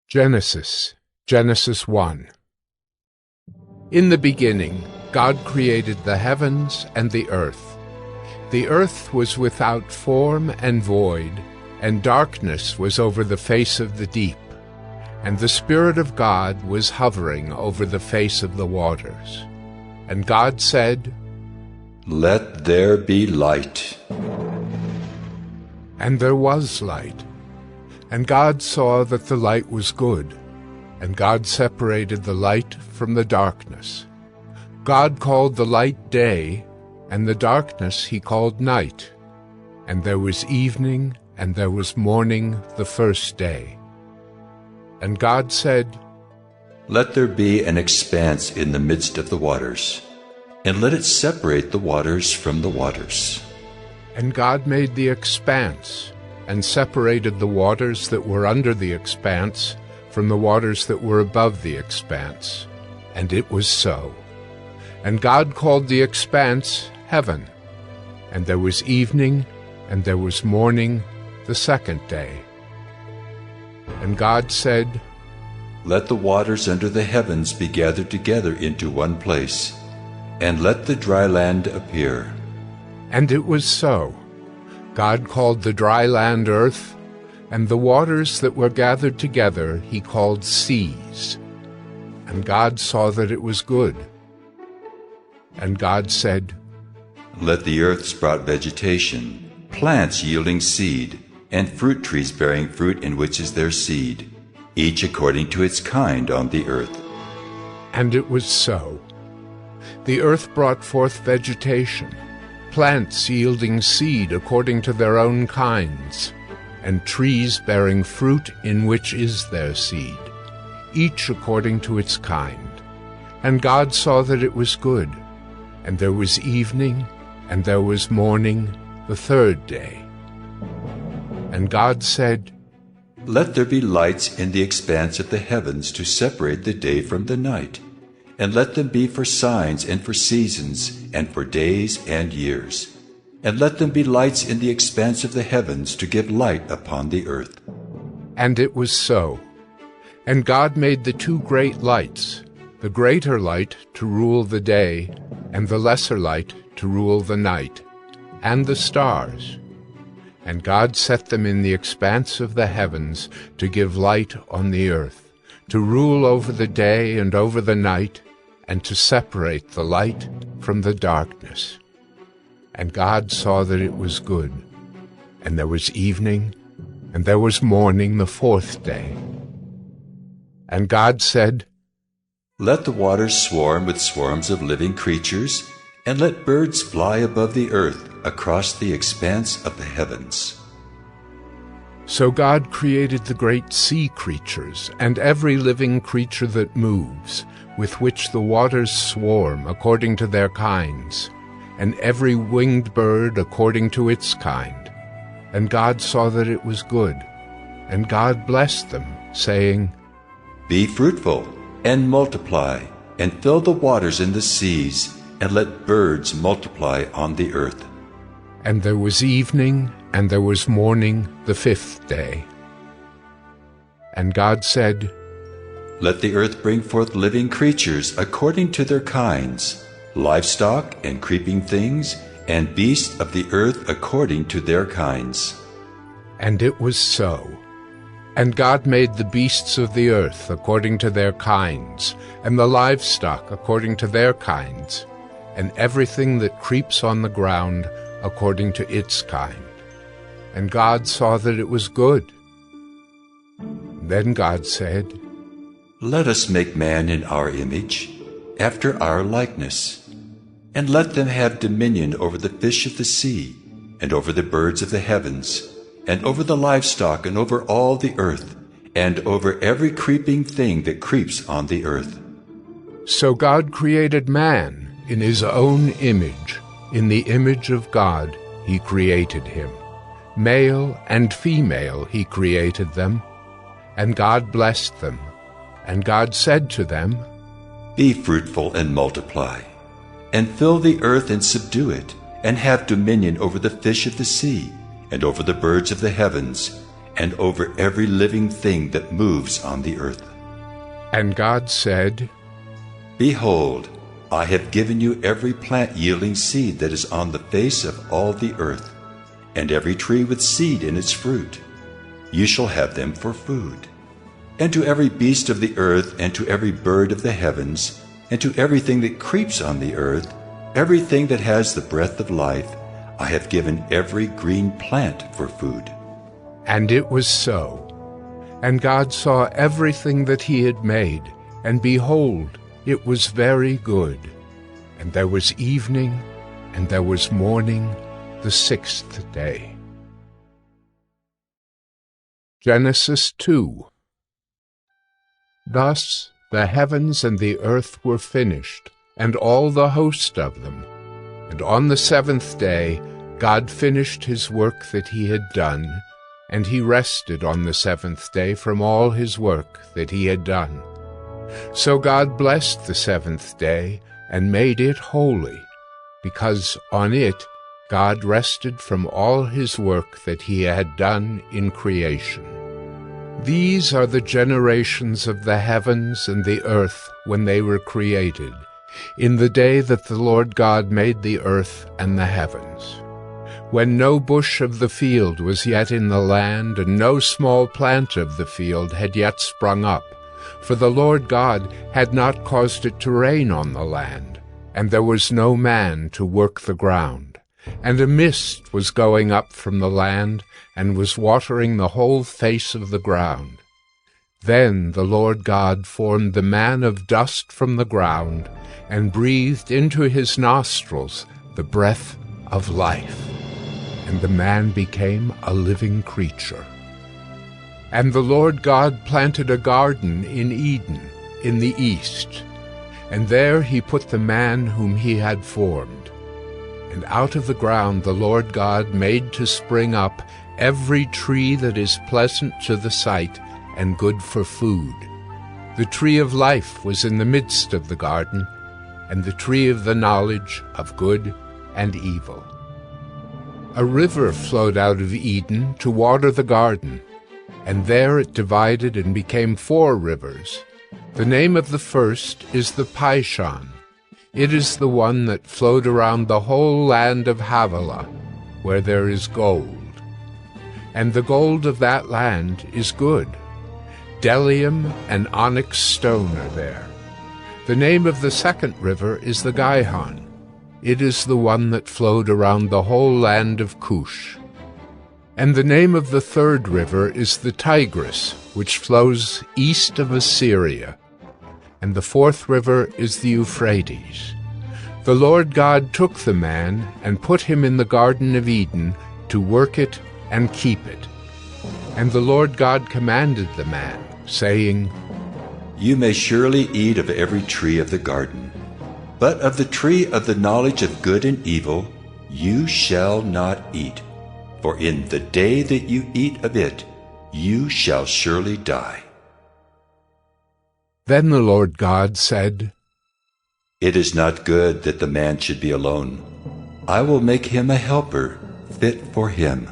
Genesis 1. In the beginning, God created the heavens and the earth. The earth was without form and void, and darkness was over the face of the deep, and the Spirit of God was hovering over the face of the waters. And God said, "Let there be light." And there was light. And God saw that the light was good, and God separated the light from the darkness. God called the light day, and the darkness he called night. And there was evening, and there was morning the first day. And God said, "Let there be an expanse in the midst of the waters, and let it separate the waters from the waters." And God made the expanse, and separated the waters that were under the expanse from the waters that were above the expanse. And it was so. And God called the expanse heaven. And there was evening, and there was morning the second day. And God said, "Let the waters under the heavens be gathered together into one place, and let the dry land appear." And it was so. God called the dry land earth, and the waters that were gathered together he called seas. And God saw that it was good. And God said, "Let the earth sprout vegetation, plants yielding seed, and fruit trees bearing fruit in which is their seed, each according to its kind on the earth." And it was so. The earth brought forth vegetation, plants yielding seed according to their own kinds, and trees bearing fruit in which is their seed, each according to its kind. And God saw that it was good. And there was evening, and there was morning the third day. And God said, "Let there be lights in the expanse of the heavens to separate the day from the night, and let them be for signs and for seasons and for days and years. And let them be lights in the expanse of the heavens to give light upon the earth." And it was so. And God made the two great lights, the greater light to rule the day, and the lesser light to rule the night, and the stars. And God set them in the expanse of the heavens to give light on the earth, to rule over the day and over the night, and to separate the light from the darkness. And God saw that it was good. And there was evening, and there was morning the fourth day. And God said, "Let the waters swarm with swarms of living creatures, and let birds fly above the earth across the expanse of the heavens." So God created the great sea creatures, and every living creature that moves, with which the waters swarm according to their kinds, and every winged bird according to its kind. And God saw that it was good. And God blessed them, saying, "Be fruitful, and multiply, and fill the waters in the seas, and let birds multiply on the earth." And there was evening, and there was morning the fifth day. And God said, "Let the earth bring forth living creatures according to their kinds, livestock and creeping things, and beasts of the earth according to their kinds." And it was so. And God made the beasts of the earth according to their kinds, and the livestock according to their kinds, and everything that creeps on the ground according to its kind. And God saw that it was good. Then God said, "Let us make man in our image, after our likeness, and let them have dominion over the fish of the sea, and over the birds of the heavens, and over the livestock, and over all the earth, and over every creeping thing that creeps on the earth." So God created man in his own image. In the image of God he created him. Male and female he created them. And God blessed them. And God said to them, "Be fruitful and multiply, and fill the earth and subdue it, and have dominion over the fish of the sea, and over the birds of the heavens, and over every living thing that moves on the earth. And God said, Behold, I have given you every plant yielding seed that is on the face of all the earth, and every tree with seed in its fruit. You shall have them for food. And to every beast of the earth, and to every bird of the heavens, and to everything that creeps on the earth, everything that has the breath of life, I have given every green plant for food. And it was so. And God saw everything that he had made, and behold, it was very good. And there was evening, and there was morning, the sixth day. Genesis 2. Thus the heavens and the earth were finished, and all the host of them. And on the seventh day God finished his work that he had done, and he rested on the seventh day from all his work that he had done. So God blessed the seventh day, and made it holy, because on it God rested from all his work that he had done in creation. These are the generations of the heavens and the earth when they were created, in the day that the Lord God made the earth and the heavens. When no bush of the field was yet in the land, and no small plant of the field had yet sprung up, for the Lord God had not caused it to rain on the land, and there was no man to work the ground. And a mist was going up from the land, and was watering the whole face of the ground. Then the Lord God formed the man of dust from the ground, and breathed into his nostrils the breath of life. And the man became a living creature. And the Lord God planted a garden in Eden, in the east, and there he put the man whom he had formed. And out of the ground the Lord God made to spring up every tree that is pleasant to the sight and good for food. The tree of life was in the midst of the garden, and the tree of the knowledge of good and evil. A river flowed out of Eden to water the garden, and there it divided and became 4 rivers. The name of the first is the Pishon. It is the one that flowed around the whole land of Havilah, where there is gold. And the gold of that land is good. Bdellium and onyx stone are there. The name of the second river is the Gihon. It is the one that flowed around the whole land of Cush. And the name of the third river is the Tigris, which flows east of Assyria. And the fourth river is the Euphrates. The Lord God took the man and put him in the Garden of Eden to work it and keep it. And the Lord God commanded the man, saying, You may surely eat of every tree of the garden, but of the tree of the knowledge of good and evil you shall not eat, for in the day that you eat of it you shall surely die. Then the Lord God said, It is not good that the man should be alone. I will make him a helper fit for him.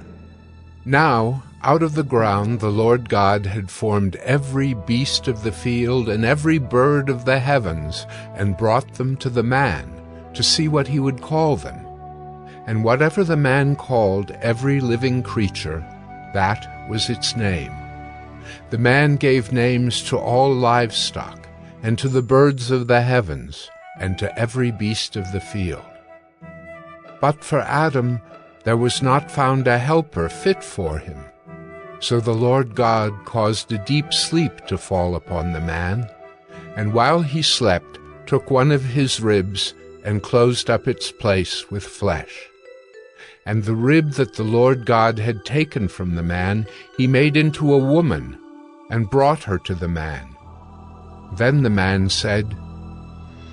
Now out of the ground the Lord God had formed every beast of the field and every bird of the heavens, and brought them to the man, to see what he would call them. And whatever the man called every living creature, that was its name. The man gave names to all livestock, and to the birds of the heavens, and to every beast of the field. But for Adam there was not found a helper fit for him. So the Lord God caused a deep sleep to fall upon the man, and while he slept took one of his ribs and closed up its place with flesh. And the rib that the Lord God had taken from the man he made into a woman, and brought her to the man. Then the man said,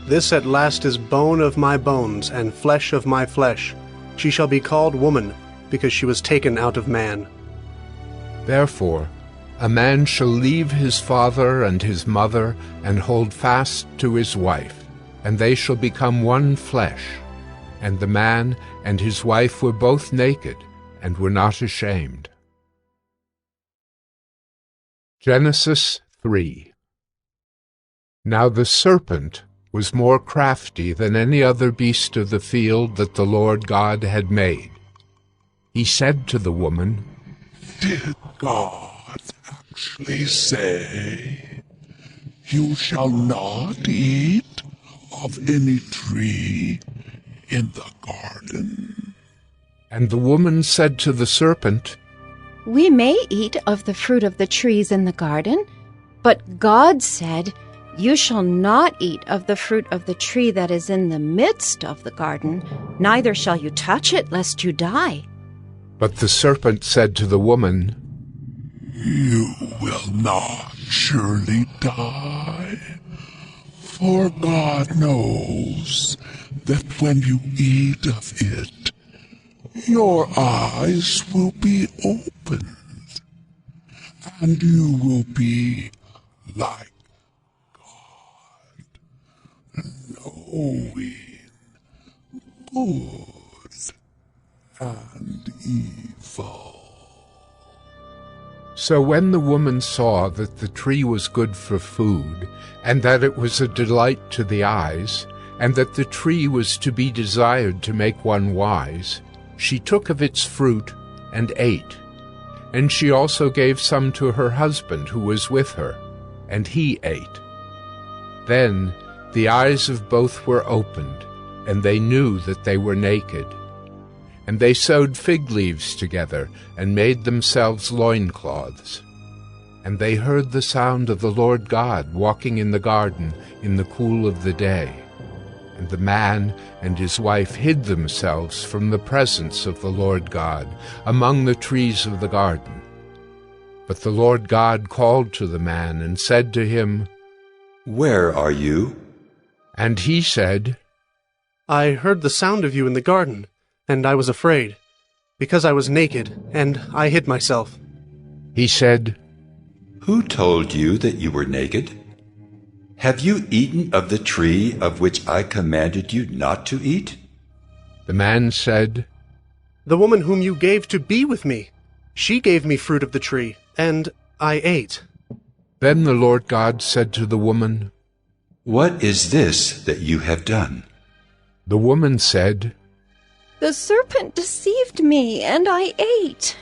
This at last is bone of my bones, and flesh of my flesh. She shall be called woman, because she was taken out of man. Therefore a man shall leave his father and his mother, and hold fast to his wife, and they shall become one flesh. And the man and his wife were both naked, and were not ashamed. Genesis 3. Now the serpent was more crafty than any other beast of the field that the Lord God had made. He said to the woman, Did God actually say, "You shall not eat of any tree in the garden"? And the woman said to the serpent, We may eat of the fruit of the trees in the garden, but God said, You shall not eat of the fruit of the tree that is in the midst of the garden, neither shall you touch it, lest you die. But the serpent said to the woman, You will not surely die, for God knows that when you eat of it, your eyes will be opened, and you will be like God, knowing good and evil. So when the woman saw that the tree was good for food, and that it was a delight to the eyes, and that the tree was to be desired to make one wise, she took of its fruit and ate. And she also gave some to her husband who was with her, and he ate. Then the eyes of both were opened, and they knew that they were naked. And they sewed fig leaves together, and made themselves loincloths. And they heard the sound of the Lord God walking in the garden in the cool of the day. And the man and his wife hid themselves from the presence of the Lord God among the trees of the garden. But the Lord God called to the man and said to him, Where are you? And he said, I heard the sound of you in the garden, and I was afraid, because I was naked, and I hid myself. He said, Who told you that you were naked? Have you eaten of the tree of which I commanded you not to eat? The man said, The woman whom you gave to be with me, she gave me fruit of the tree, and I ate. Then the Lord God said to the woman, What is this that you have done? The woman said, The serpent deceived me, and I ate.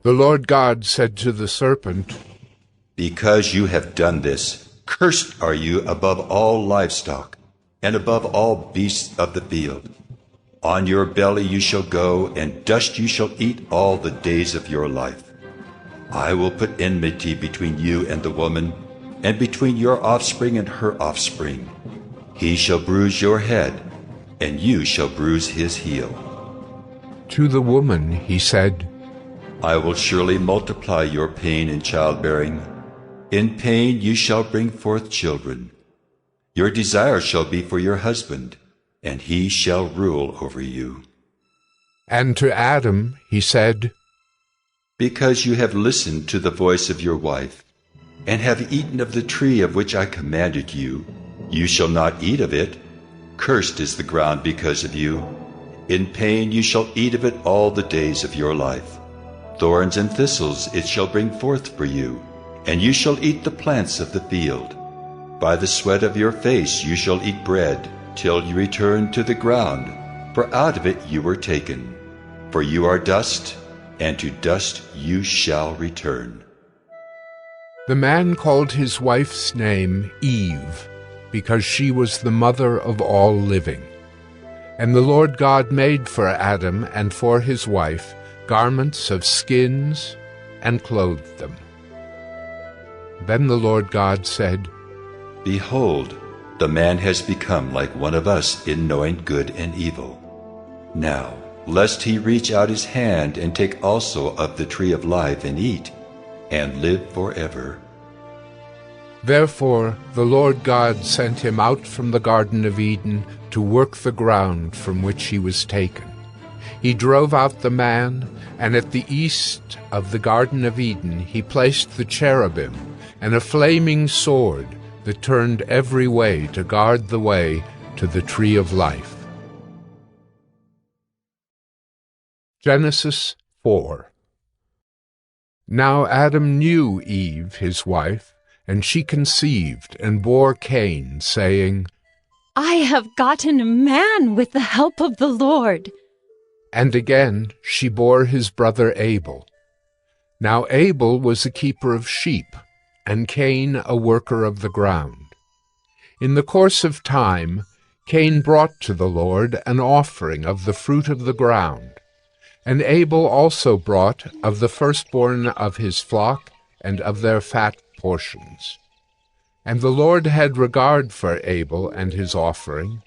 The Lord God said to the serpent, Because you have done this, cursed are you above all livestock, and above all beasts of the field. On your belly you shall go, and dust you shall eat all the days of your life. I will put enmity between you and the woman, and between your offspring and her offspring. He shall bruise your head, and you shall bruise his heel. To the woman he said, I will surely multiply your pain in childbearing. In pain you shall bring forth children. Your desire shall be for your husband, and he shall rule over you. And to Adam he said, Because you have listened to the voice of your wife, and have eaten of the tree of which I commanded you, you shall not eat of it. Cursed is the ground because of you. In pain you shall eat of it all the days of your life. Thorns and thistles it shall bring forth for you, and you shall eat the plants of the field. By the sweat of your face you shall eat bread, till you return to the ground, for out of it you were taken. For you are dust, and to dust you shall return. The man called his wife's name Eve, because she was the mother of all living. And the Lord God made for Adam and for his wife garments of skins, and clothed them. Then the Lord God said, Behold, the man has become like one of us in knowing good and evil. Now, lest he reach out his hand and take also of the tree of life and eat, and live forever. Therefore the Lord God sent him out from the Garden of Eden to work the ground from which he was taken. He drove out the man, and at the east of the Garden of Eden he placed the cherubim and a flaming sword that turned every way to guard the way to the tree of life. Genesis 4. Now Adam knew Eve, his wife, and she conceived and bore Cain, saying, I have gotten a man with the help of the Lord. And again she bore his brother Abel. Now Abel was a keeper of sheep, and Cain a worker of the ground. In the course of time, Cain brought to the Lord an offering of the fruit of the ground, and Abel also brought of the firstborn of his flock and of their fat portions. And the Lord had regard for Abel and his offering,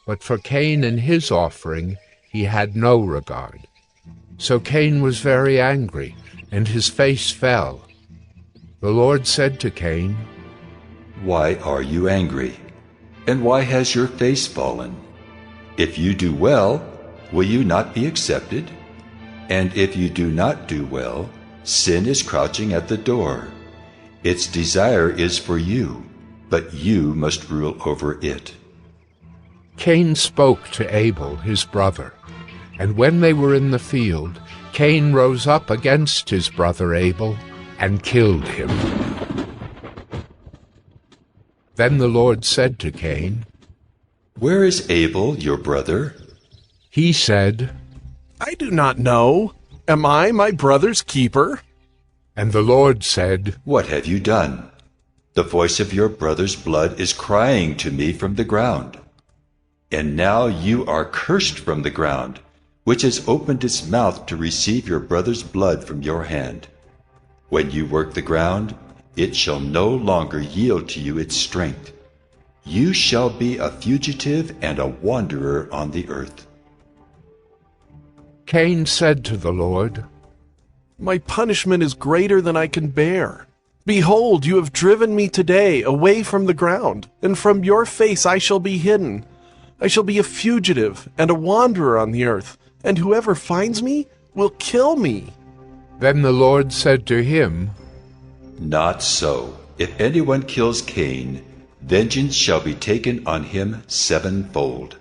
but for Cain and his offering he had no regard. So Cain was very angry, and his face fell. The Lord said to Cain, Why are you angry? And why has your face fallen? If you do well, will you not be accepted? And if you do not do well, sin is crouching at the door. Its desire is for you, but you must rule over it. Cain spoke to Abel his brother, and when they were in the field, Cain rose up against his brother Abel and killed him. Then the Lord said to Cain, Where is Abel, your brother? He said, I do not know. Am I my brother's keeper? And the Lord said, What have you done? The voice of your brother's blood is crying to me from the ground. And now you are cursed from the ground, which has opened its mouth to receive your brother's blood from your hand. When you work the ground, it shall no longer yield to you its strength. You shall be a fugitive and a wanderer on the earth. Cain said to the Lord, My punishment is greater than I can bear. Behold, you have driven me today away from the ground, and from your face I shall be hidden. I shall be a fugitive and a wanderer on the earth, and whoever finds me will kill me. Then the Lord said to him, Not so. If anyone kills Cain, vengeance shall be taken on him sevenfold.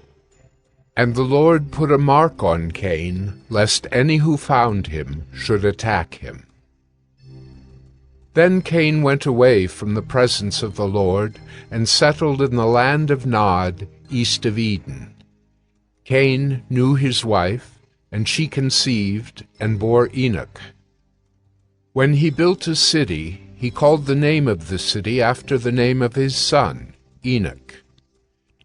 And the Lord put a mark on Cain, lest any who found him should attack him. Then Cain went away from the presence of the Lord, and settled in the land of Nod, east of Eden. Cain knew his wife, and she conceived and bore Enoch. When he built a city, he called the name of the city after the name of his son, Enoch.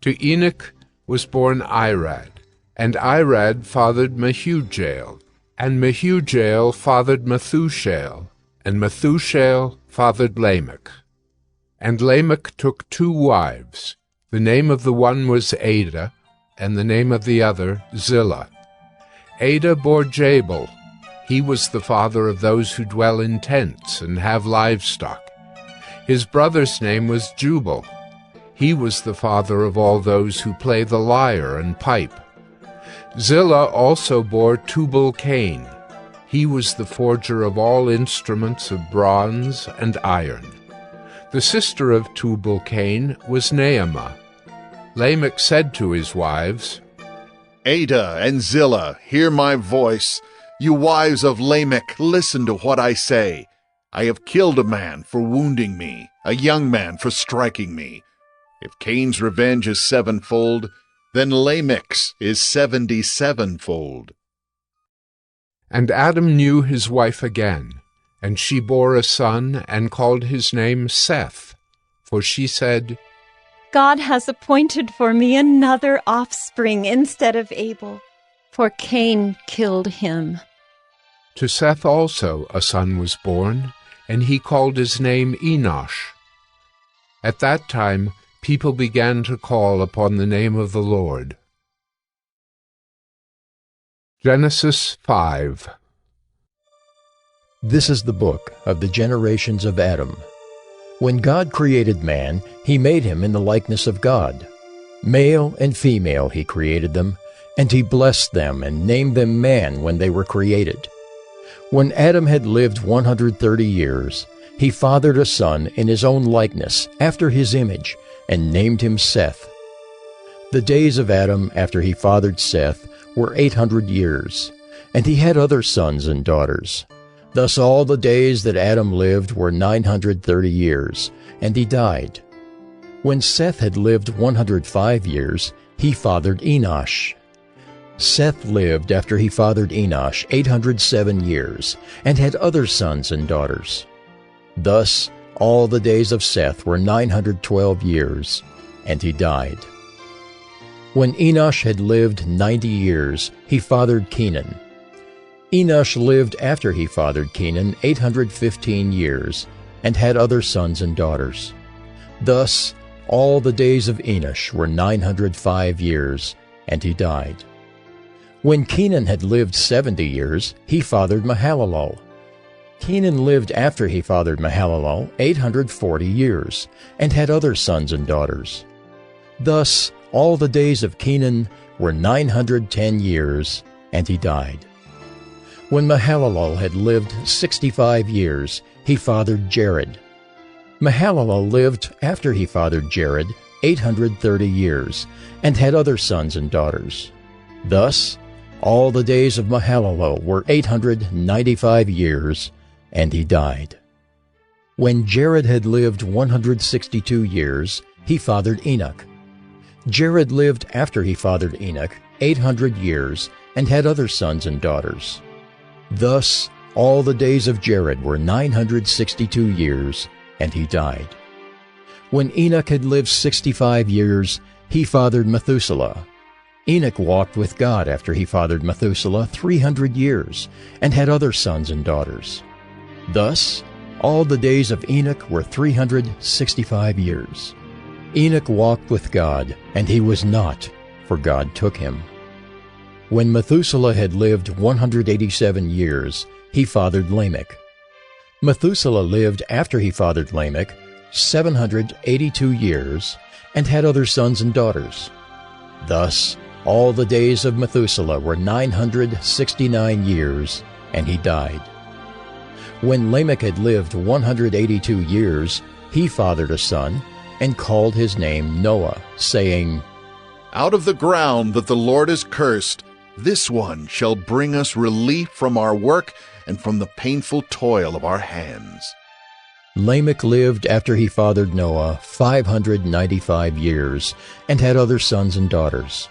To Enoch was born Irad, and Irad fathered Mehujael, and Mehujael fathered Methushael, and Methushael fathered Lamech. And Lamech took 2 wives. The name of the one was Ada, and the name of the other Zillah. Ada bore Jabal. He was the father of those who dwell in tents and have livestock. His brother's name was Jubal. He was the father of all those who play the lyre and pipe. Zillah also bore Tubal-Cain. He was the forger of all instruments of bronze and iron. The sister of Tubal-Cain was Naamah. Lamech said to his wives, Ada and Zillah, hear my voice. You wives of Lamech, listen to what I say. I have killed a man for wounding me, a young man for striking me. If Cain's revenge is sevenfold, then Lamech's is 77-fold. And Adam knew his wife again, and she bore a son and called his name Seth, for she said, God has appointed for me another offspring instead of Abel, for Cain killed him. To Seth also a son was born, and he called his name Enosh. At that time people began to call upon the name of the Lord. Genesis 5. This is the book of the generations of Adam. When God created man, he made him in the likeness of God. Male and female he created them, and he blessed them and named them man when they were created. When Adam had lived 130 years, he fathered a son in his own likeness, after his image, and named him Seth. The days of Adam after he fathered Seth were 800 years, and he had other sons and daughters. Thus all the days that Adam lived were 930 years, and he died. When Seth had lived 105 years, he fathered Enosh. Seth lived after he fathered Enosh 807 years, and had other sons and daughters. Thus all the days of Seth were 912 years, and he died. When Enosh had lived 90 years, he fathered Kenan. Enosh lived after he fathered Kenan 815 years, and had other sons and daughters. Thus all the days of Enosh were 905 years, and he died. When Kenan had lived 70 years, he fathered Mahalalel. Kenan lived after he fathered Mahalalel 840 years, and had other sons and daughters. Thus all the days of Kenan were 910 years, and he died. When Mahalalel had lived 65 years, he fathered Jared. Mahalalel lived after he fathered Jared 830 years, and had other sons and daughters. Thus all the days of Mahalalel were 895 years, and he died. When Jared had lived 162 years, he fathered Enoch. Jared lived after he fathered Enoch 800 years, and had other sons and daughters. Thus all the days of Jared were 962 years, and he died. When Enoch had lived 65 years, he fathered Methuselah. Enoch walked with God after he fathered Methuselah 300 years, and had other sons and daughters. Thus all the days of Enoch were 365 years. Enoch walked with God, and he was not, for God took him. When Methuselah had lived 187 years, he fathered Lamech. Methuselah lived after he fathered Lamech 782 years, and had other sons and daughters. Thus all the days of Methuselah were 969 years, and he died. When Lamech had lived 182 years, he fathered a son, and called his name Noah, saying, Out of the ground that the Lord has cursed, this one shall bring us relief from our work and from the painful toil of our hands. Lamech lived after he fathered Noah 595 years, and had other sons and daughters.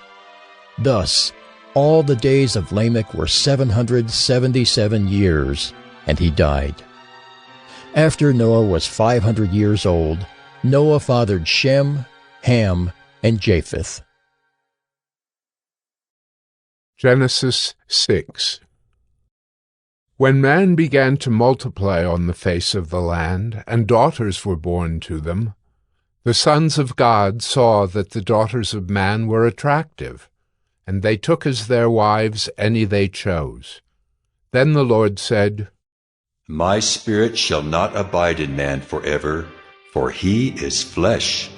Thus all the days of Lamech were 777 years, and he died. After Noah was 500 years old, Noah fathered Shem, Ham, and Japheth. Genesis 6. When man began to multiply on the face of the land, and daughters were born to them, the sons of God saw that the daughters of man were attractive, and they took as their wives any they chose. Then the Lord said, My spirit shall not abide in man forever, for he is flesh.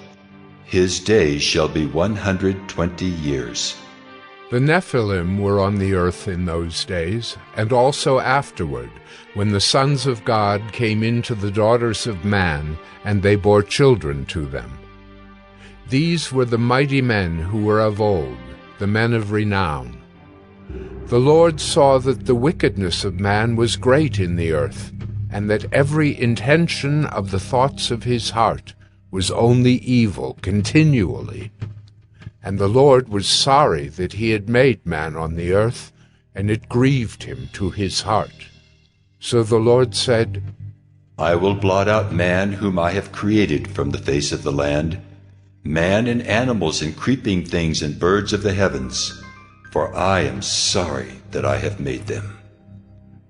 His days shall be 120 years. The Nephilim were on the earth in those days, and also afterward, when the sons of God came into the daughters of man, and they bore children to them. These were the mighty men who were of old, the men of renown. The Lord saw that the wickedness of man was great in the earth, and that every intention of the thoughts of his heart was only evil continually. And the Lord was sorry that he had made man on the earth, and it grieved him to his heart. So the Lord said, I will blot out man whom I have created from the face of the land, man and animals and creeping things and birds of the heavens, for I am sorry that I have made them.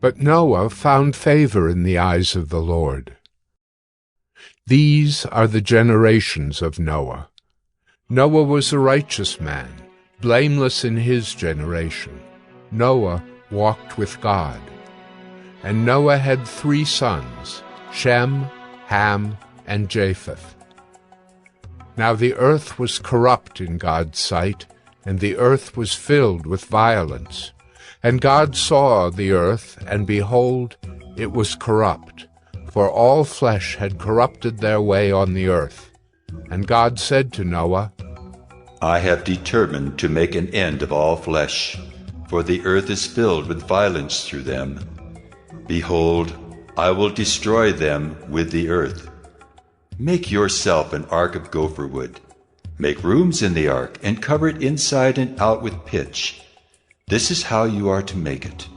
But Noah found favor in the eyes of the Lord. These are the generations of Noah. Noah was a righteous man, blameless in his generation. Noah walked with God. And Noah had 3 sons, Shem, Ham, and Japheth. Now the earth was corrupt in God's sight, and the earth was filled with violence. And God saw the earth, and behold, it was corrupt, for all flesh had corrupted their way on the earth. And God said to Noah, I have determined to make an end of all flesh, for the earth is filled with violence through them. Behold, I will destroy them with the earth. Make yourself an ark of gopher wood. Make rooms in the ark, and cover it inside and out with pitch. This is how you are to make it.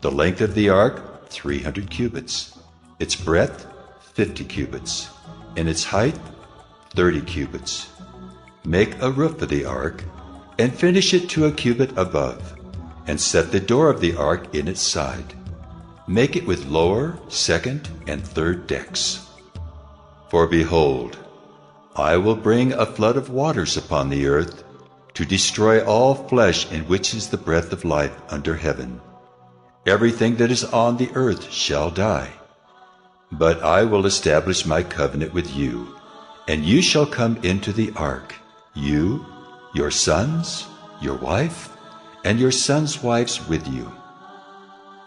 The length of the ark, 300 cubits. Its breadth, 50 cubits. And its height, 30 cubits. Make a roof for the ark, and finish it to a cubit above, and set the door of the ark in its side. Make it with lower, second, and third decks. For behold, I will bring a flood of waters upon the earth, to destroy all flesh in which is the breath of life under heaven. Everything that is on the earth shall die. But I will establish my covenant with you, and you shall come into the ark, you, your sons, your wife, and your sons' wives with you.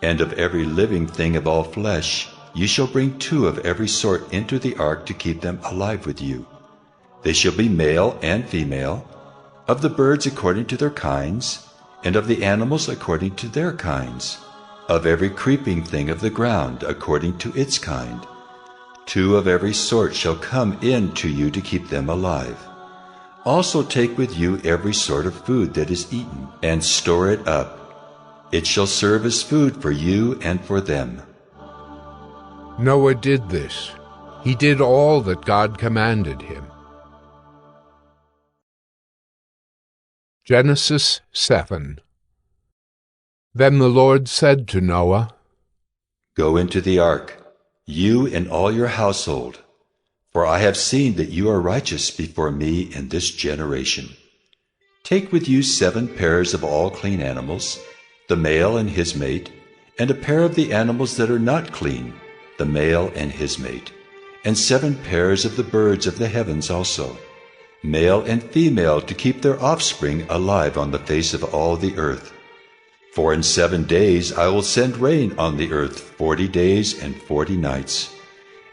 And of every living thing of all flesh, you shall bring 2 of every sort into the ark to keep them alive with you. They shall be male and female, of the birds according to their kinds, and of the animals according to their kinds, of every creeping thing of the ground according to its kind. 2 of every sort shall come in to you to keep them alive. Also take with you every sort of food that is eaten, and store it up. It shall serve as food for you and for them. Noah did this. He did all that God commanded him. Genesis 7. Then the Lord said to Noah, Go into the ark, you and all your household, for I have seen that you are righteous before me in this generation. Take with you 7 pairs of all clean animals, the male and his mate, and a pair of the animals that are not clean, the male and his mate, and 7 pairs of the birds of the heavens also, male and female, to keep their offspring alive on the face of all the earth. For in 7 days I will send rain on the earth 40 days and 40 nights,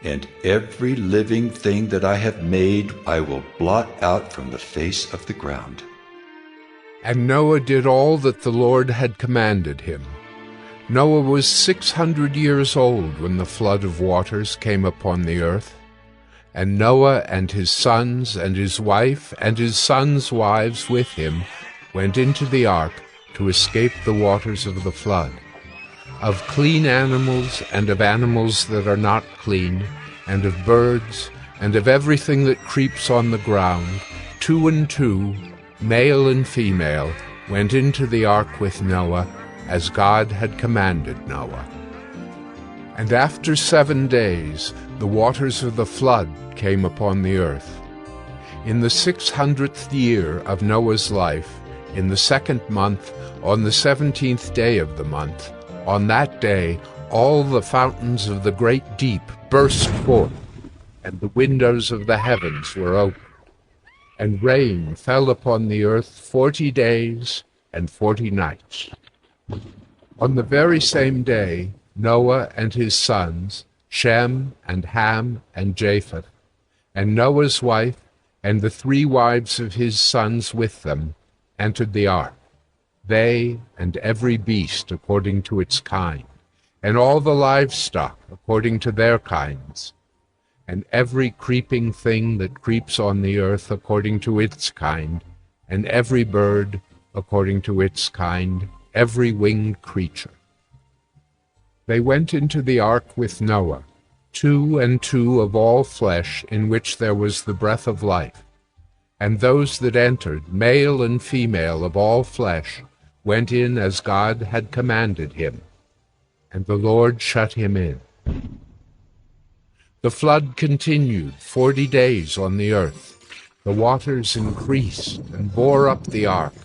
and every living thing that I have made I will blot out from the face of the ground. And Noah did all that the Lord had commanded him. Noah was 600 years old when the flood of waters came upon the earth. And Noah and his sons and his wife and his sons' wives with him went into the ark to escape the waters of the flood. Of clean animals and of animals that are not clean, and of birds, and of everything that creeps on the ground, 2 and 2, male and female, went into the ark with Noah, as God had commanded Noah. And after 7 days the waters of the flood came upon the earth. In the 600th year of Noah's life, in the 2nd month, on the 17th day of the month, on that day all the fountains of the great deep burst forth, and the windows of the heavens were opened. And rain fell upon the earth 40 days and 40 nights. On the very same day, Noah and his sons, Shem and Ham and Japheth, and Noah's wife and the 3 wives of his sons with them, entered the ark, they and every beast according to its kind, and all the livestock according to their kinds, and every creeping thing that creeps on the earth according to its kind, and every bird according to its kind, every winged creature. They went into the ark with Noah, 2 and 2 of all flesh in which there was the breath of life. And those that entered, male and female of all flesh, went in as God had commanded him. And the Lord shut him in. The flood continued 40 days on the earth. The waters increased and bore up the ark,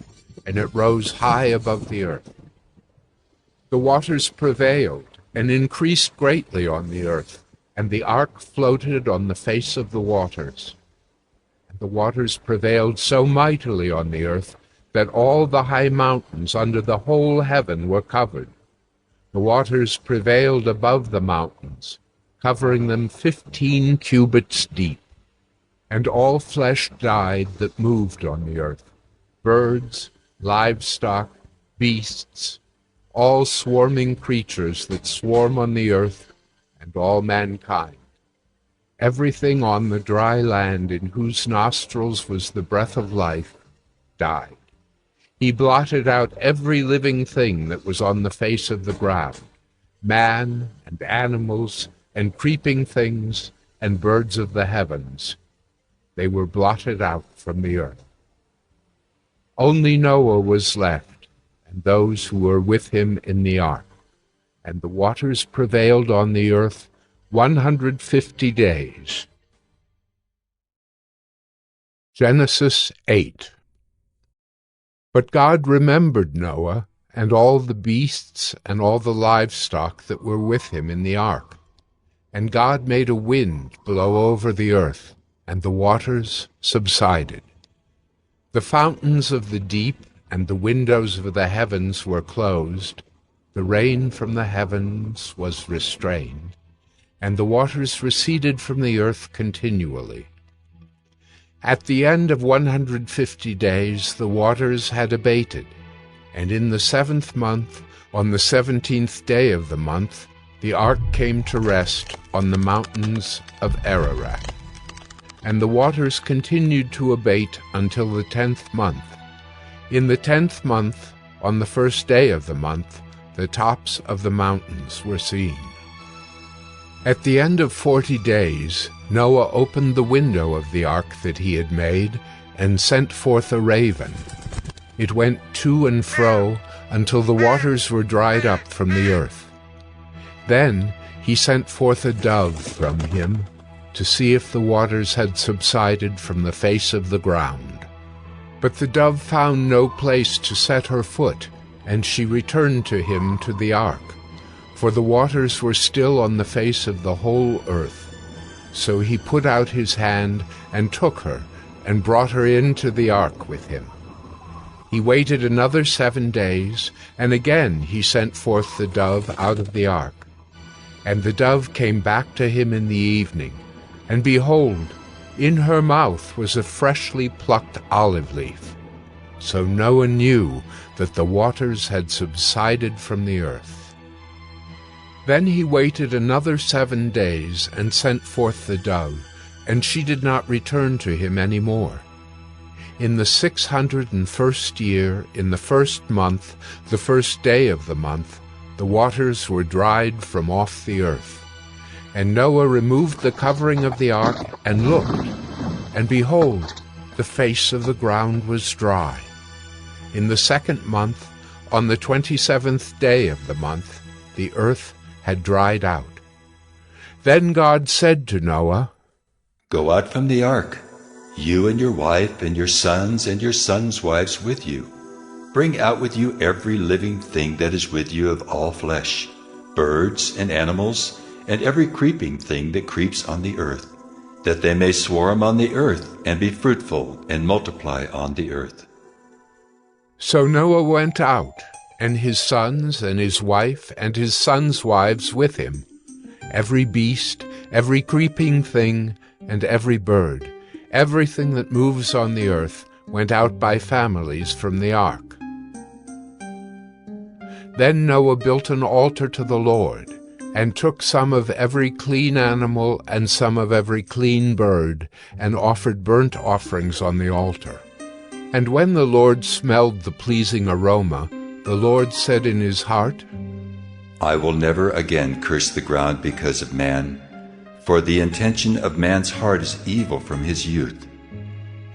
and it rose high above the earth. The waters prevailed and increased greatly on the earth, and the ark floated on the face of the waters. And the waters prevailed so mightily on the earth that all the high mountains under the whole heaven were covered. The waters prevailed above the mountains, covering them 15 cubits deep. And all flesh died that moved on the earth, birds, livestock, beasts, all swarming creatures that swarm on the earth, and all mankind. Everything on the dry land in whose nostrils was the breath of life died. He blotted out every living thing that was on the face of the ground, man and animals and creeping things and birds of the heavens. They were blotted out from the earth. Only Noah was left, and those who were with him in the ark. And the waters prevailed on the earth 150 days. Genesis 8. But God remembered Noah and all the beasts and all the livestock that were with him in the ark. And God made a wind blow over the earth, and the waters subsided. The fountains of the deep and the windows of the heavens were closed, the rain from the heavens was restrained, and the waters receded from the earth continually. At the end of 150 days the waters had abated, and in the 7th month, on the 17th day of the month, the ark came to rest on the mountains of Ararat. And the waters continued to abate until the 10th month. In the 10th month, on the 1st day of the month, the tops of the mountains were seen. At the end of 40 days, Noah opened the window of the ark that he had made, and sent forth a raven. It went to and fro until the waters were dried up from the earth. Then he sent forth a dove from him to see if the waters had subsided from the face of the ground. But the dove found no place to set her foot, and she returned to him to the ark, for the waters were still on the face of the whole earth. So he put out his hand and took her, and brought her into the ark with him. He waited another 7 days, and again he sent forth the dove out of the ark. And the dove came back to him in the evening, and behold, in her mouth was a freshly plucked olive leaf. So Noah knew that the waters had subsided from the earth. Then he waited another 7 days and sent forth the dove, and she did not return to him any more. In the 601st year, in the 1st month, the 1st day of the month, the waters were dried from off the earth. And Noah removed the covering of the ark and looked, and behold, the face of the ground was dry. In the 2nd month, on the 27th day of the month, the earth had dried out. Then God said to Noah, Go out from the ark, you and your wife and your sons and your sons' wives with you. Bring out with you every living thing that is with you of all flesh, birds and animals, and every creeping thing that creeps on the earth, that they may swarm on the earth and be fruitful and multiply on the earth. So Noah went out, and his sons and his wife and his sons' wives with him. Every beast, every creeping thing, and every bird, everything that moves on the earth, went out by families from the ark. Then Noah built an altar to the Lord, and took some of every clean animal and some of every clean bird, and offered burnt offerings on the altar. And when the Lord smelled the pleasing aroma, the Lord said in his heart, I will never again curse the ground because of man, for the intention of man's heart is evil from his youth.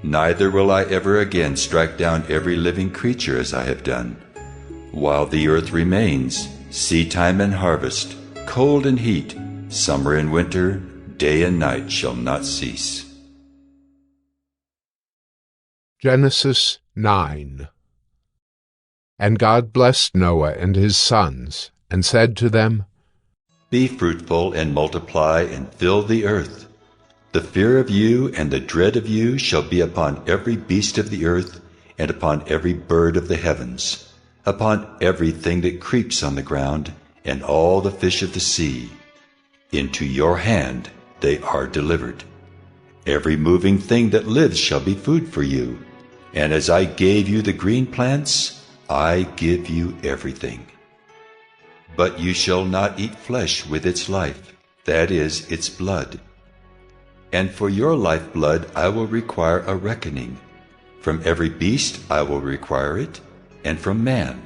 Neither will I ever again strike down every living creature as I have done. While the earth remains, seedtime and harvest, cold and heat, summer and winter, day and night shall not cease. Genesis 9. And God blessed Noah and his sons, and said to them, Be fruitful and multiply and fill the earth. The fear of you and the dread of you shall be upon every beast of the earth, and upon every bird of the heavens, upon everything that creeps on the ground, and all the fish of the sea. Into your hand they are delivered. Every moving thing that lives shall be food for you. And as I gave you the green plants, I give you everything. But you shall not eat flesh with its life, that is, its blood. And for your lifeblood I will require a reckoning. From every beast I will require it, and from man.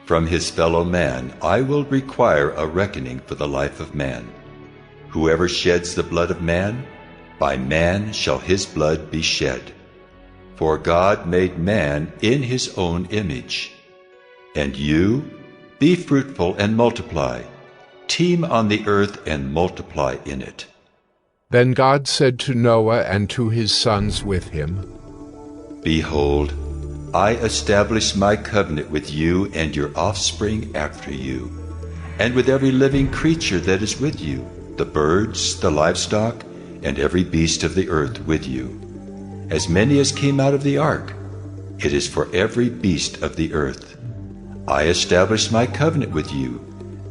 From his fellow man I will require a reckoning for the life of man. Whoever sheds the blood of man, by man shall his blood be shed. For God made man in his own image. And you, be fruitful and multiply. Teem on the earth and multiply in it. Then God said to Noah and to his sons with him, Behold, I establish my covenant with you and your offspring after you, and with every living creature that is with you, the birds, the livestock, and every beast of the earth with you. As many as came out of the ark, it is for every beast of the earth. I establish my covenant with you,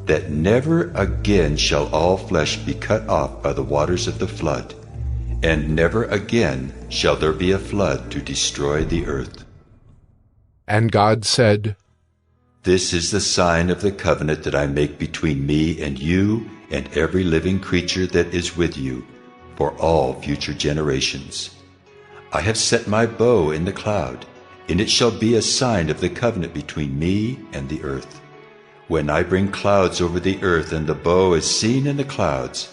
that never again shall all flesh be cut off by the waters of the flood, and never again shall there be a flood to destroy the earth. And God said, This is the sign of the covenant that I make between me and you and every living creature that is with you, for all future generations. I have set my bow in the cloud, and it shall be a sign of the covenant between me and the earth. When I bring clouds over the earth and the bow is seen in the clouds,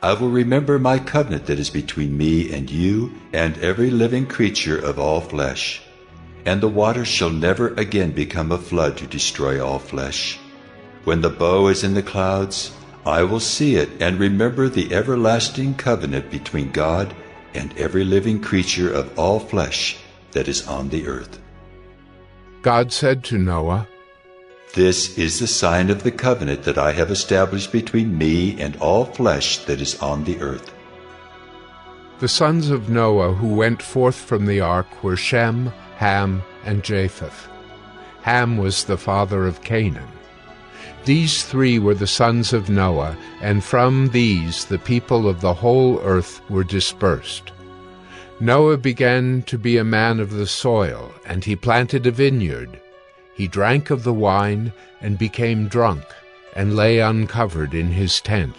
I will remember my covenant that is between me and you and every living creature of all flesh. And the waters shall never again become a flood to destroy all flesh. When the bow is in the clouds, I will see it and remember the everlasting covenant between God and every living creature of all flesh that is on the earth. God said to Noah, This is the sign of the covenant that I have established between me and all flesh that is on the earth. The sons of Noah who went forth from the ark were Shem, Ham, and Japheth. Ham was the father of Canaan. These three were the sons of Noah, and from these the people of the whole earth were dispersed. Noah began to be a man of the soil, and he planted a vineyard. He drank of the wine, and became drunk, and lay uncovered in his tent.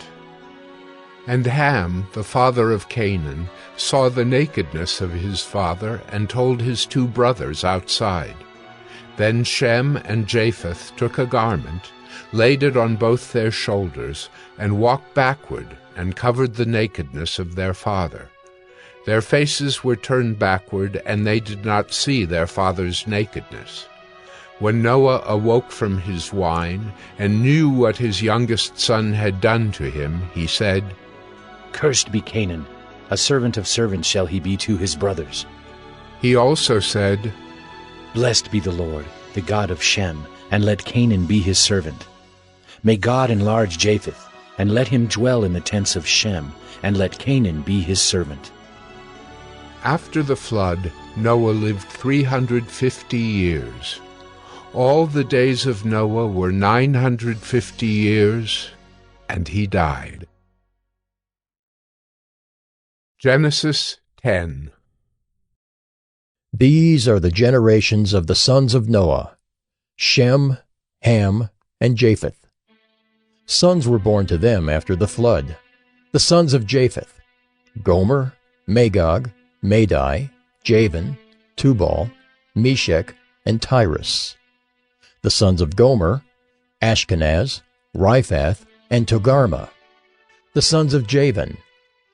And Ham, the father of Canaan, saw the nakedness of his father, and told his two brothers outside. Then Shem and Japheth took a garment, laid it on both their shoulders, and walked backward, and covered the nakedness of their father. Their faces were turned backward, and they did not see their father's nakedness. When Noah awoke from his wine, and knew what his youngest son had done to him, he said, Cursed be Canaan, a servant of servants shall he be to his brothers. He also said, Blessed be the Lord, the God of Shem, and let Canaan be his servant. May God enlarge Japheth, and let him dwell in the tents of Shem, and let Canaan be his servant. After the flood, Noah lived 350 years. All the days of Noah were 950 years, and he died. Genesis 10. These are the generations of the sons of Noah: Shem, Ham, and Japheth. Sons were born to them after the flood. The sons of Japheth: Gomer, Magog, Madai, Javan, Tubal, Meshech, and Tyrus. The sons of Gomer: Ashkenaz, Riphath, and Togarmah. The sons of Javan: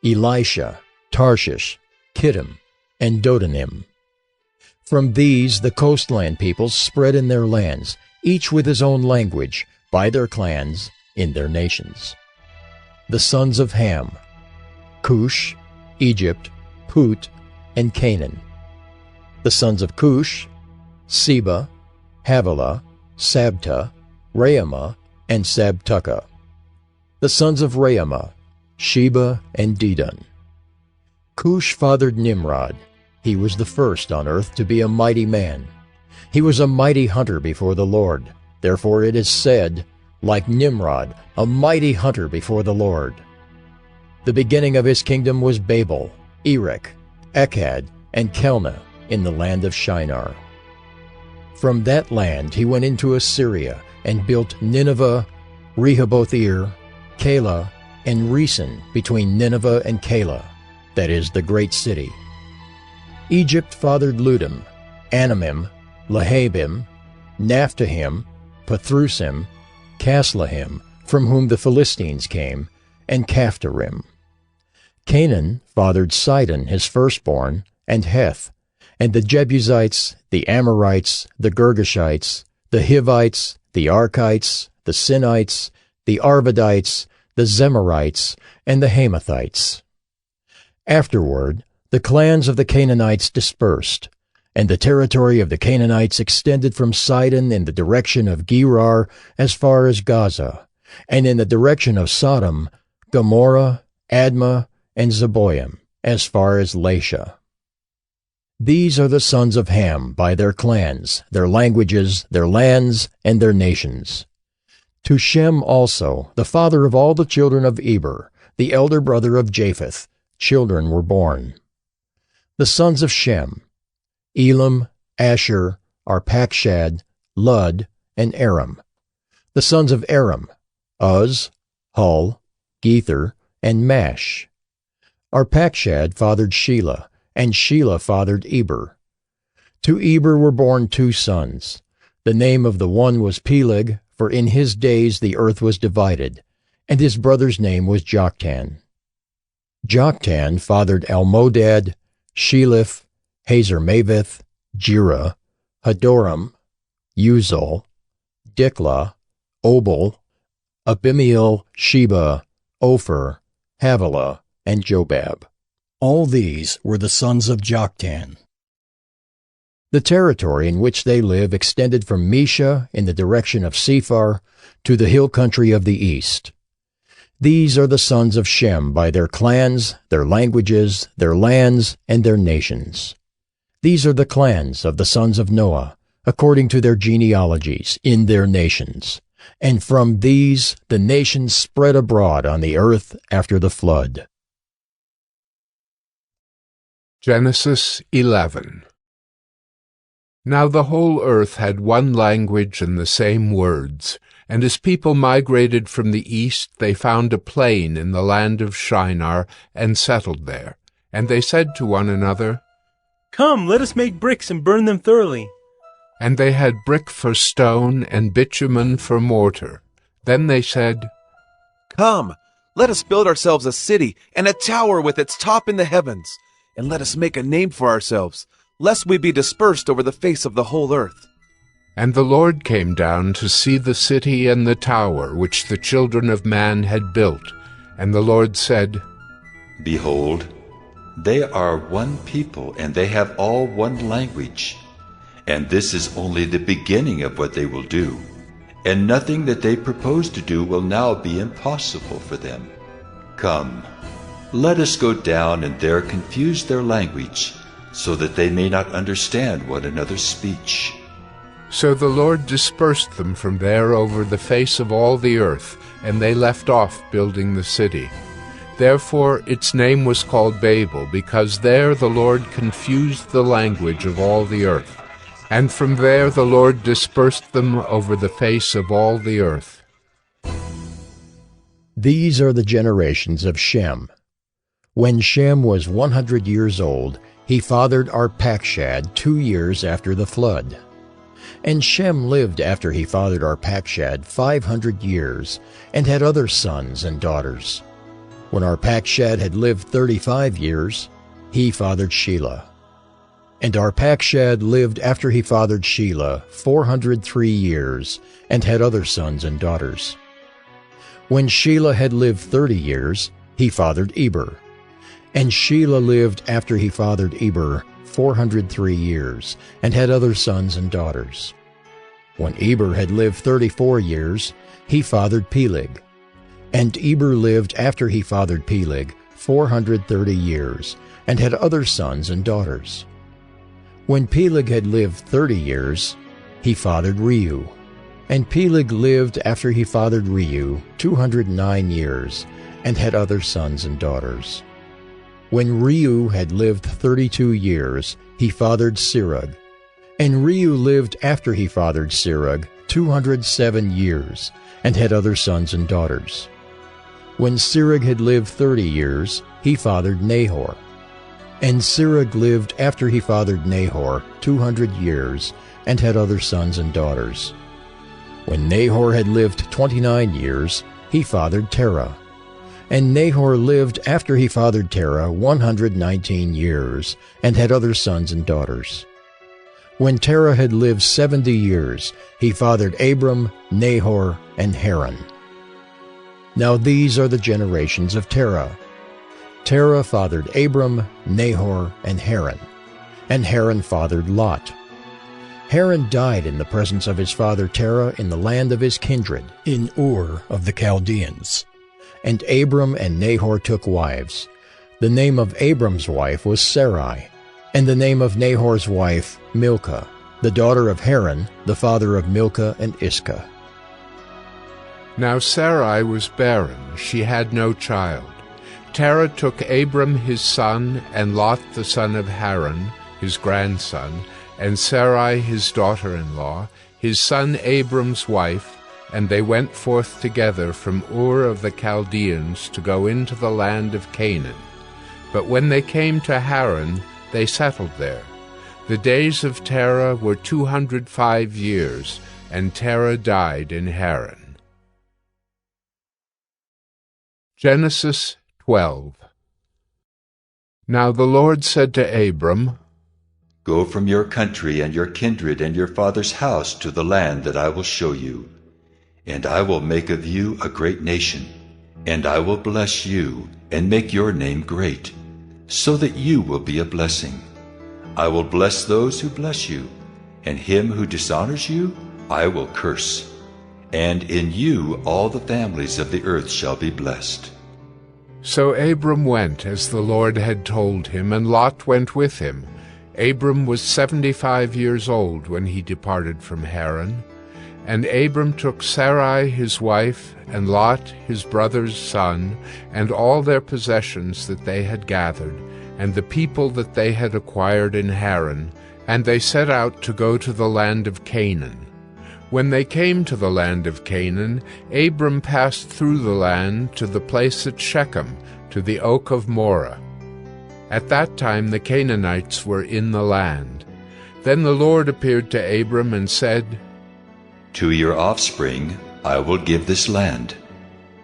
Elisha, Tarshish, Kittim, and Dodanim. From these the coastland peoples spread in their lands, each with his own language, by their clans, in their nations. The sons of Ham: Cush, Egypt, Put, and Canaan. The sons of Cush: Seba, Havilah, Sabta, Raamah, and Sabtucah. The sons of Raamah: Sheba and Dedan. Cush fathered Nimrod. He was the first on earth to be a mighty man. He was a mighty hunter before the Lord. Therefore it is said, like Nimrod, a mighty hunter before the Lord. The beginning of his kingdom was Babel, Erech, Akkad, and Calneh in the land of Shinar. From that land he went into Assyria and built Nineveh, Rehoboth-ir, Calah, and Resen between Nineveh and Calah, that is, the great city. Egypt fathered Ludim, Anamim, Lehabim, Naphtahim, Pathrusim, Caslahim, from whom the Philistines came, and Caphtorim. Canaan fathered Sidon his firstborn, and Heth, and the Jebusites, the Amorites, the Girgashites, the Hivites, the Archites, the Sinites, the Arvadites, the Zemarites, and the Hamathites. Afterward, the clans of the Canaanites dispersed, and the territory of the Canaanites extended from Sidon in the direction of Gerar as far as Gaza, and in the direction of Sodom, Gomorrah, Admah, and Zeboim, as far as Lasha. These are the sons of Ham by their clans, their languages, their lands, and their nations. To Shem also, the father of all the children of Eber, the elder brother of Japheth, children were born. The sons of Shem: Elam, Asher, Arpachshad, Lud, and Aram. The sons of Aram: Uz, Hul, Gether, and Mash. Arpachshad fathered Shelah, and Shelah fathered Eber. To Eber were born 2 sons. The name of the one was Peleg, for in his days the earth was divided, and his brother's name was Joktan. Joktan fathered Almodad, Sheleph, Hazarmaveth, Jireh, Hadoram, Uzal, Diklah, Obal, Abimiel, Sheba, Ophir, Havilah, and Jobab. All these were the sons of Joktan. The territory in which they live extended from Mesha in the direction of Sephar to the hill country of the east. These are the sons of Shem by their clans, their languages, their lands, and their nations. These are the clans of the sons of Noah, according to their genealogies, in their nations. And from these the nations spread abroad on the earth after the flood. Genesis 11. Now the whole earth had one language and the same words, and as people migrated from the east, they found a plain in the land of Shinar and settled there. And they said to one another, "Come, let us make bricks and burn them thoroughly." And they had brick for stone and bitumen for mortar. Then they said, Come, let us build ourselves a city and a tower with its top in the heavens, and let us make a name for ourselves, lest we be dispersed over the face of the whole earth. And the Lord came down to see the city and the tower which the children of man had built. And the Lord said, Behold, they are one people, and they have all one language. And this is only the beginning of what they will do, and nothing that they propose to do will now be impossible for them. Come, let us go down and there confuse their language, so that they may not understand one another's speech. So the Lord dispersed them from there over the face of all the earth, and they left off building the city. Therefore its name was called Babel, because there the Lord confused the language of all the earth. And from there the Lord dispersed them over the face of all the earth. These are the generations of Shem. When Shem was 100 years old, he fathered Arpachshad 2 years after the flood. And Shem lived after he fathered Arpachshad 500 years, and had other sons and daughters. When Arpachshad had lived 35 years, he fathered Shelah. And Arpachshad lived after he fathered Shelah 403 years, and had other sons and daughters. When Shelah had lived 30 years, he fathered Eber. And Shelah lived after he fathered Eber 403 years, and had other sons and daughters. When Eber had lived 34 years, he fathered Peleg. And Eber lived after he fathered Peleg 430 years, and had other sons and daughters. When Peleg had lived 30 years, he fathered Reu. And Peleg lived after he fathered Reu 209 years, and had other sons and daughters. When Reu had lived 32 years, he fathered Serug. And Reu lived after he fathered Serug 207 years, and had other sons and daughters. When Serug had lived 30 years, he fathered Nahor. And Serug lived after he fathered Nahor 200 years, and had other sons and daughters. When Nahor had lived 29 years, he fathered Terah. And Nahor lived after he fathered Terah 119 years, and had other sons and daughters. When Terah had lived 70 years, he fathered Abram, Nahor, and Haran. Now these are the generations of Terah. Terah fathered Abram, Nahor, and Haran. And Haran fathered Lot. Haran died in the presence of his father Terah in the land of his kindred, in Ur of the Chaldeans. And Abram and Nahor took wives. The name of Abram's wife was Sarai, and the name of Nahor's wife Milcah, the daughter of Haran, the father of Milcah and Iscah. Now Sarai was barren, she had no child. Terah took Abram his son, and Lot the son of Haran, his grandson, and Sarai his daughter-in-law, his son Abram's wife, and they went forth together from Ur of the Chaldeans to go into the land of Canaan. But when they came to Haran, they settled there. The days of Terah were 205 years, and Terah died in Haran. Genesis 12. Now the Lord said to Abram, Go from your country and your kindred and your father's house to the land that I will show you. And I will make of you a great nation, and I will bless you and make your name great, so that you will be a blessing. I will bless those who bless you, and him who dishonors you I will curse. And in you all the families of the earth shall be blessed. So Abram went as the Lord had told him, and Lot went with him. Abram was 75 years old when he departed from Haran. And Abram took Sarai his wife, and Lot his brother's son, and all their possessions that they had gathered, and the people that they had acquired in Haran, and they set out to go to the land of Canaan. When they came to the land of Canaan, Abram passed through the land to the place at Shechem, to the oak of Moreh. At that time the Canaanites were in the land. Then the Lord appeared to Abram and said, To your offspring I will give this land.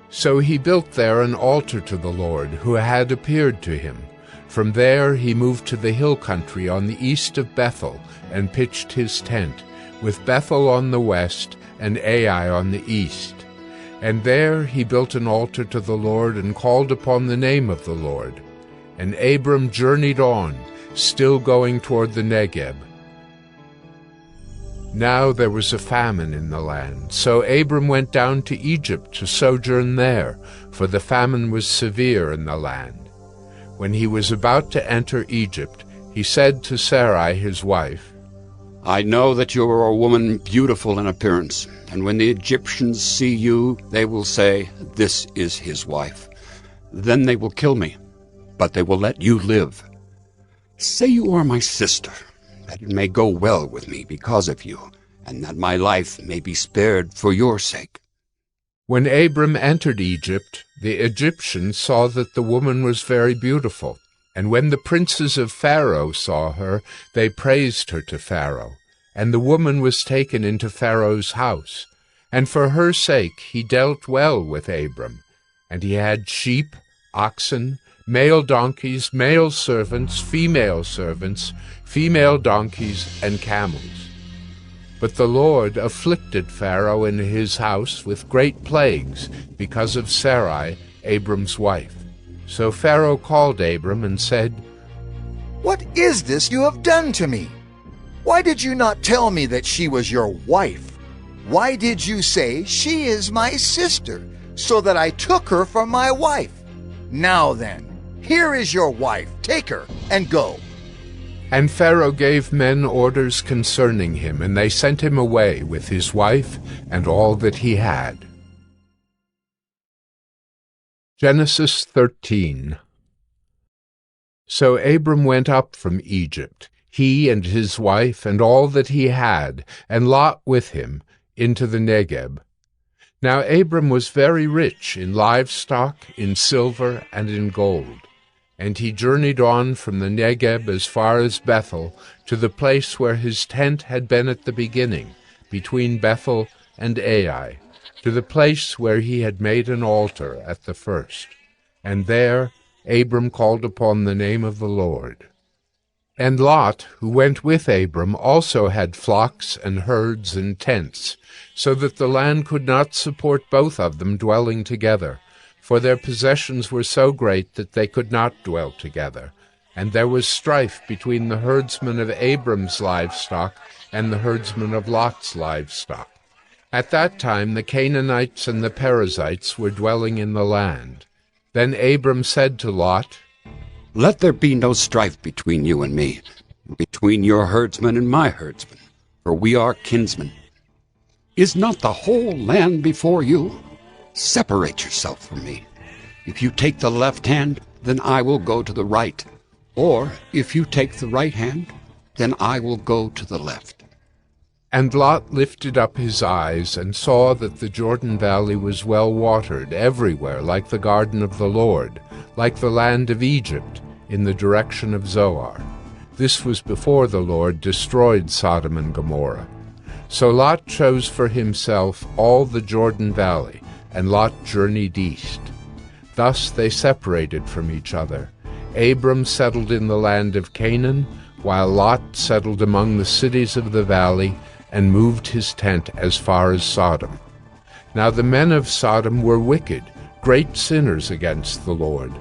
So he built there an altar to the Lord, who had appeared to him. From there he moved to the hill country on the east of Bethel, and pitched his tent, with Bethel on the west and Ai on the east. And there he built an altar to the Lord, and called upon the name of the Lord. And Abram journeyed on, still going toward the Negeb. Now there was a famine in the land, so Abram went down to Egypt to sojourn there, for the famine was severe in the land. When he was about to enter Egypt, he said to Sarai his wife, I know that you are a woman beautiful in appearance, and when the Egyptians see you, they will say, This is his wife. Then they will kill me, but they will let you live. Say you are my sister, that it may go well with me because of you, and that my life may be spared for your sake. When Abram entered Egypt, the Egyptians saw that the woman was very beautiful. And when the princes of Pharaoh saw her, they praised her to Pharaoh. And the woman was taken into Pharaoh's house. And for her sake he dealt well with Abram. And he had sheep, oxen, male donkeys, male servants, female donkeys, and camels. But the Lord afflicted Pharaoh and his house with great plagues because of Sarai, Abram's wife. So Pharaoh called Abram and said, What is this you have done to me? Why did you not tell me that she was your wife? Why did you say, She is my sister, so that I took her for my wife? Now then, here is your wife. Take her and go. And Pharaoh gave men orders concerning him, and they sent him away with his wife and all that he had. Genesis 13. So Abram went up from Egypt, he and his wife and all that he had, and Lot with him, into the Negeb. Now Abram was very rich in livestock, in silver, and in gold. And he journeyed on from the Negeb as far as Bethel, to the place where his tent had been at the beginning, between Bethel and Ai, to the place where he had made an altar at the first. And there Abram called upon the name of the Lord. And Lot, who went with Abram, also had flocks and herds and tents, so that the land could not support both of them dwelling together, for their possessions were so great that they could not dwell together. And there was strife between the herdsmen of Abram's livestock and the herdsmen of Lot's livestock. At that time the Canaanites and the Perizzites were dwelling in the land. Then Abram said to Lot, Let there be no strife between you and me, between your herdsmen and my herdsmen, for we are kinsmen. Is not the whole land before you? Separate yourself from me. If you take the left hand, then I will go to the right. Or if you take the right hand, then I will go to the left. And Lot lifted up his eyes, and saw that the Jordan valley was well watered everywhere, like the garden of the Lord, like the land of Egypt, in the direction of Zoar. This was before the Lord destroyed Sodom and Gomorrah. So Lot chose for himself all the Jordan valley, and Lot journeyed east. Thus they separated from each other. Abram settled in the land of Canaan, while Lot settled among the cities of the valley, and moved his tent as far as Sodom. Now the men of Sodom were wicked, great sinners against the Lord.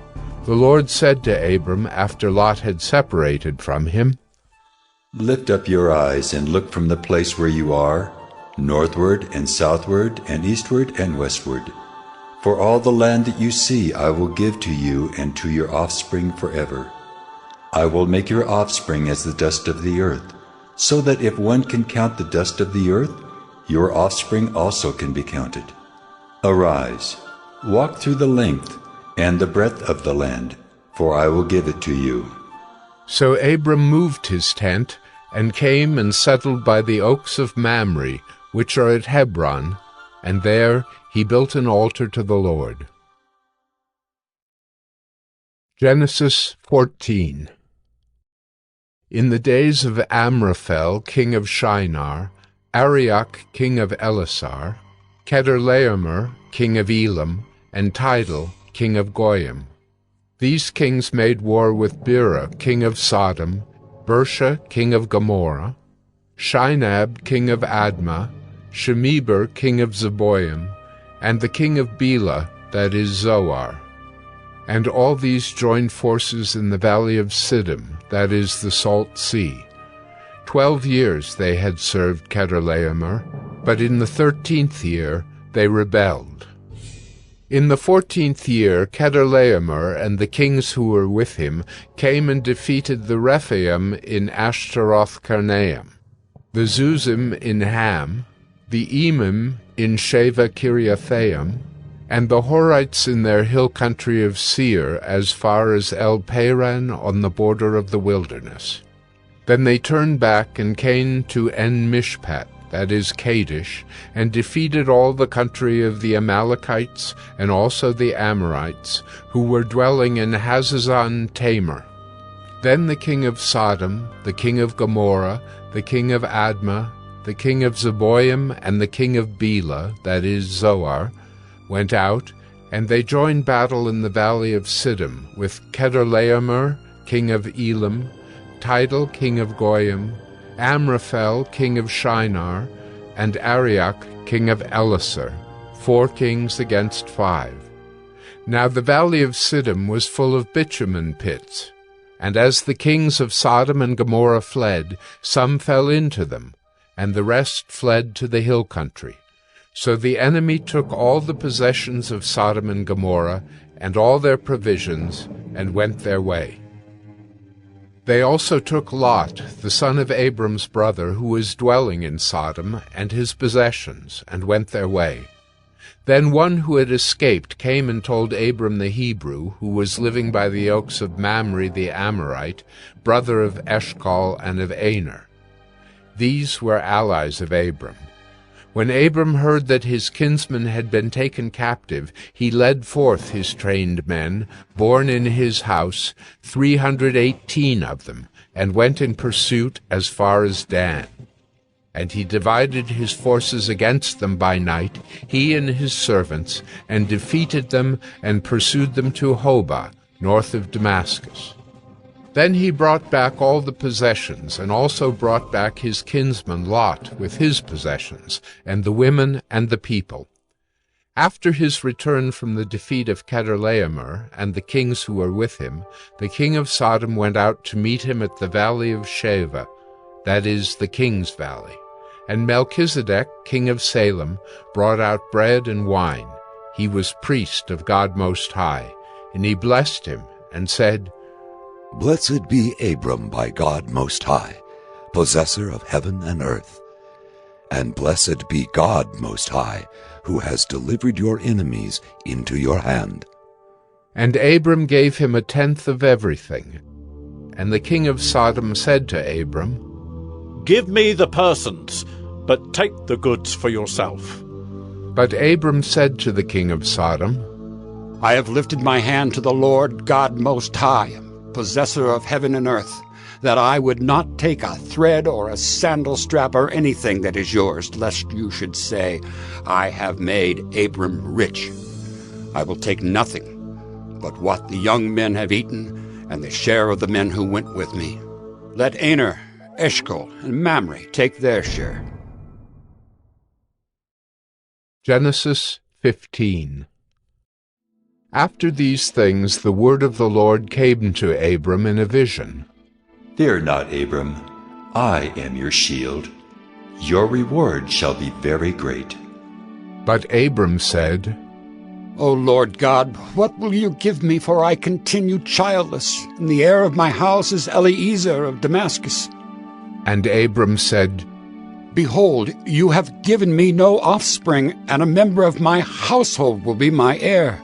The Lord said to Abram, after Lot had separated from him, Lift up your eyes and look from the place where you are, northward and southward and eastward and westward. For all the land that you see I will give to you and to your offspring forever. I will make your offspring as the dust of the earth, so that if one can count the dust of the earth, your offspring also can be counted. Arise, walk through the length and the breadth of the land, for I will give it to you. So Abram moved his tent, and came and settled by the oaks of Mamre, which are at Hebron, and there he built an altar to the Lord. Genesis 14. In the days of Amraphel, king of Shinar, Arioch, king of Elasar, Chedorlaomer, king of Elam, and Tidal, king of Goyim. These kings made war with Bera, king of Sodom, Bersha, king of Gomorrah, Shinab, king of Admah, Shemeber, king of Zeboim, and the king of Bela, that is Zoar. And all these joined forces in the valley of Siddim, that is the Salt Sea. 12 years they had served Chedorlaomer, but in the 13th year they rebelled. In the 14th year Chedorlaomer and the kings who were with him came and defeated the Rephaim in Ashtaroth-Karnaim, the Zuzim in Ham, the Emim in Sheva Kiriathaim, and the Horites in their hill country of Seir as far as El-Paran on the border of the wilderness. Then they turned back and came to En-Mishpat, that is Kadesh, and defeated all the country of the Amalekites and also the Amorites, who were dwelling in Hazazon Tamar. Then the king of Sodom, the king of Gomorrah, the king of Admah, the king of Zeboim, and the king of Bela, that is Zoar, went out, and they joined battle in the valley of Siddim with Chedorlaomer, king of Elam, Tidal, king of Goyim, Amraphel, king of Shinar, and Arioch, king of Elasar, 4 kings against 5. Now the valley of Siddim was full of bitumen pits, and as the kings of Sodom and Gomorrah fled, some fell into them, and the rest fled to the hill country. So the enemy took all the possessions of Sodom and Gomorrah, and all their provisions, and went their way. They also took Lot, the son of Abram's brother, who was dwelling in Sodom, and his possessions, and went their way. Then one who had escaped came and told Abram the Hebrew, who was living by the oaks of Mamre the Amorite, brother of Eshcol and of Aner. These were allies of Abram. When Abram heard that his kinsman had been taken captive, he led forth his trained men, born in his house, 318 of them, and went in pursuit as far as Dan. And he divided his forces against them by night, he and his servants, and defeated them and pursued them to Hobah, north of Damascus. Then he brought back all the possessions, and also brought back his kinsman Lot with his possessions, and the women and the people. After his return from the defeat of Chedorlaomer and the kings who were with him, the king of Sodom went out to meet him at the valley of Sheva, that is, the king's valley. And Melchizedek, king of Salem, brought out bread and wine. He was priest of God Most High, and he blessed him and said, Blessed be Abram by God Most High, possessor of heaven and earth. And blessed be God Most High, who has delivered your enemies into your hand. And Abram gave him 1/10 of everything. And the king of Sodom said to Abram, Give me the persons, but take the goods for yourself. But Abram said to the king of Sodom, I have lifted my hand to the Lord God Most High, possessor of heaven and earth, that I would not take a thread or a sandal strap or anything that is yours, lest you should say, I have made Abram rich. I will take nothing but what the young men have eaten, and the share of the men who went with me. Let Aner, Eshcol, and Mamre take their share. Genesis 15. After these things the word of the Lord came to Abram in a vision. Fear not, Abram. I am your shield. Your reward shall be very great. But Abram said, O Lord God, what will you give me, for I continue childless, and the heir of my house is Eliezer of Damascus? And Abram said, Behold, you have given me no offspring, and a member of my household will be my heir.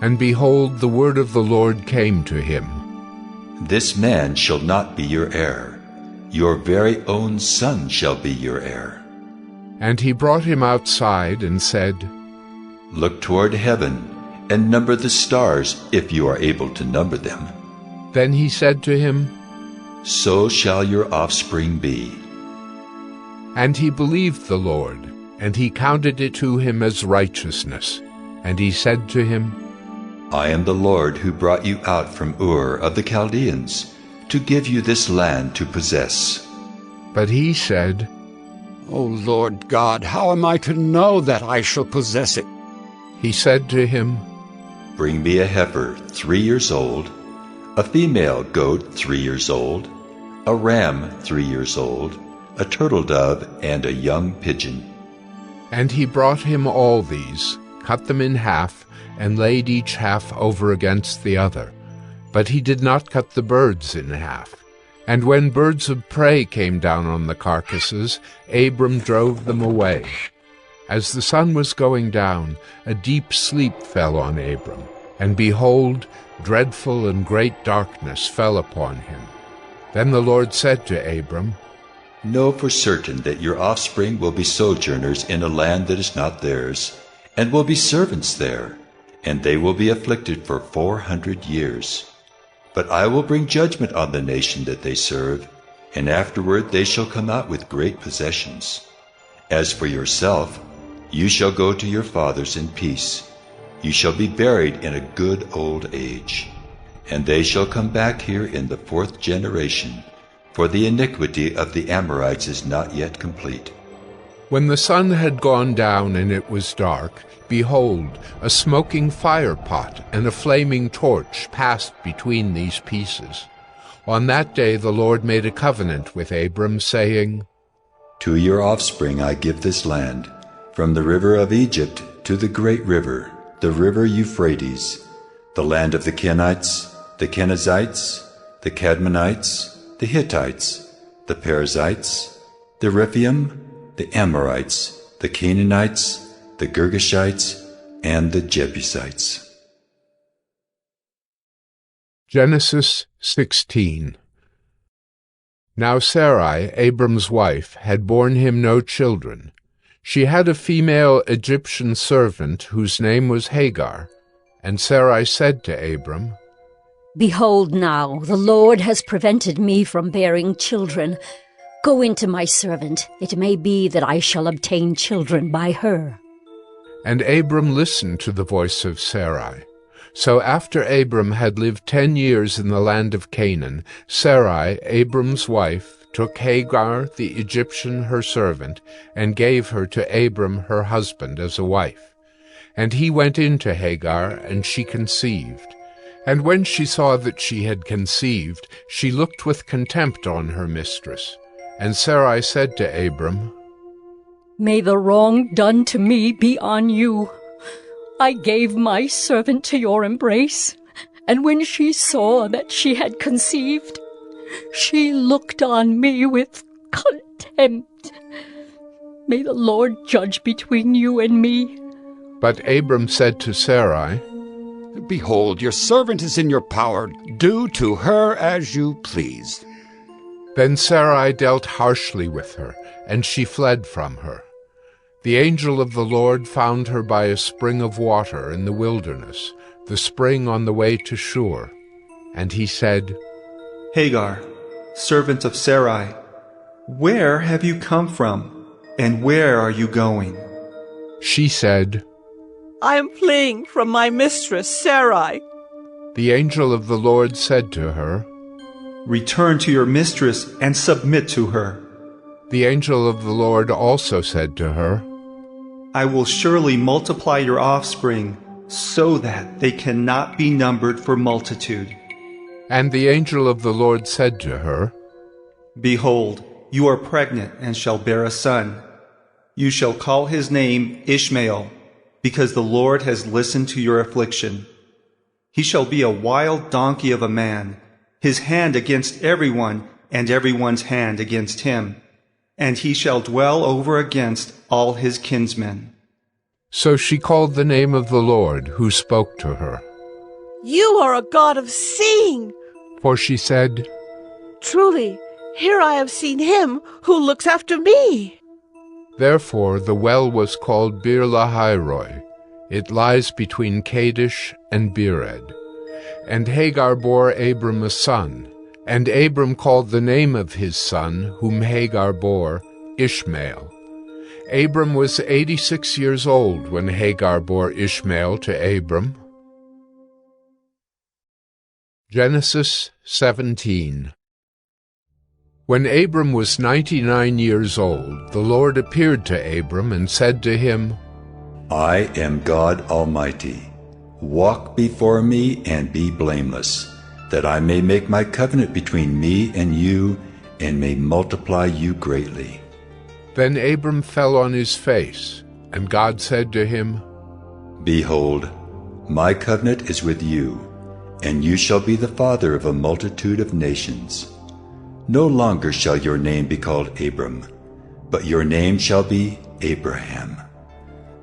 And behold, the word of the Lord came to him. This man shall not be your heir. Your very own son shall be your heir. And he brought him outside and said, Look toward heaven, and number the stars, if you are able to number them. Then he said to him, So shall your offspring be. And he believed the Lord, and he counted it to him as righteousness. And he said to him, I am the Lord who brought you out from Ur of the Chaldeans, to give you this land to possess. But he said, O Lord God, how am I to know that I shall possess it? He said to him, Bring me a heifer 3 years old, a female goat 3 years old, a ram 3 years old, a turtle dove, and a young pigeon. And he brought him all these, cut them in half, and laid each half over against the other. But he did not cut the birds in half. And when birds of prey came down on the carcasses, Abram drove them away. As the sun was going down, a deep sleep fell on Abram, and behold, dreadful and great darkness fell upon him. Then the Lord said to Abram, Know for certain that your offspring will be sojourners in a land that is not theirs, and will be servants there, and they will be afflicted for 400 years. But I will bring judgment on the nation that they serve, and afterward they shall come out with great possessions. As for yourself, you shall go to your fathers in peace. You shall be buried in a good old age. And they shall come back here in the 4th generation, for the iniquity of the Amorites is not yet complete. When the sun had gone down and it was dark, behold, a smoking fire pot and a flaming torch passed between these pieces. On that day the Lord made a covenant with Abram, saying, To your offspring I give this land, from the river of Egypt to the great river, the river Euphrates, the land of the Kenites, the Kenizzites, the Cadmonites, the Hittites, the Perizzites, the Rephaim, the Amorites, the Canaanites, the Girgashites, and the Jebusites. Genesis 16. Now Sarai, Abram's wife, had borne him no children. She had a female Egyptian servant whose name was Hagar, and Sarai said to Abram, Behold now, the Lord has prevented me from bearing children. Go into my servant. It may be that I shall obtain children by her. And Abram listened to the voice of Sarai. So after Abram had lived 10 years in the land of Canaan, Sarai, Abram's wife, took Hagar the Egyptian her servant, and gave her to Abram her husband as a wife. And he went in to Hagar, and she conceived. And when she saw that she had conceived, she looked with contempt on her mistress. And Sarai said to Abram, May the wrong done to me be on you. I gave my servant to your embrace, and when she saw that she had conceived, she looked on me with contempt. May the Lord judge between you and me. But Abram said to Sarai, Behold, your servant is in your power. Do to her as you please. Then Sarai dealt harshly with her, and she fled from her. The angel of the Lord found her by a spring of water in the wilderness, the spring on the way to Shur. And he said, Hagar, servant of Sarai, where have you come from, and where are you going? She said, I am fleeing from my mistress Sarai. The angel of the Lord said to her, Return to your mistress and submit to her. The angel of the Lord also said to her, I will surely multiply your offspring, so that they cannot be numbered for multitude. And the angel of the Lord said to her, Behold, you are pregnant and shall bear a son. You shall call his name Ishmael, because the Lord has listened to your affliction. He shall be a wild donkey of a man, his hand against everyone, and everyone's hand against him. And he shall dwell over against all his kinsmen. So she called the name of the Lord who spoke to her. You are a God of seeing. For she said, Truly, here I have seen him who looks after me. Therefore the well was called Bir Lahairoi. It lies between Kadesh and Bered. And Hagar bore Abram a son, and Abram called the name of his son, whom Hagar bore, Ishmael. Abram was 86 years old when Hagar bore Ishmael to Abram. Genesis 17. When Abram was 99 years old, the Lord appeared to Abram and said to him, I am God Almighty. Walk before me and be blameless, that I may make my covenant between me and you, and may multiply you greatly. Then Abram fell on his face, and God said to him, Behold, my covenant is with you, and you shall be the father of a multitude of nations. No longer shall your name be called Abram, but your name shall be Abraham.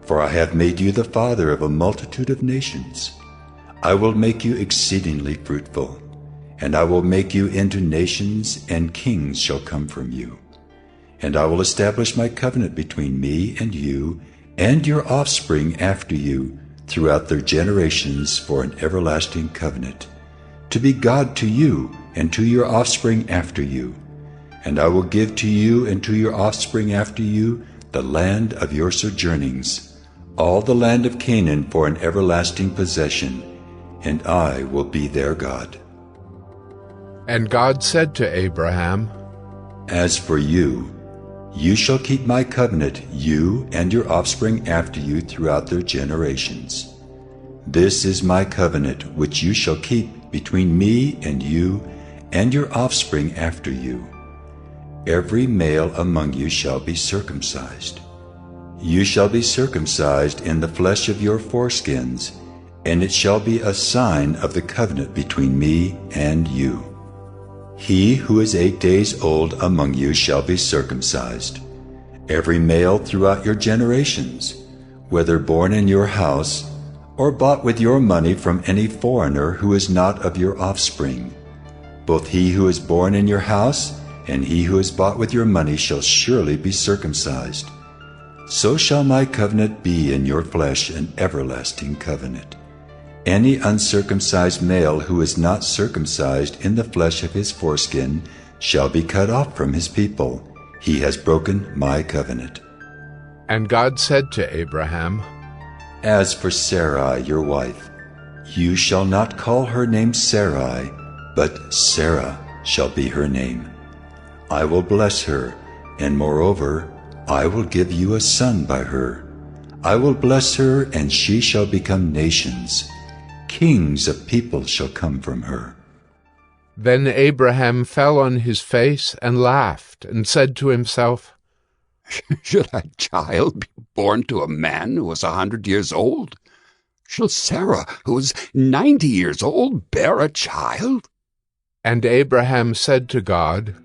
For I have made you the father of a multitude of nations. I will make you exceedingly fruitful, and I will make you into nations, and kings shall come from you. And I will establish my covenant between me and you, and your offspring after you, throughout their generations for an everlasting covenant, to be God to you and to your offspring after you. And I will give to you and to your offspring after you the land of your sojournings, all the land of Canaan for an everlasting possession, and I will be their God. And God said to Abraham, As for you, you shall keep my covenant, you and your offspring after you throughout their generations. This is my covenant which you shall keep between me and you and your offspring after you. Every male among you shall be circumcised. You shall be circumcised in the flesh of your foreskins, and it shall be a sign of the covenant between me and you. He who is 8 days old among you shall be circumcised, every male throughout your generations, whether born in your house or bought with your money from any foreigner who is not of your offspring. Both he who is born in your house and he who is bought with your money shall surely be circumcised. so shall my covenant be in your flesh an everlasting covenant. Any uncircumcised male who is not circumcised in the flesh of his foreskin shall be cut off from his people. He has broken my covenant. And God said to Abraham, As for Sarai, your wife, you shall not call her name Sarai, but Sarah shall be her name. I will bless her, and moreover, I will give you a son by her. I will bless her, and she shall become nations. Kings of people shall come from her. Then Abraham fell on his face and laughed, and said to himself, Should a child be born to a man who was 100 years old? Shall Sarah, who is 90 years old, bear a child? And Abraham said to God,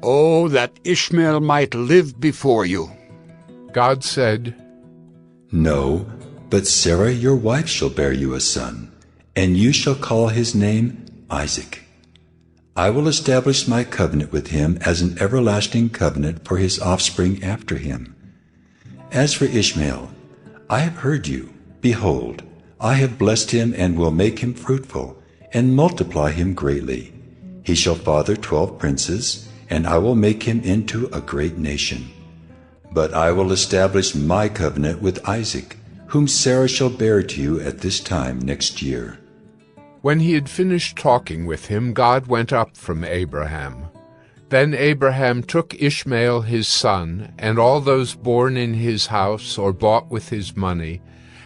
Oh, that Ishmael might live before you. God said, No, but Sarah your wife shall bear you a son, and you shall call his name Isaac. I will establish my covenant with him as an everlasting covenant for his offspring after him. As for Ishmael, I have heard you. Behold, I have blessed him and will make him fruitful, and multiply him greatly. He shall father 12 princes, and I will make him into a great nation. But I will establish my covenant with Isaac, whom Sarah shall bear to you at this time next year. When he had finished talking with him, God went up from Abraham. Then Abraham took Ishmael his son, and all those born in his house or bought with his money,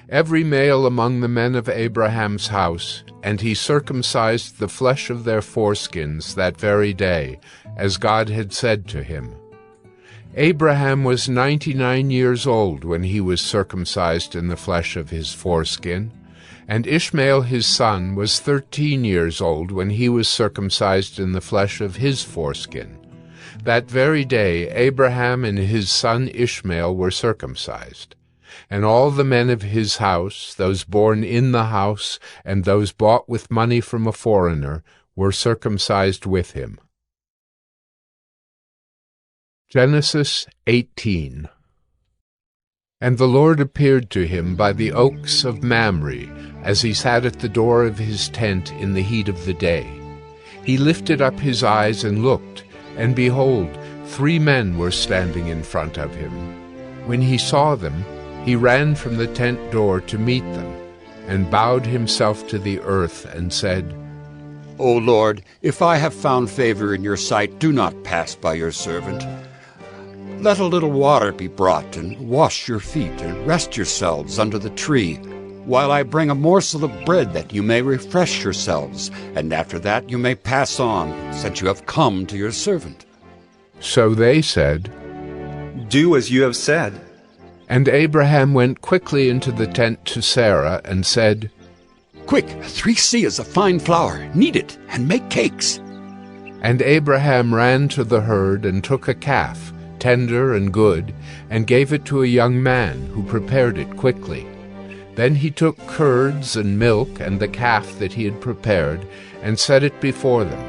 every male among the men of Abraham's house, and he circumcised the flesh of their foreskins that very day, as God had said to him. Abraham was 99 years old when he was circumcised in the flesh of his foreskin, and Ishmael his son was 13 years old when he was circumcised in the flesh of his foreskin. That very day Abraham and his son Ishmael were circumcised. And all the men of his house, those born in the house, and those bought with money from a foreigner, were circumcised with him. Genesis 18. And the Lord appeared to him by the oaks of Mamre, as he sat at the door of his tent in the heat of the day. He lifted up his eyes and looked, and behold, 3 men were standing in front of him. When he saw them, he ran from the tent door to meet them, and bowed himself to the earth, and said, O Lord, if I have found favor in your sight, do not pass by your servant. Let a little water be brought, and wash your feet, and rest yourselves under the tree, while I bring a morsel of bread that you may refresh yourselves, and after that you may pass on, since you have come to your servant. So they said, Do as you have said. And Abraham went quickly into the tent to Sarah, and said, Quick, 3 seahs of fine flour, knead it, and make cakes. And Abraham ran to the herd, and took a calf, tender and good, and gave it to a young man, who prepared it quickly. Then he took curds and milk and the calf that he had prepared, and set it before them.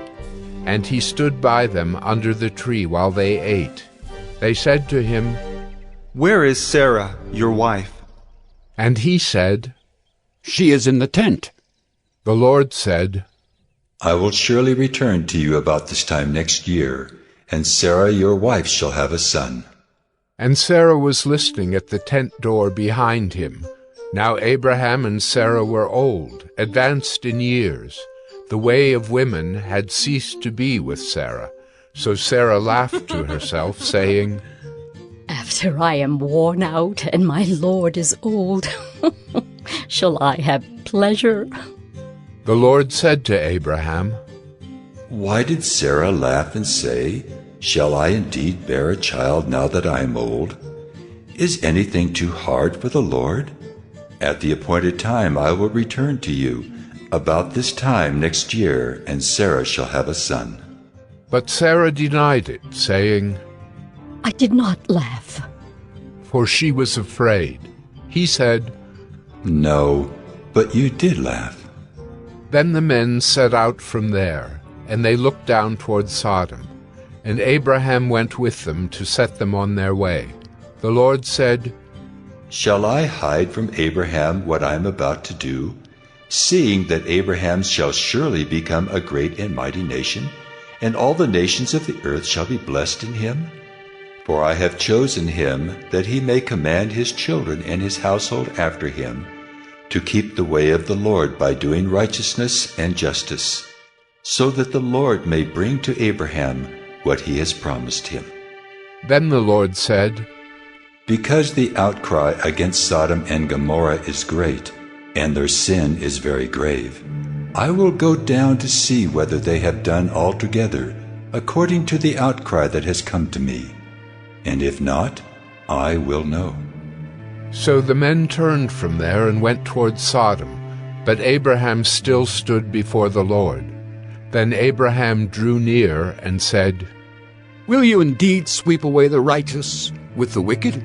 And he stood by them under the tree while they ate. They said to him, Where is Sarah, your wife? And he said, She is in the tent. The Lord said, I will surely return to you about this time next year, and Sarah your wife shall have a son. And Sarah was listening at the tent door behind him. Now Abraham and Sarah were old, advanced in years. The way of women had ceased to be with Sarah. So Sarah laughed to herself, saying, After I am worn out and my Lord is old, shall I have pleasure? The Lord said to Abraham, Why did Sarah laugh and say, Shall I indeed bear a child now that I am old? Is anything too hard for the Lord? At the appointed time I will return to you, about this time next year, and Sarah shall have a son. But Sarah denied it, saying, I did not laugh. For she was afraid. He said, No, but you did laugh. Then the men set out from there, and they looked down toward Sodom. And Abraham went with them to set them on their way. The Lord said, Shall I hide from Abraham what I am about to do, seeing that Abraham shall surely become a great and mighty nation, and all the nations of the earth shall be blessed in him? For I have chosen him that he may command his children and his household after him, to keep the way of the Lord by doing righteousness and justice, so that the Lord may bring to Abraham what he has promised him. Then the Lord said, Because the outcry against Sodom and Gomorrah is great, and their sin is very grave, I will go down to see whether they have done altogether according to the outcry that has come to me, and if not, I will know. So the men turned from there and went toward Sodom, but Abraham still stood before the Lord. Then Abraham drew near and said, Will you indeed sweep away the righteous with the wicked?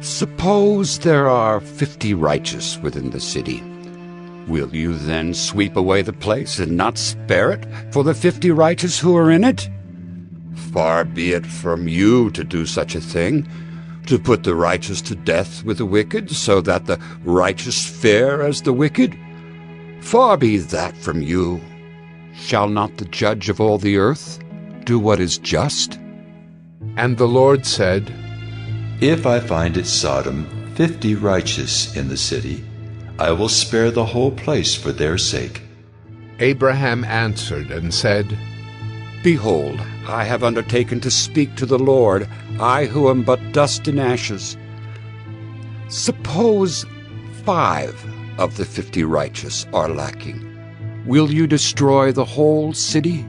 Suppose there are 50 righteous within the city. Will you then sweep away the place and not spare it for the 50 righteous who are in it? Far be it from you to do such a thing, to put the righteous to death with the wicked, so that the righteous fare as the wicked. Far be that from you. Shall not the judge of all the earth do what is just? And the Lord said, If I find at Sodom 50 righteous in the city, I will spare the whole place for their sake. Abraham answered and said, Behold, I have undertaken to speak to the Lord, I who am but dust and ashes. Suppose 5 of the 50 righteous are lacking. Will you destroy the whole city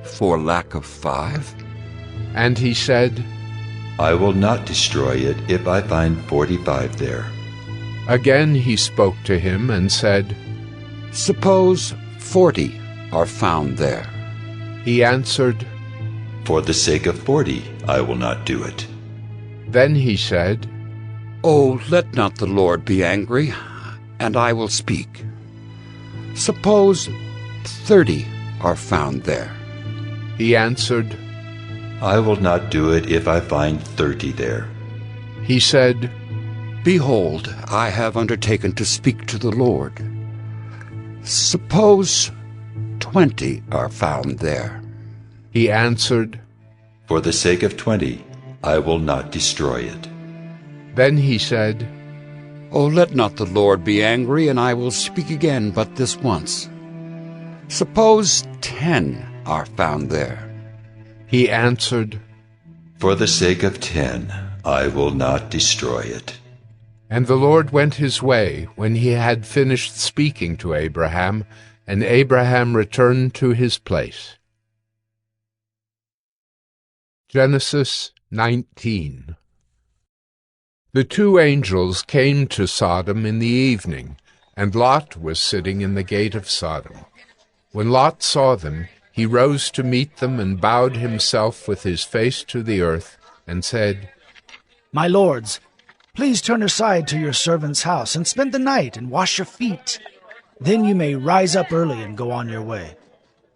for lack of 5? And he said, I will not destroy it if I find 45 there. Again he spoke to him and said, Suppose 40 are found there. He answered, For the sake of 40 I will not do it. Then he said, Oh, let not the Lord be angry, and I will speak. Suppose 30 are found there. He answered, I will not do it if I find 30 there. He said, Behold, I have undertaken to speak to the Lord. Suppose 20 are found there. He answered, For the sake of 20, I will not destroy it. Then he said, Oh, let not the Lord be angry, and I will speak again but this once. Suppose 10 are found there. He answered, For the sake of 10, I will not destroy it. And the Lord went his way when he had finished speaking to Abraham, and Abraham returned to his place. Genesis 19. The 2 angels came to Sodom in the evening, and Lot was sitting in the gate of Sodom. When Lot saw them, he rose to meet them and bowed himself with his face to the earth, and said, My lords, please turn aside to your servant's house and spend the night and wash your feet. Then you may rise up early and go on your way.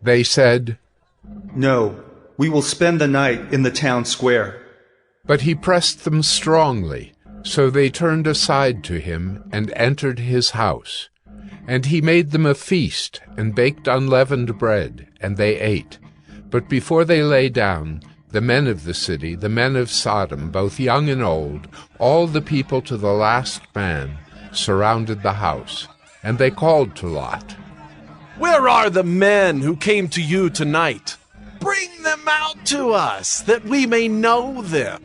They said, No, we will spend the night in the town square. But he pressed them strongly, so they turned aside to him and entered his house. And he made them a feast, and baked unleavened bread, and they ate. But before they lay down, the men of the city, the men of Sodom, both young and old, all the people to the last man, surrounded the house. And they called to Lot, Where are the men who came to you tonight? Bring them out to us, that we may know them.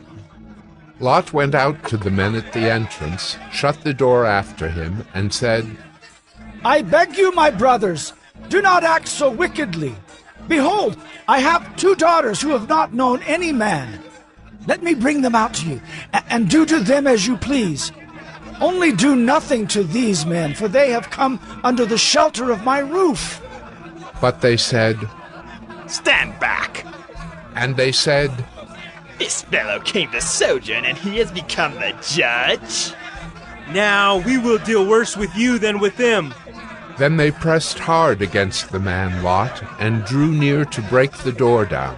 Lot went out to the men at the entrance, shut the door after him, and said, I beg you, my brothers, do not act so wickedly. Behold, I have 2 daughters who have not known any man. Let me bring them out to you, and do to them as you please. Only do nothing to these men, for they have come under the shelter of my roof. But they said, Stand back! And they said, This fellow came to sojourn, and he has become the judge? Now we will deal worse with you than with them. Then they pressed hard against the man Lot, and drew near to break the door down.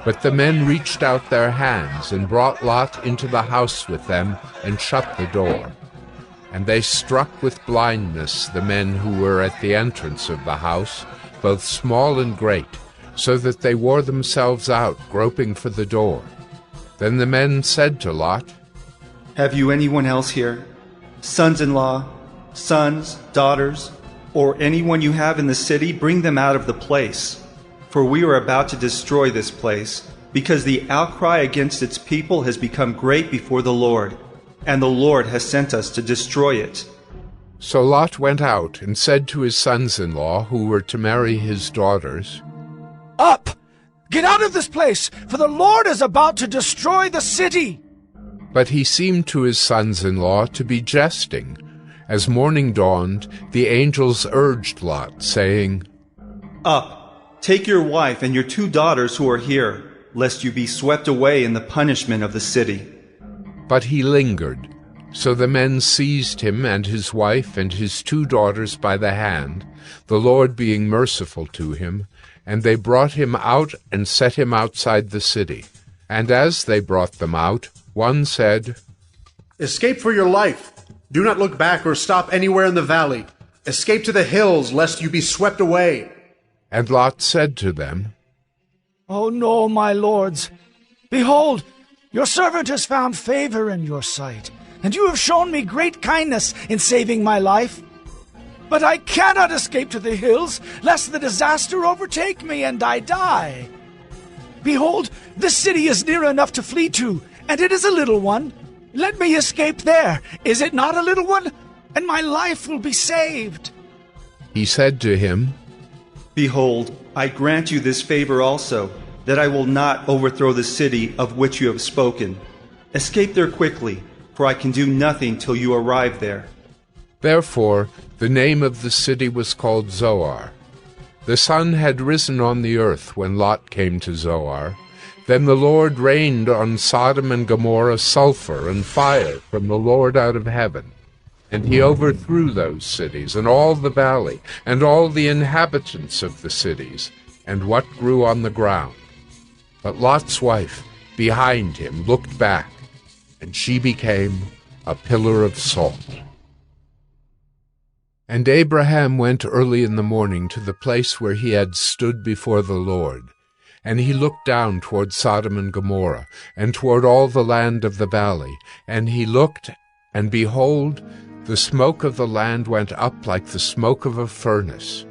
But the men reached out their hands and brought Lot into the house with them and shut the door. And they struck with blindness the men who were at the entrance of the house, both small and great, so that they wore themselves out, groping for the door. Then the men said to Lot, "Have you anyone else here? Sons-in-law, sons, daughters, or anyone you have in the city? Bring them out of the place. For we are about to destroy this place, because the outcry against its people has become great before the Lord, and the Lord has sent us to destroy it." So Lot went out and said to his sons-in-law, who were to marry his daughters, "Up! Get out of this place, for the Lord is about to destroy the city." But he seemed to his sons-in-law to be jesting. As morning dawned, the angels urged Lot, saying, "Up, take your wife and your 2 daughters who are here, lest you be swept away in the punishment of the city." But he lingered. So the men seized him and his wife and his 2 daughters by the hand, the Lord being merciful to him, and they brought him out and set him outside the city. And as they brought them out, one said, "Escape for your life. Do not look back or stop anywhere in the valley. Escape to the hills, lest you be swept away." And Lot said to them, "Oh no, my lords. Behold, your servant has found favor in your sight, and you have shown me great kindness in saving my life. But I cannot escape to the hills, lest the disaster overtake me and I die. Behold, this city is near enough to flee to, and it is a little one. Let me escape there. Is it not a little one? And my life will be saved." He said to him, "Behold, I grant you this favor also, that I will not overthrow the city of which you have spoken. Escape there quickly, for I can do nothing till you arrive there." Therefore the name of the city was called Zoar. The sun had risen on the earth when Lot came to Zoar. Then the Lord rained on Sodom and Gomorrah sulfur and fire from the Lord out of heaven. And he overthrew those cities, and all the valley, and all the inhabitants of the cities, and what grew on the ground. But Lot's wife, behind him, looked back, and she became a pillar of salt. And Abraham went early in the morning to the place where he had stood before the Lord. And he looked down toward Sodom and Gomorrah, and toward all the land of the valley. And he looked, and behold, the smoke of the land went up like the smoke of a furnace.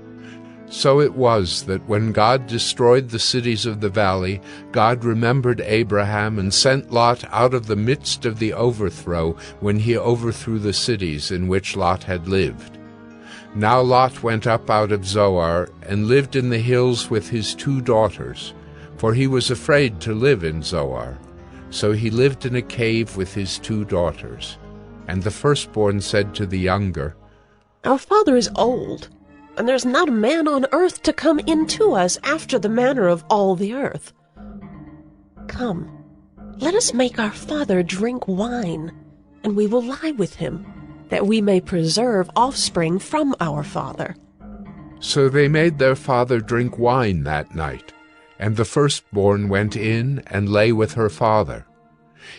So it was that when God destroyed the cities of the valley, God remembered Abraham and sent Lot out of the midst of the overthrow when he overthrew the cities in which Lot had lived. Now Lot went up out of Zoar and lived in the hills with his 2 daughters, for he was afraid to live in Zoar. So he lived in a cave with his 2 daughters. And the firstborn said to the younger, "Our father is old, and there's not a man on earth to come in to us after the manner of all the earth. Come, let us make our father drink wine, and we will lie with him, that we may preserve offspring from our father." So they made their father drink wine that night, and the firstborn went in and lay with her father.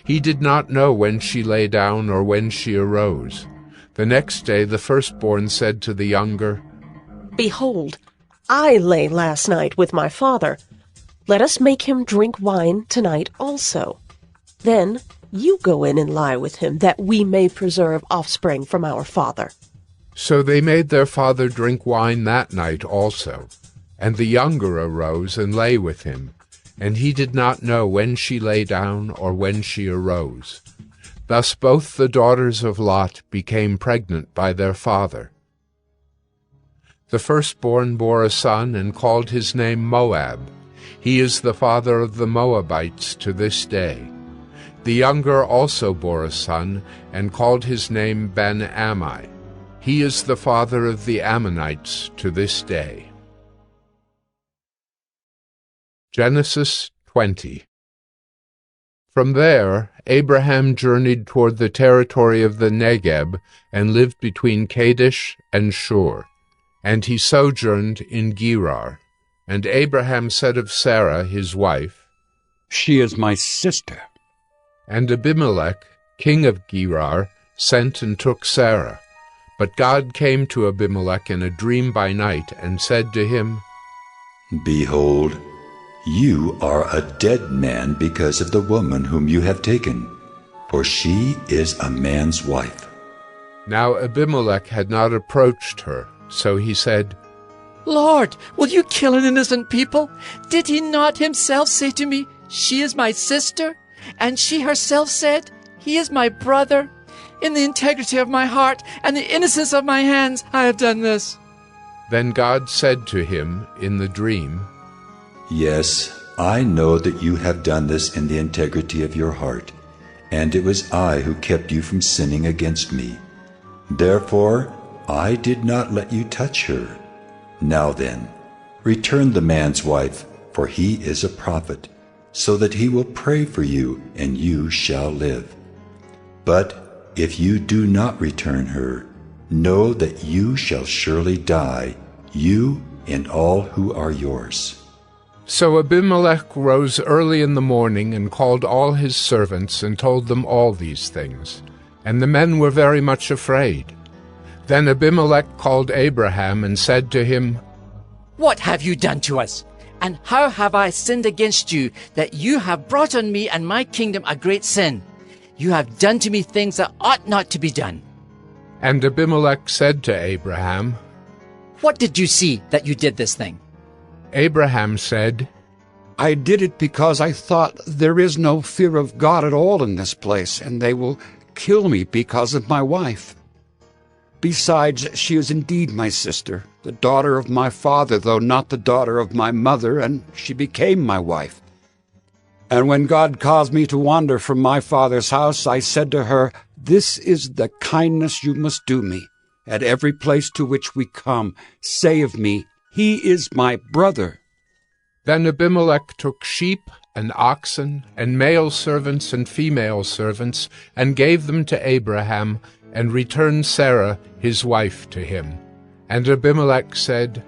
He did not know when she lay down or when she arose. The next day the firstborn said to the younger, "Behold, I lay last night with my father. Let us make him drink wine tonight also. Then you go in and lie with him, that we may preserve offspring from our father." So they made their father drink wine that night also. And the younger arose and lay with him, and he did not know when she lay down or when she arose. Thus both the daughters of Lot became pregnant by their father. The firstborn bore a son and called his name Moab. He is the father of the Moabites to this day. The younger also bore a son and called his name Ben-Ammi. He is the father of the Ammonites to this day. Genesis 20. From there, Abraham journeyed toward the territory of the Negeb and lived between Kadesh and Shur. And he sojourned in Gerar. And Abraham said of Sarah his wife, She is my sister. And Abimelech, king of Gerar, sent and took Sarah. But God came to Abimelech in a dream by night and said to him, Behold, you are a dead man because of the woman whom you have taken, for she is a man's wife. Now Abimelech had not approached her, so he said, Lord, will you kill an innocent people? Did he not himself say to me, She is my sister? And she herself said, He is my brother. In the integrity of my heart and the innocence of my hands, I have done this. Then God said to him in the dream, Yes, I know that you have done this in the integrity of your heart, and it was I who kept you from sinning against me. Therefore, I did not let you touch her. Now then, return the man's wife, for he is a prophet, so that he will pray for you, and you shall live. But if you do not return her, know that you shall surely die, you and all who are yours. So Abimelech rose early in the morning and called all his servants and told them all these things. And the men were very much afraid. Then Abimelech called Abraham and said to him, What have you done to us? And how have I sinned against you, that you have brought on me and my kingdom a great sin? You have done to me things that ought not to be done. And Abimelech said to Abraham, What did you see that you did this thing? Abraham said, I did it because I thought there is no fear of God at all in this place, and they will kill me because of my wife. Besides, she is indeed my sister, the daughter of my father, though not the daughter of my mother, and she became my wife. And when God caused me to wander from my father's house, I said to her, This is the kindness you must do me. At every place to which we come, say of me, He is my brother. Then Abimelech took sheep and oxen and male servants and female servants and gave them to Abraham and returned Sarah his wife to him. And Abimelech said,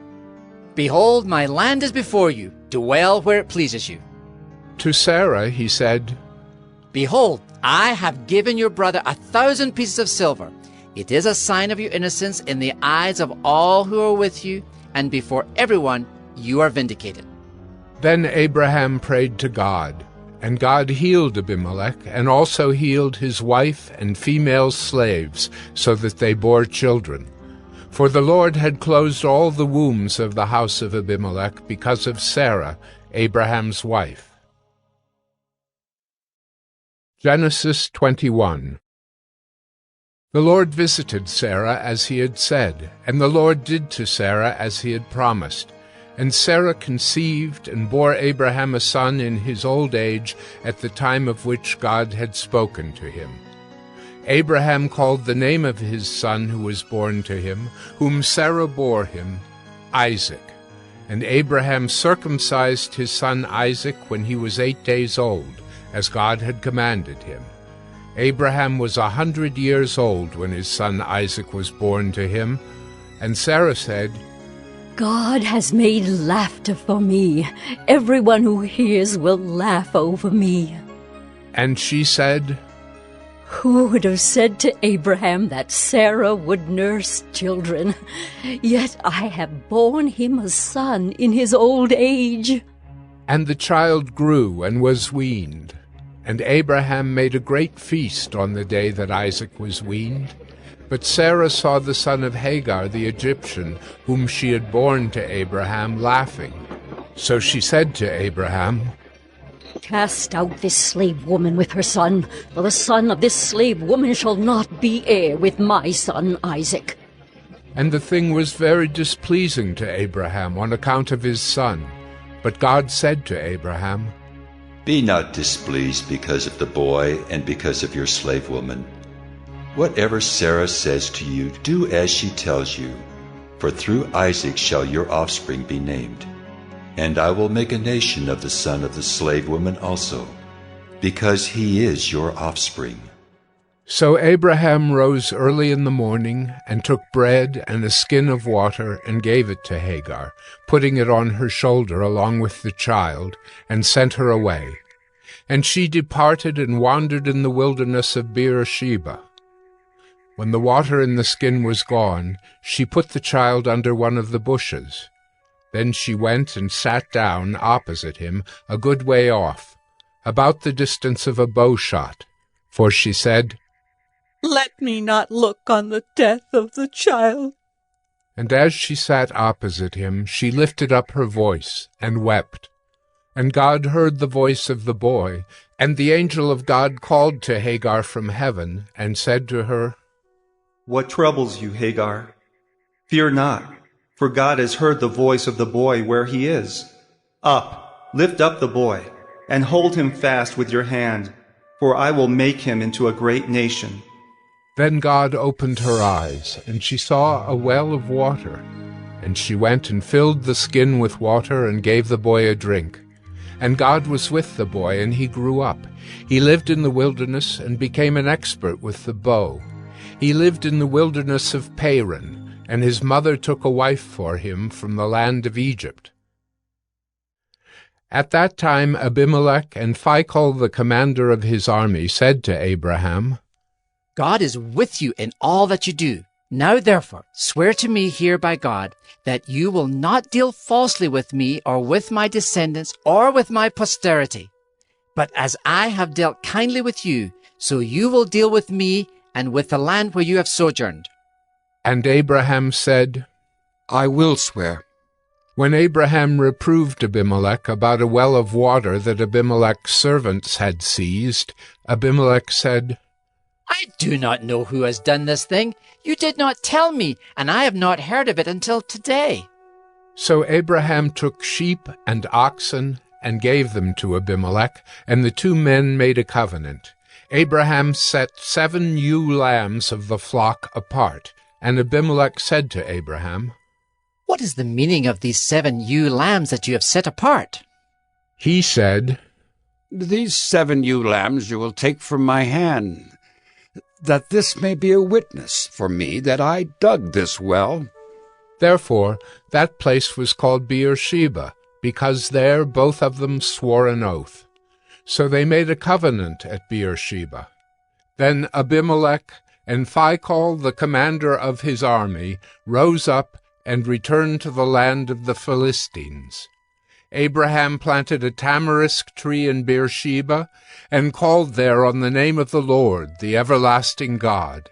Behold, my land is before you. Dwell where it pleases you. To Sarah he said, Behold, I have given your brother 1,000 pieces of silver. It is a sign of your innocence in the eyes of all who are with you, and before everyone you are vindicated. Then Abraham prayed to God, and God healed Abimelech, and also healed his wife and female slaves, so that they bore children. For the Lord had closed all the wombs of the house of Abimelech because of Sarah, Abraham's wife. Genesis 21. The Lord visited Sarah as he had said, and the Lord did to Sarah as he had promised. And Sarah conceived and bore Abraham a son in his old age at the time of which God had spoken to him. Abraham called the name of his son who was born to him, whom Sarah bore him, Isaac. And Abraham circumcised his son Isaac when he was 8 days old, as God had commanded him. Abraham was 100 years old when his son Isaac was born to him. And Sarah said, God has made laughter for me. Everyone who hears will laugh over me. And she said, Who would have said to Abraham that Sarah would nurse children? Yet I have borne him a son in his old age. And the child grew and was weaned. And Abraham made a great feast on the day that Isaac was weaned. But Sarah saw the son of Hagar the Egyptian, whom she had borne to Abraham, laughing. So she said to Abraham, Cast out this slave woman with her son, for the son of this slave woman shall not be heir with my son Isaac. And the thing was very displeasing to Abraham on account of his son. But God said to Abraham, Be not displeased because of the boy and because of your slave woman. Whatever Sarah says to you, do as she tells you, for through Isaac shall your offspring be named. And I will make a nation of the son of the slave woman also, because he is your offspring. So Abraham rose early in the morning, and took bread and a skin of water, and gave it to Hagar, putting it on her shoulder along with the child, and sent her away. And she departed and wandered in the wilderness of Beersheba. When the water in the skin was gone, she put the child under one of the bushes. Then she went and sat down opposite him, a good way off, about the distance of a bow shot. For she said, "Let me not look on the death of the child." And as she sat opposite him, she lifted up her voice and wept. And God heard the voice of the boy, and the angel of God called to Hagar from heaven, and said to her, "What troubles you, Hagar? Fear not, for God has heard the voice of the boy where he is. Up, lift up the boy, and hold him fast with your hand, for I will make him into a great nation." Then God opened her eyes, and she saw a well of water. And she went and filled the skin with water and gave the boy a drink. And God was with the boy, and he grew up. He lived in the wilderness and became an expert with the bow. He lived in the wilderness of Paran, and his mother took a wife for him from the land of Egypt. At that time Abimelech and Phicol the commander of his army said to Abraham, "God is with you in all that you do. Now therefore swear to me here by God that you will not deal falsely with me or with my descendants or with my posterity. But as I have dealt kindly with you, so you will deal with me and with the land where you have sojourned." And Abraham said, "I will swear." When Abraham reproved Abimelech about a well of water that Abimelech's servants had seized, Abimelech said, "I do not know who has done this thing. You did not tell me, and I have not heard of it until today." So Abraham took sheep and oxen and gave them to Abimelech, and the two men made a covenant. Abraham set 7 ewe lambs of the flock apart, and Abimelech said to Abraham, "What is the meaning of these 7 ewe lambs that you have set apart?" He said, "These 7 ewe lambs you will take from my hand, that this may be a witness for me that I dug this well." Therefore that place was called Beersheba, because there both of them swore an oath. So they made a covenant at Beersheba. Then Abimelech and Phicol the commander of his army rose up and returned to the land of the Philistines. Abraham planted a tamarisk tree in Beersheba, and called there on the name of the Lord, the everlasting God.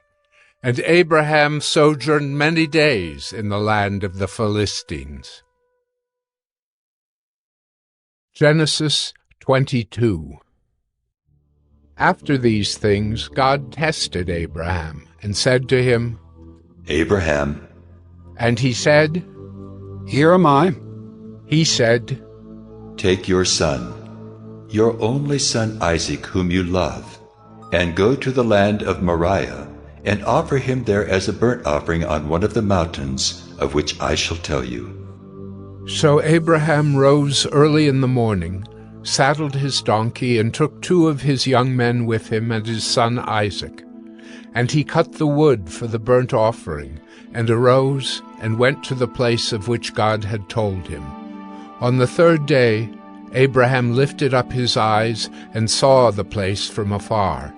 And Abraham sojourned many days in the land of the Philistines. Genesis 22. After these things God tested Abraham, and said to him, "Abraham." And he said, "Here am I." He said, "Take your son, your only son Isaac, whom you love, and go to the land of Moriah, and offer him there as a burnt offering on one of the mountains of which I shall tell you." So Abraham rose early in the morning, saddled his donkey, and took 2 of his young men with him and his son Isaac. And he cut the wood for the burnt offering, and arose and went to the place of which God had told him. On the 3rd day Abraham lifted up his eyes and saw the place from afar.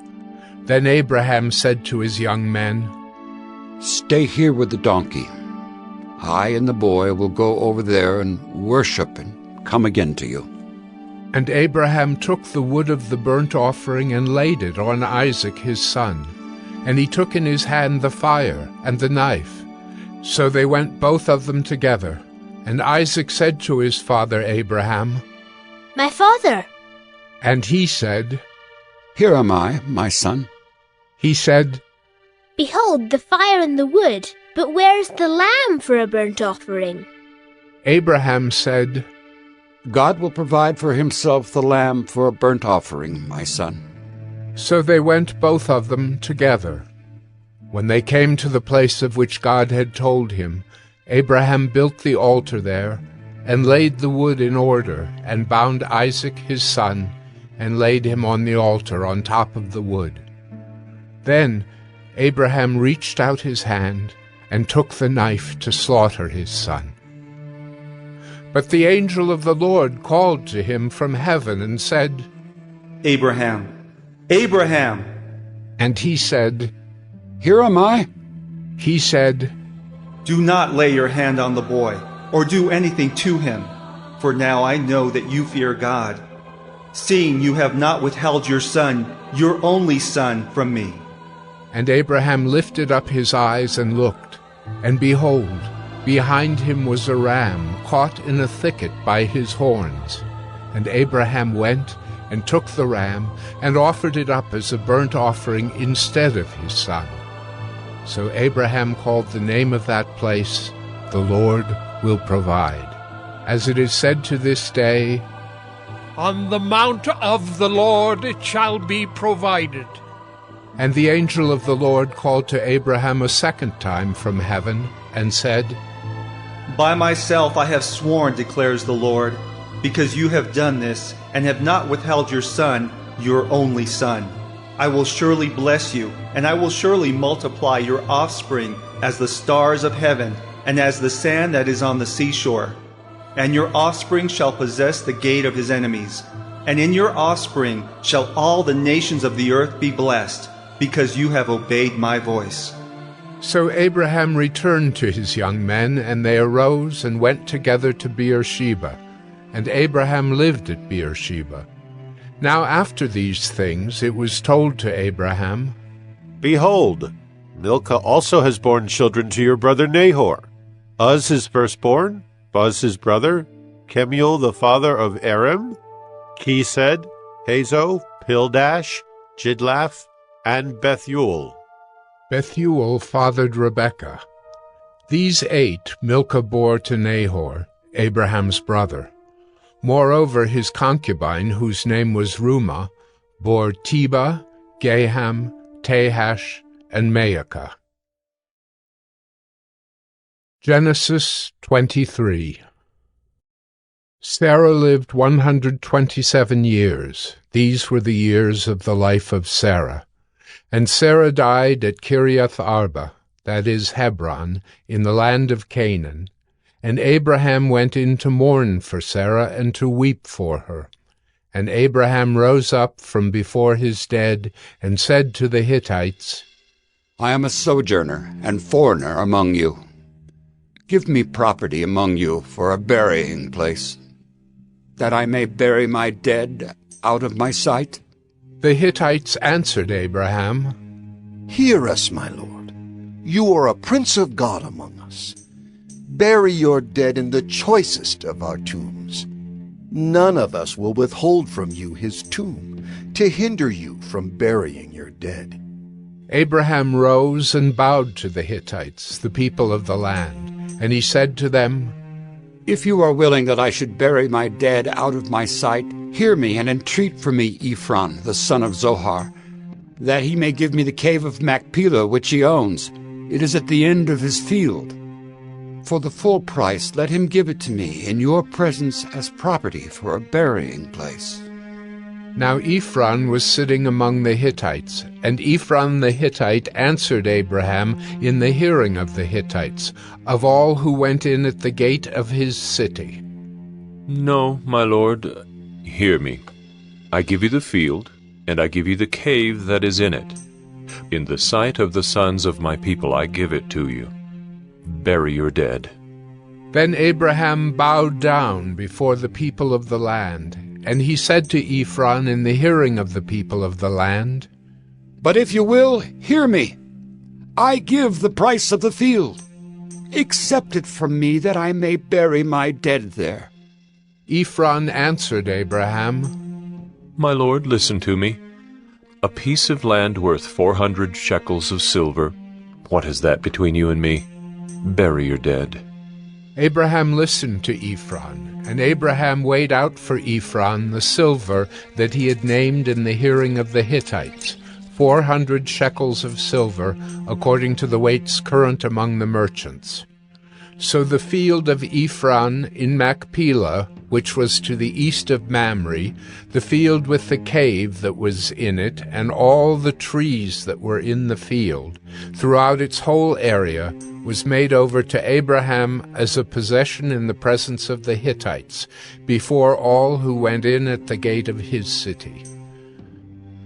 Then Abraham said to his young men, "Stay here with the donkey. I and the boy will go over there and worship and come again to you." And Abraham took the wood of the burnt offering and laid it on Isaac his son. And he took in his hand the fire and the knife. So they went both of them together. And Isaac said to his father Abraham, "My father." And he said, "Here am I, my son." He said, "Behold the fire and the wood, but where is the lamb for a burnt offering?" Abraham said, "God will provide for himself the lamb for a burnt offering, my son." So they went both of them together. When they came to the place of which God had told him, Abraham built the altar there, and laid the wood in order, and bound Isaac his son, and laid him on the altar on top of the wood. Then Abraham reached out his hand, and took the knife to slaughter his son. But the angel of the Lord called to him from heaven and said, Abraham, Abraham!" And he said, "Here am I." He said, "Do not lay your hand on the boy, or do anything to him, for now I know that you fear God, seeing you have not withheld your son, your only son, from me." And Abraham lifted up his eyes and looked, and behold, behind him was a ram caught in a thicket by his horns. And Abraham went and took the ram and offered it up as a burnt offering instead of his son. So Abraham called the name of that place, "The Lord will provide." As it is said to this day, "On the mount of the Lord it shall be provided." And the angel of the Lord called to Abraham a second time from heaven, and said, "By myself I have sworn, declares the Lord, because you have done this, and have not withheld your son, your only son. I will surely bless you, and I will surely multiply your offspring as the stars of heaven, and as the sand that is on the seashore. And your offspring shall possess the gate of his enemies. And in your offspring shall all the nations of the earth be blessed, because you have obeyed my voice." So Abraham returned to his young men, and they arose and went together to Beersheba. And Abraham lived at Beersheba. Now after these things it was told to Abraham, "Behold, Milcah also has borne children to your brother Nahor. Uz his firstborn, Buz his brother, Kemuel the father of Aram, Kesed, Hazo, Pildash, Jidlaph, and Bethuel." Bethuel fathered Rebekah. These 8 Milcah bore to Nahor, Abraham's brother. Moreover, his concubine, whose name was Reumah, bore Tebah, Gaham, Tahash, and Maacah. Genesis 23. Sarah lived 127 years. These were the years of the life of Sarah. And Sarah died at Kiriath Arba, that is Hebron, in the land of Canaan. And Abraham went in to mourn for Sarah and to weep for her. And Abraham rose up from before his dead and said to the Hittites, "I am a sojourner and foreigner among you. Give me property among you for a burying place, that I may bury my dead out of my sight." The Hittites answered Abraham, "Hear us, my lord. You are a prince of God among us. Bury your dead in the choicest of our tombs. None of us will withhold from you his tomb, to hinder you from burying your dead." Abraham rose and bowed to the Hittites, the people of the land, and he said to them, "If you are willing that I should bury my dead out of my sight, hear me and entreat for me Ephron, the son of Zohar, that he may give me the cave of Machpelah which he owns. It is at the end of his field. For the full price let him give it to me in your presence as property for a burying place." Now Ephron was sitting among the Hittites, and Ephron the Hittite answered Abraham in the hearing of the Hittites, of all who went in at the gate of his city. "No, my lord, hear me. I give you the field, and I give you the cave that is in it. In the sight of the sons of my people I give it to you. Bury your dead." Then Abraham bowed down before the people of the land, and he said to Ephron in the hearing of the people of the land, "But if you will, hear me. I give the price of the field. Accept it from me that I may bury my dead there." Ephron answered Abraham, "My lord, listen to me. A piece of land worth 400 shekels of silver. What is that between you and me? Bury your dead." Abraham listened to Ephron, and Abraham weighed out for Ephron the silver that he had named in the hearing of the Hittites, 400 shekels of silver, according to the weights current among the merchants. So the field of Ephron in Machpelah, which was to the east of Mamre, the field with the cave that was in it, and all the trees that were in the field, throughout its whole area, was made over to Abraham as a possession in the presence of the Hittites, before all who went in at the gate of his city.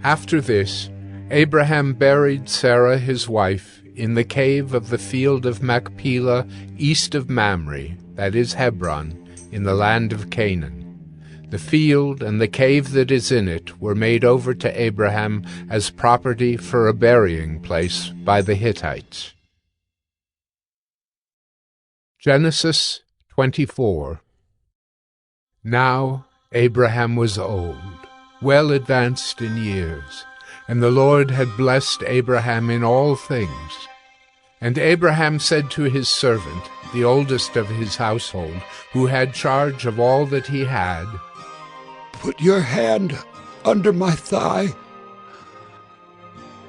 After this, Abraham buried Sarah his wife in the cave of the field of Machpelah east of Mamre, that is Hebron, in the land of Canaan. The field and the cave that is in it were made over to Abraham as property for a burying place by the Hittites. Genesis 24. Now Abraham was old, well advanced in years, and the Lord had blessed Abraham in all things. And Abraham said to his servant, the oldest of his household, who had charge of all that he had, "Put your hand under my thigh,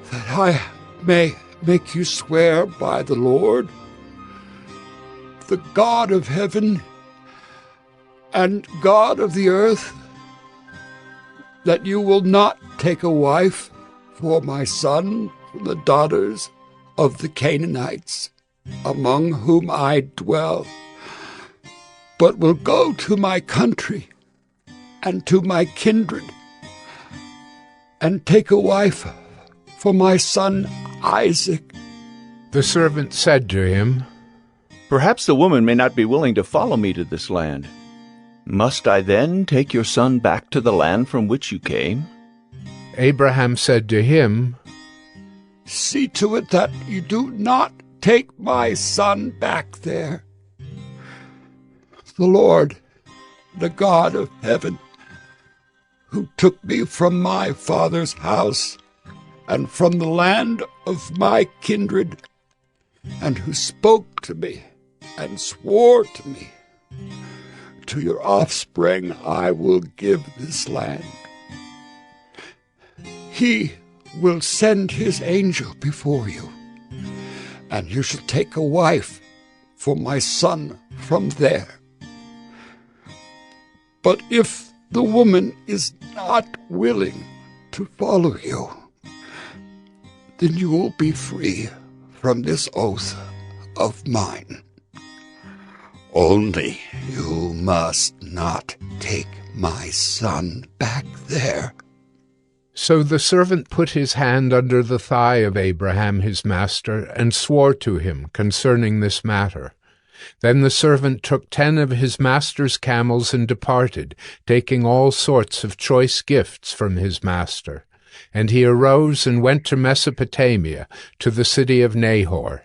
that I may make you swear by the Lord, the God of heaven and God of the earth, that you will not take a wife for my son from the daughters of the Canaanites, among whom I dwell, but will go to my country and to my kindred, and take a wife for my son Isaac." The servant said to him, "Perhaps the woman may not be willing to follow me to this land. Must I then take your son back to the land from which you came?" Abraham said to him, "See to it that you do not take my son back there. The Lord, the God of heaven, who took me from my father's house and from the land of my kindred, and who spoke to me and swore to me, to your offspring I will give this land. He will send his angel before you, and you shall take a wife for my son from there. But if the woman is not willing to follow you, then you will be free from this oath of mine. Only you must not take my son back there." So the servant put his hand under the thigh of Abraham his master, and swore to him concerning this matter. Then the servant took 10 of his master's camels and departed, taking all sorts of choice gifts from his master. And he arose and went to Mesopotamia, to the city of Nahor.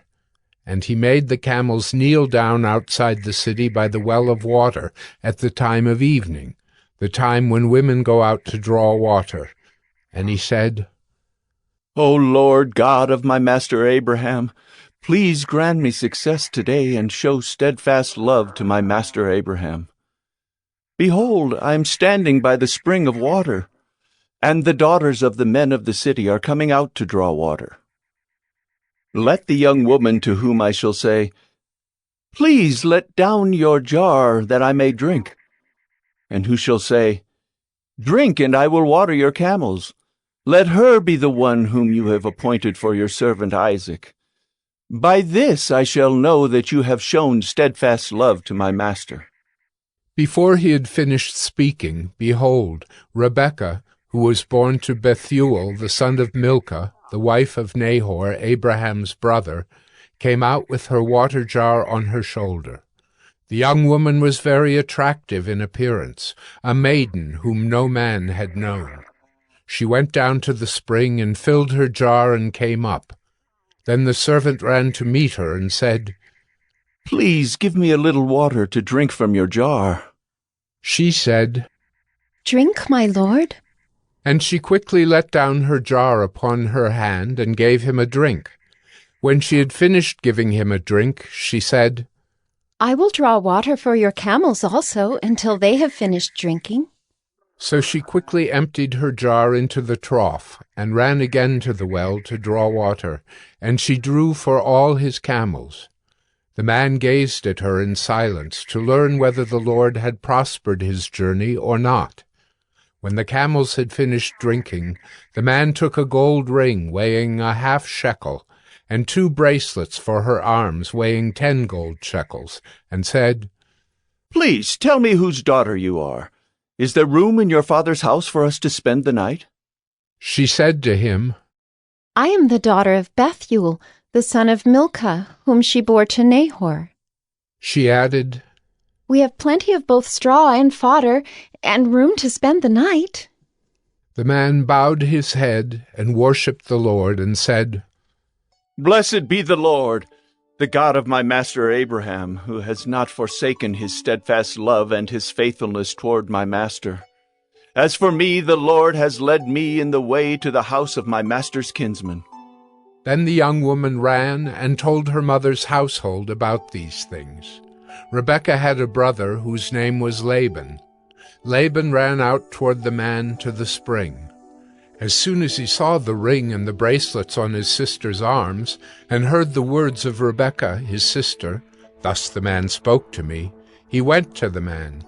And he made the camels kneel down outside the city by the well of water at the time of evening, the time when women go out to draw water. And he said, "O Lord God of my master Abraham, please grant me success today and show steadfast love to my master Abraham. Behold, I am standing by the spring of water, and the daughters of the men of the city are coming out to draw water. Let the young woman to whom I shall say, 'Please let down your jar that I may drink,' and who shall say, 'Drink, and I will water your camels,' let her be the one whom you have appointed for your servant Isaac. By this I shall know that you have shown steadfast love to my master." Before he had finished speaking, behold, Rebekah, who was born to Bethuel, the son of Milcah, the wife of Nahor, Abraham's brother, came out with her water jar on her shoulder. The young woman was very attractive in appearance, a maiden whom no man had known. She went down to the spring and filled her jar and came up. Then the servant ran to meet her and said, "Please give me a little water to drink from your jar." She said, "Drink, my lord." And she quickly let down her jar upon her hand and gave him a drink. When she had finished giving him a drink, she said, "I will draw water for your camels also until they have finished drinking." So she quickly emptied her jar into the trough, and ran again to the well to draw water, and she drew for all his camels. The man gazed at her in silence to learn whether the Lord had prospered his journey or not. When the camels had finished drinking, the man took a gold ring weighing a half shekel, and 2 bracelets for her arms weighing 10 gold shekels, and said, "Please tell me whose daughter you are. Is there room in your father's house for us to spend the night?" She said to him, I am the daughter of Bethuel, the son of Milcah, whom she bore to Nahor. She added, We have plenty of both straw and fodder, and room to spend the night. The man bowed his head and worshipped the Lord and said, Blessed be the Lord, the God of my master Abraham, who has not forsaken his steadfast love and his faithfulness toward my master. As for me, the Lord has led me in the way to the house of my master's kinsman. Then the young woman ran and told her mother's household about these things. Rebekah had a brother whose name was Laban. Laban ran out toward the man to the spring. As soon as he saw the ring and the bracelets on his sister's arms, and heard the words of Rebekah his sister, "Thus the man spoke to me," he went to the man.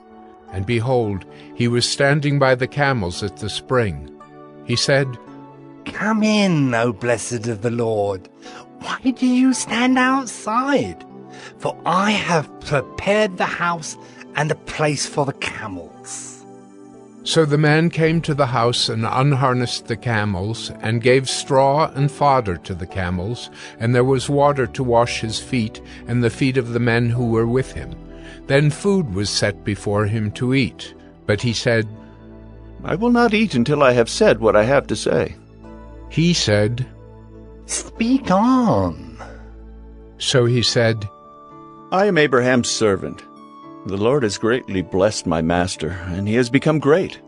And behold, he was standing by the camels at the spring. He said, Come in, O blessed of the Lord. Why do you stand outside? For I have prepared the house and a place for the camels. So the man came to the house and unharnessed the camels, and gave straw and fodder to the camels, and there was water to wash his feet and the feet of the men who were with him. Then food was set before him to eat. But he said, I will not eat until I have said what I have to say. He said, Speak on. So he said, I am Abraham's servant. The Lord has greatly blessed my master, and he has become great.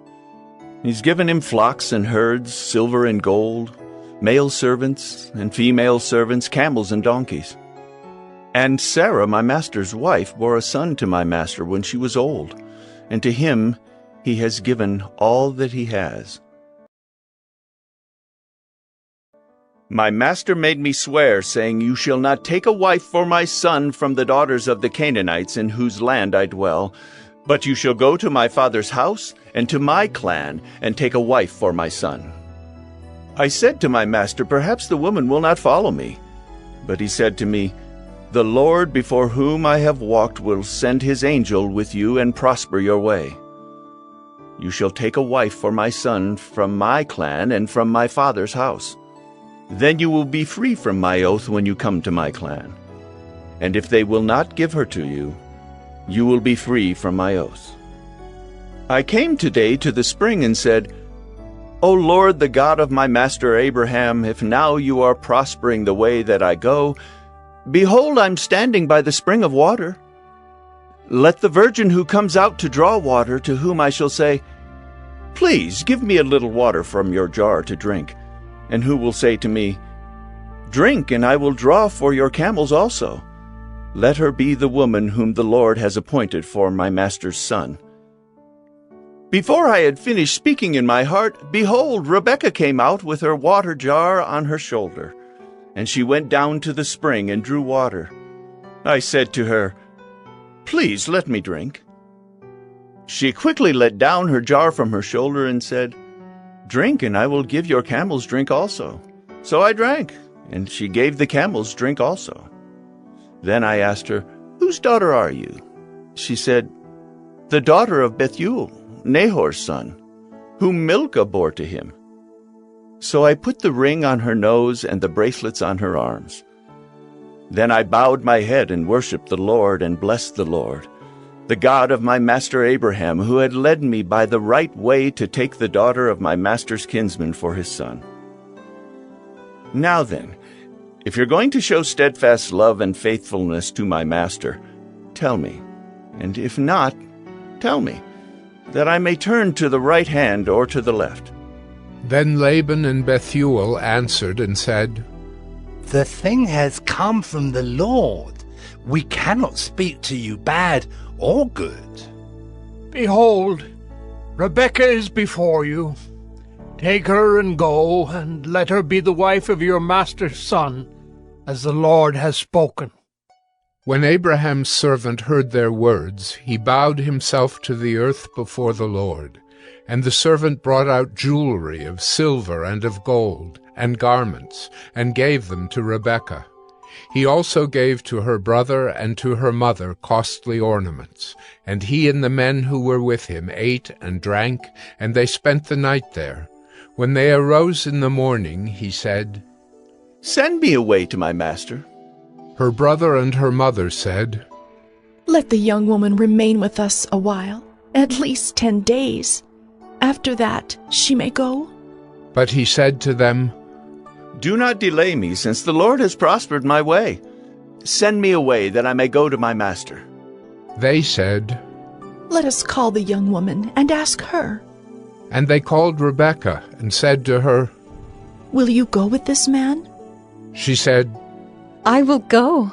He's given him flocks and herds, silver and gold, male servants and female servants, camels and donkeys. And Sarah, my master's wife, bore a son to my master when she was old, and to him he has given all that he has. My master made me swear, saying, You shall not take a wife for my son from the daughters of the Canaanites in whose land I dwell, but you shall go to my father's house and to my clan and take a wife for my son. I said to my master, Perhaps the woman will not follow me. But he said to me, The Lord before whom I have walked will send his angel with you and prosper your way. You shall take a wife for my son from my clan and from my father's house. Then you will be free from my oath when you come to my clan. And if they will not give her to you, you will be free from my oath. I came today to the spring and said, O Lord, the God of my master Abraham, if now you are prospering the way that I go, behold, I'm standing by the spring of water. Let the virgin who comes out to draw water, to whom I shall say, Please give me a little water from your jar to drink, and who will say to me, Drink, and I will draw for your camels also. Let her be the woman whom the Lord has appointed for my master's son. Before I had finished speaking in my heart, behold, Rebekah came out with her water jar on her shoulder, and she went down to the spring and drew water. I said to her, Please let me drink. She quickly let down her jar from her shoulder and said, Drink, and I will give your camels drink also. So I drank, and she gave the camels drink also. Then I asked her, Whose daughter are you? She said, The daughter of Bethuel, Nahor's son, whom Milcah bore to him. So I put the ring on her nose and the bracelets on her arms. Then I bowed my head and worshipped the Lord and blessed the Lord, the God of my master Abraham, who had led me by the right way to take the daughter of my master's kinsman for his son. Now then, if you're going to show steadfast love and faithfulness to my master, tell me, and if not, tell me, that I may turn to the right hand or to the left. Then Laban and Bethuel answered and said, The thing has come from the Lord. We cannot speak to you bad or good. Behold, Rebekah is before you. Take her and go, and let her be the wife of your master's son, as the Lord has spoken. When Abraham's servant heard their words, he bowed himself to the earth before the Lord. And the servant brought out jewelry of silver and of gold, and garments, and gave them to Rebekah. He also gave to her brother and to her mother costly ornaments. And he and the men who were with him ate and drank, and they spent the night there. When they arose in the morning, he said, "Send me away to my master." Her brother and her mother said, "Let the young woman remain with us a while, at least 10 days. After that, she may go." But he said to them, "Do not delay me, since the Lord has prospered my way. Send me away, that I may go to my master." They said, "Let us call the young woman and ask her." And they called Rebekah and said to her, "Will you go with this man?" She said, "I will go."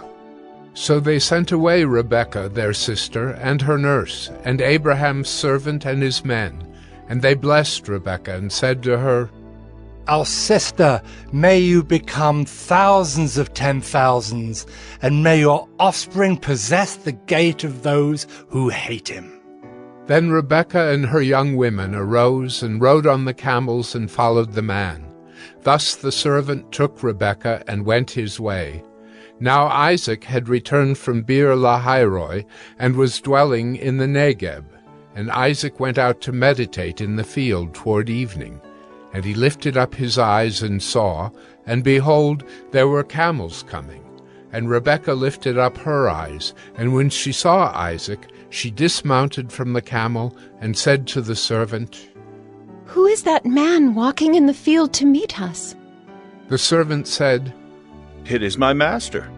So they sent away Rebekah their sister and her nurse, and Abraham's servant and his men. And they blessed Rebekah and said to her, "Our sister, may you become thousands of 10,000s, and may your offspring possess the gate of those who hate him." Then Rebekah and her young women arose and rode on the camels and followed the man. Thus the servant took Rebekah and went his way. Now Isaac had returned from Beer-lahai-roi and was dwelling in the Negeb. And Isaac went out to meditate in the field toward evening. And he lifted up his eyes and saw, and behold, there were camels coming. And Rebekah lifted up her eyes, and when she saw Isaac, she dismounted from the camel and said to the servant, "Who is that man walking in the field to meet us?" The servant said, "It is my master."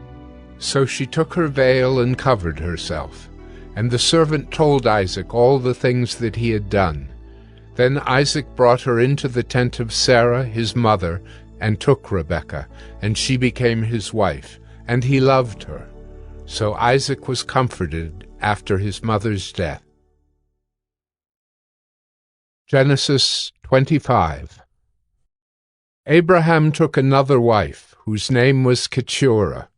So she took her veil and covered herself. And the servant told Isaac all the things that he had done. Then Isaac brought her into the tent of Sarah his mother, and took Rebekah, and she became his wife, and he loved her. So Isaac was comforted after his mother's death. Genesis 25. Abraham took another wife, whose name was Keturah.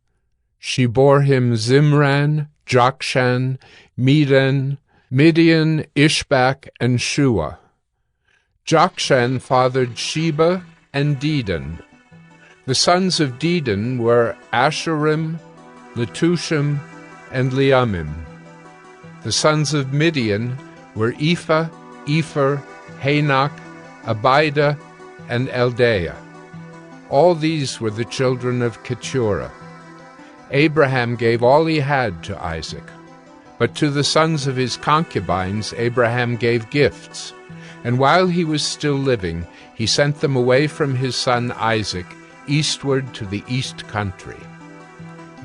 She bore him Zimran, Jokshan, Medan, Midian, Ishbak, and Shua. Jokshan fathered Sheba and Dedan. The sons of Dedan were Asherim, Letushim, and Leamim. The sons of Midian were Ephah, Epher, Hanok, Abida, and Eldaah. All these were the children of Keturah. Abraham gave all he had to Isaac. But to the sons of his concubines Abraham gave gifts. And while he was still living, he sent them away from his son Isaac, eastward to the east country.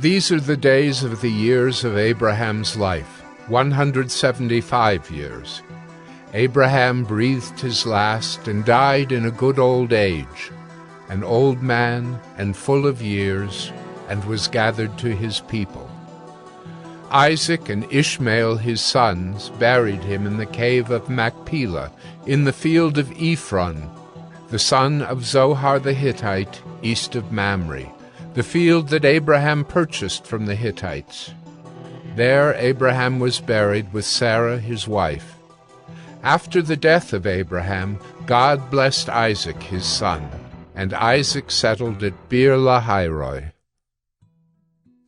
These are the days of the years of Abraham's life, 175 years. Abraham breathed his last and died in a good old age, an old man and full of years, and was gathered to his people. Isaac and Ishmael his sons buried him in the cave of Machpelah, in the field of Ephron, the son of Zohar the Hittite, east of Mamre, the field that Abraham purchased from the Hittites. There Abraham was buried with Sarah his wife. After the death of Abraham, God blessed Isaac his son, and Isaac settled at Beer-lahai-roi.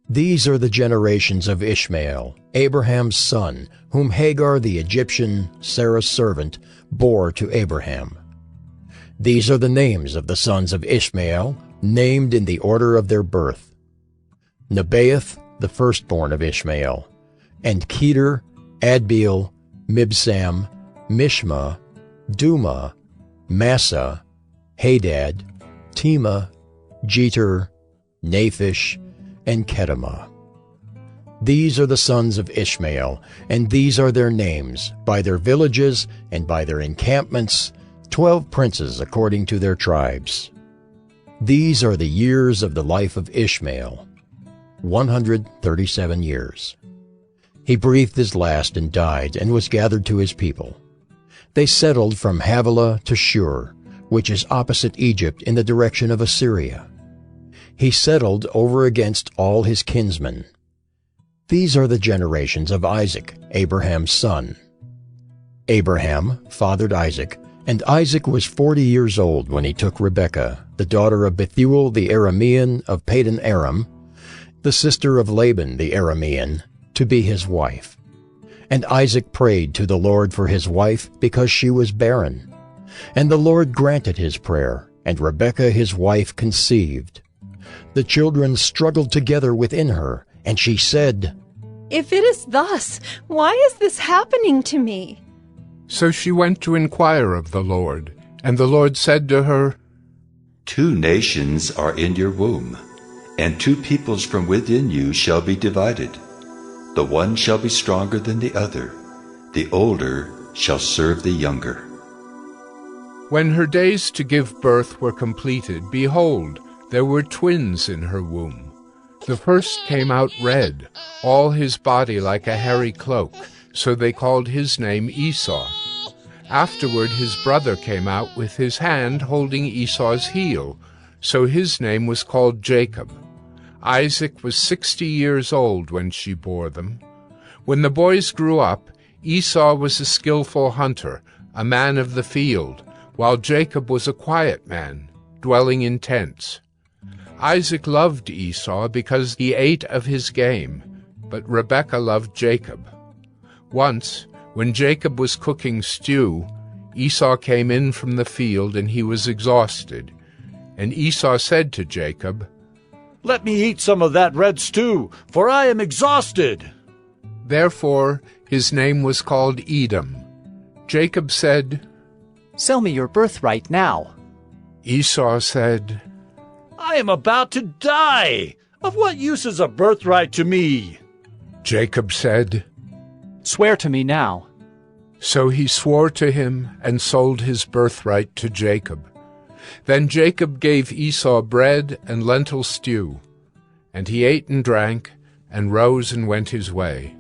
These are the generations of Ishmael, Abraham's son, whom Hagar the Egyptian, Sarah's servant, bore to Abraham. These are the names of the sons of Ishmael, named in the order of their birth: Nebaioth, the firstborn of Ishmael, and Kedar, Adbeel, Mibsam, Mishma, Duma, Massa, Hadad, Tema, Jeter, Naphish, and Kedemah. These are the sons of Ishmael, and these are their names, by their villages and by their encampments, 12 princes according to their tribes. These are the years of the life of Ishmael, 137 years. He breathed his last and died, and was gathered to his people. They settled from Havilah to Shur, which is opposite Egypt in the direction of Assyria. He settled over against all his kinsmen. These are the generations of Isaac, Abraham's son. Abraham fathered Isaac, and Isaac was 40 years old when he took Rebekah, the daughter of Bethuel the Aramean of Padan Aram, the sister of Laban the Aramean, to be his wife. And Isaac prayed to the Lord for his wife because she was barren. And the Lord granted his prayer, and Rebekah his wife conceived. The children struggled together within her, and she said, "If it is thus, why is this happening to me?" So she went to inquire of the Lord, and the Lord said to her, 2 nations are in your womb, and 2 peoples from within you shall be divided. The one shall be stronger than the other. The older shall serve the younger. When her days to give birth were completed, behold, there were twins in her womb. The first came out red, all his body like a hairy cloak, so they called his name Esau. Afterward his brother came out with his hand holding Esau's heel, so his name was called Jacob. Isaac was 60 years old when she bore them. When the boys grew up, Esau was a skillful hunter, a man of the field, while Jacob was a quiet man, dwelling in tents. Isaac loved Esau because he ate of his game, but Rebekah loved Jacob. Once, when Jacob was cooking stew, Esau came in from the field, and he was exhausted. And Esau said to Jacob, "Let me eat some of that red stew, for I am exhausted." Therefore his name was called Edom. Jacob said, "Sell me your birthright now." Esau said, "I am about to die. Of what use is a birthright to me?" Jacob said, "Swear to me now." So he swore to him and sold his birthright to Jacob. Then Jacob gave Esau bread and lentil stew, and he ate and drank, and rose and went his way.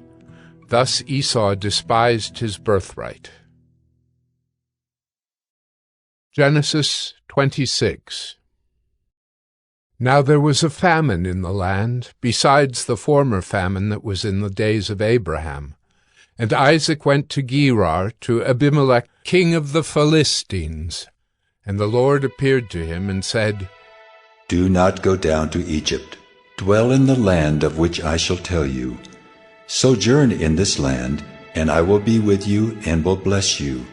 Thus Esau despised his birthright. Genesis 26. Now there was a famine in the land, besides the former famine that was in the days of Abraham. And Isaac went to Gerar, to Abimelech, king of the Philistines. And the Lord appeared to him and said, Do not go down to Egypt. Dwell in the land of which I shall tell you. Sojourn in this land, and I will be with you and will bless you.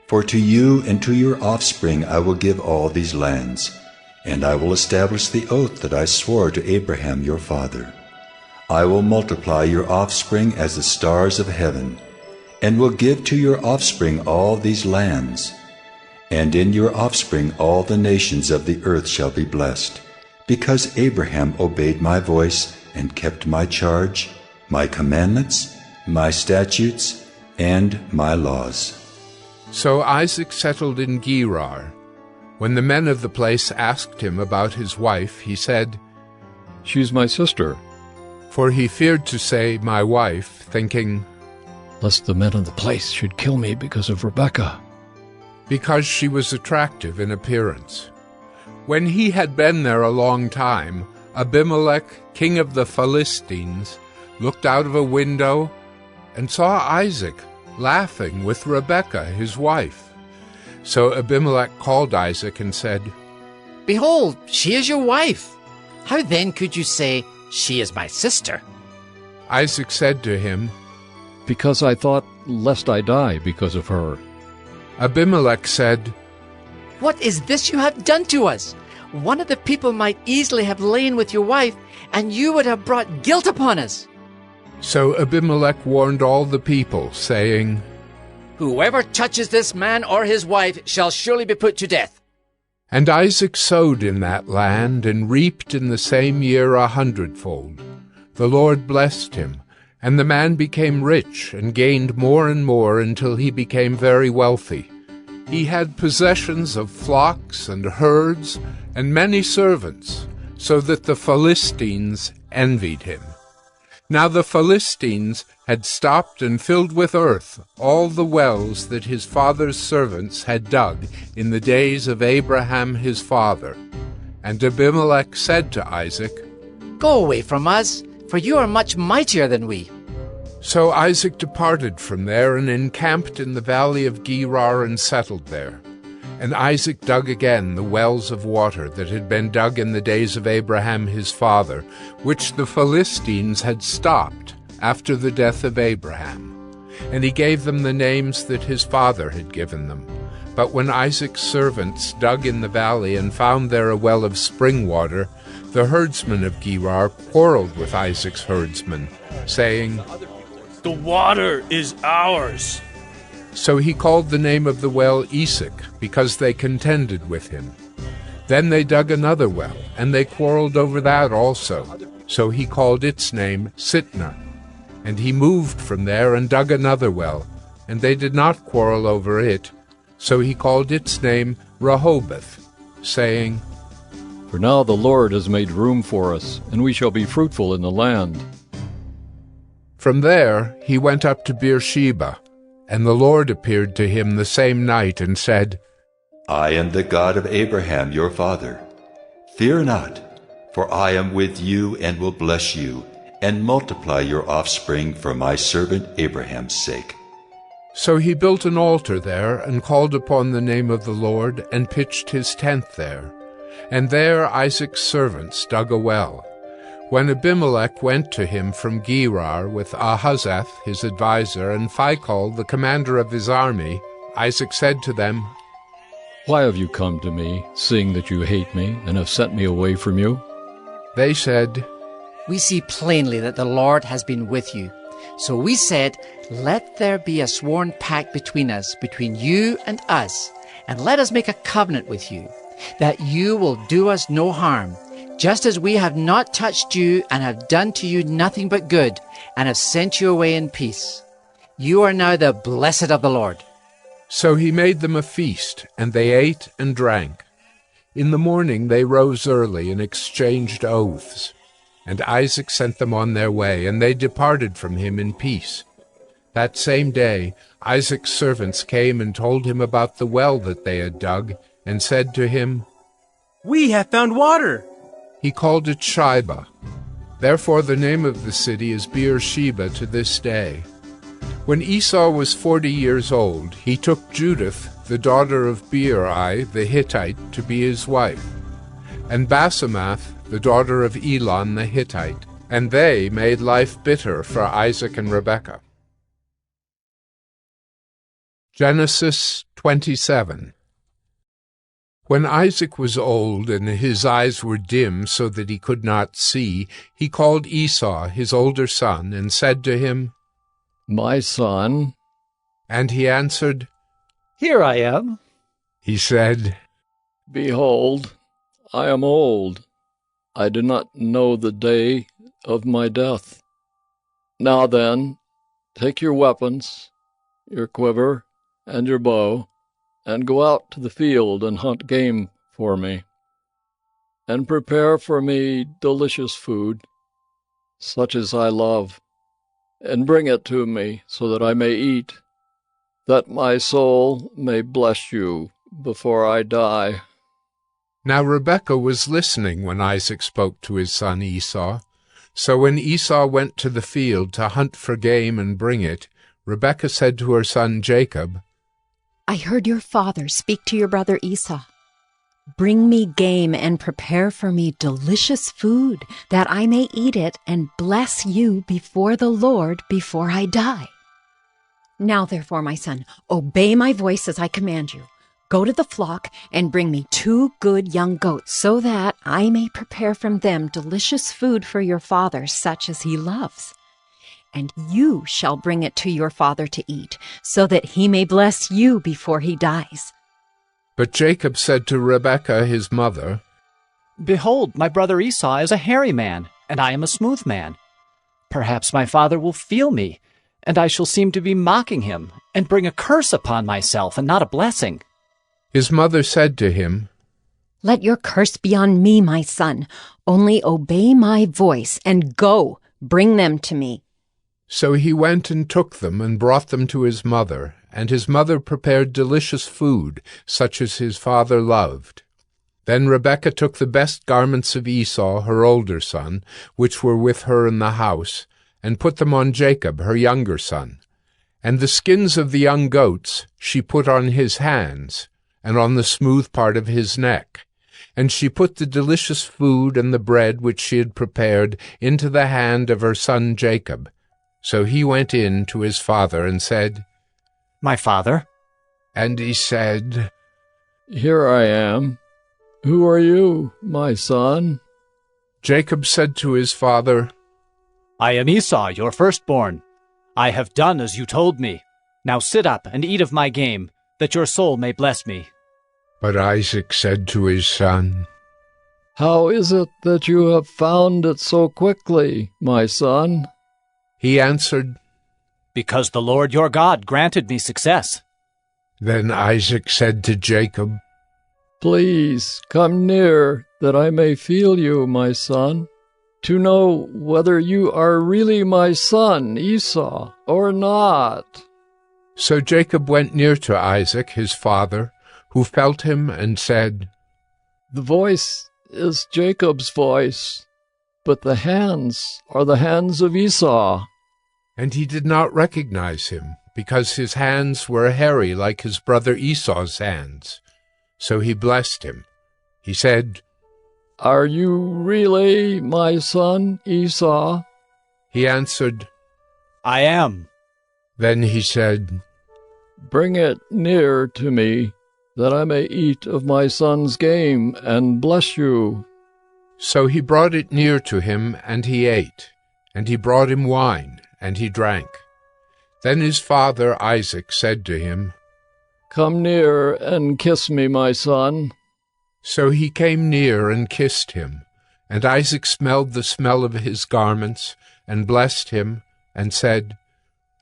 For to you and to your offspring I will give all these lands, and I will establish the oath that I swore to Abraham your father. I will multiply your offspring as the stars of heaven, and will give to your offspring all these lands. And in your offspring all the nations of the earth shall be blessed, because Abraham obeyed my voice and kept my charge, my commandments, my statutes, and my laws. So Isaac settled in Gerar. When the men of the place asked him about his wife, he said, She's my sister. For he feared to say, my wife, thinking, Lest the men of the place should kill me because of Rebekah. Because she was attractive in appearance. When he had been there a long time, Abimelech, king of the Philistines, looked out of a window and saw Isaac laughing with Rebekah, his wife. So Abimelech called Isaac and said, Behold, she is your wife. How then could you say, She is my sister? Isaac said to him, Because I thought, lest I die because of her. Abimelech said, What is this you have done to us? One of the people might easily have lain with your wife, and you would have brought guilt upon us. So Abimelech warned all the people, saying, Whoever touches this man or his wife shall surely be put to death. And Isaac sowed in that land, and reaped in the same year 100-fold. The Lord blessed him, and the man became rich, and gained more and more until he became very wealthy. He had possessions of flocks and herds, and many servants, so that the Philistines envied him. Now the Philistines had stopped and filled with earth all the wells that his father's servants had dug in the days of Abraham his father. And Abimelech said to Isaac, Go away from us, for you are much mightier than we. So Isaac departed from there and encamped in the valley of Gerar and settled there. And Isaac dug again the wells of water that had been dug in the days of Abraham his father, which the Philistines had stopped after the death of Abraham. And he gave them the names that his father had given them. But when Isaac's servants dug in the valley and found there a well of spring water, the herdsmen of Gerar quarreled with Isaac's herdsmen, saying, "The water is ours." So he called the name of the well Esek, because they contended with him. Then they dug another well, and they quarreled over that also. So he called its name Sitnah. And he moved from there and dug another well, and they did not quarrel over it. So he called its name Rehoboth, saying, For now the Lord has made room for us, and we shall be fruitful in the land. From there he went up to Beersheba, and the Lord appeared to him the same night and said, I am the God of Abraham your father. Fear not, for I am with you and will bless you, and multiply your offspring for my servant Abraham's sake. So he built an altar there, and called upon the name of the Lord, and pitched his tent there. And there Isaac's servants dug a well. When Abimelech went to him from Gerar with Ahuzzath his adviser, and Phicol the commander of his army, Isaac said to them, Why have you come to me, seeing that you hate me, and have sent me away from you? They said, We see plainly that the Lord has been with you. So we said, Let there be a sworn pact between us, between you and us, and let us make a covenant with you, that you will do us no harm, just as we have not touched you and have done to you nothing but good, and have sent you away in peace. You are now the blessed of the Lord. So he made them a feast, and they ate and drank. In the morning they rose early and exchanged oaths. And Isaac sent them on their way, and they departed from him in peace. That same day Isaac's servants came and told him about the well that they had dug, and said to him, We have found water. He called it Shibah. Therefore the name of the city is Beersheba to this day. When Esau was 40 years old, he took Judith, the daughter of Beeri the Hittite, to be his wife, and Basemath, the daughter of Elon the Hittite, and they made life bitter for Isaac and Rebekah. Genesis 27. When Isaac was old and his eyes were dim so that he could not see, he called Esau, his older son, and said to him, My son. And he answered, Here I am. He said, Behold, I am old. I do not know the day of my death. Now then, take your weapons, your quiver, and your bow, and go out to the field and hunt game for me, and prepare for me delicious food, such as I love, and bring it to me so that I may eat, that my soul may bless you before I die. Now Rebekah was listening when Isaac spoke to his son Esau. So when Esau went to the field to hunt for game and bring it, Rebekah said to her son Jacob, I heard your father speak to your brother Esau. Bring me game and prepare for me delicious food, that I may eat it and bless you before the Lord before I die. Now therefore, my son, obey my voice as I command you. Go to the flock and bring me 2 good young goats, so that I may prepare from them delicious food for your father, such as he loves. And you shall bring it to your father to eat, so that he may bless you before he dies. But Jacob said to Rebekah his mother, Behold, my brother Esau is a hairy man, and I am a smooth man. Perhaps my father will feel me, and I shall seem to be mocking him, and bring a curse upon myself, and not a blessing. His mother said to him, Let your curse be on me, my son. Only obey my voice, and go, bring them to me. So he went and took them and brought them to his mother, and his mother prepared delicious food, such as his father loved. Then Rebekah took the best garments of Esau, her older son, which were with her in the house, and put them on Jacob, her younger son. And the skins of the young goats she put on his hands, and on the smooth part of his neck. And she put the delicious food and the bread which she had prepared into the hand of her son Jacob. So he went in to his father and said, My father. And he said, Here I am. Who are you, my son? Jacob said to his father, I am Esau, your firstborn. I have done as you told me. Now sit up and eat of my game, that your soul may bless me. But Isaac said to his son, How is it that you have found it so quickly, my son? He answered, Because the Lord your God granted me success. Then Isaac said to Jacob, Please come near, that I may feel you, my son, to know whether you are really my son Esau or not. So Jacob went near to Isaac his father, who felt him and said, The voice is Jacob's voice, but the hands are the hands of Esau. And he did not recognize him, because his hands were hairy like his brother Esau's hands. So he blessed him. He said, Are you really my son Esau? He answered, I am. Then he said, Bring it near to me, that I may eat of my son's game and bless you. So he brought it near to him, and he ate. And he brought him wine, and he drank. Then his father Isaac said to him, Come near and kiss me, my son. So he came near and kissed him. And Isaac smelled the smell of his garments, and blessed him, and said,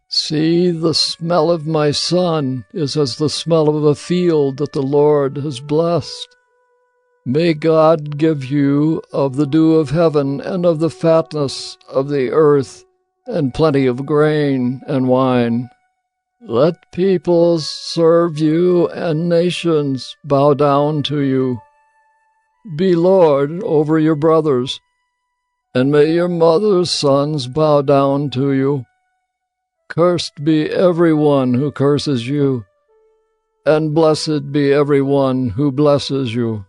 See, the smell of my son is as the smell of a field that the Lord has blessed. May God give you of the dew of heaven and of the fatness of the earth, and plenty of grain and wine. Let peoples serve you, and nations bow down to you. Be lord over your brothers, and may your mother's sons bow down to you. Cursed be every one who curses you, and blessed be every one who blesses you.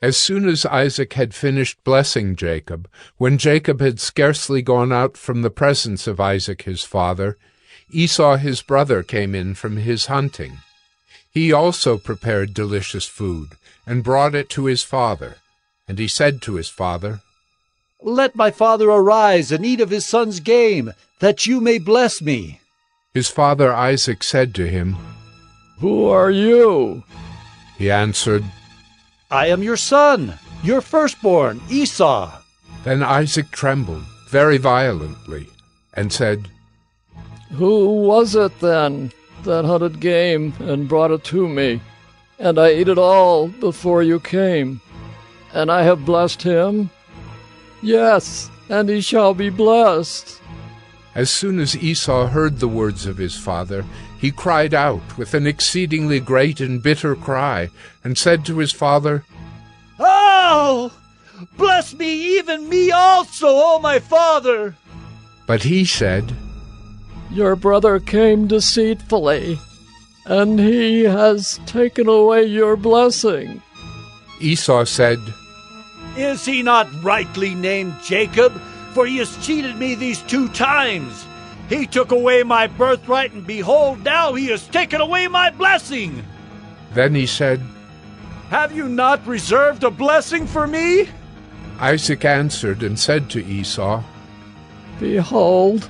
As soon as Isaac had finished blessing Jacob, when Jacob had scarcely gone out from the presence of Isaac his father, Esau his brother came in from his hunting. He also prepared delicious food, and brought it to his father. And he said to his father, Let my father arise and eat of his son's game, that you may bless me. His father Isaac said to him, Who are you? He answered, I am your son, your firstborn, Esau. Then Isaac trembled very violently, and said, Who was it then that hunted game and brought it to me? And I ate it all before you came. And I have blessed him? Yes, and he shall be blessed. As soon as Esau heard the words of his father, he cried out with an exceedingly great and bitter cry, and said to his father, Oh! Bless me, even me also, O my father! But he said, Your brother came deceitfully, and he has taken away your blessing. Esau said, Is he not rightly named Jacob? For he has cheated me these 2 times. He took away my birthright, and behold, now he has taken away my blessing. Then he said, Have you not reserved a blessing for me? Isaac answered and said to Esau, Behold,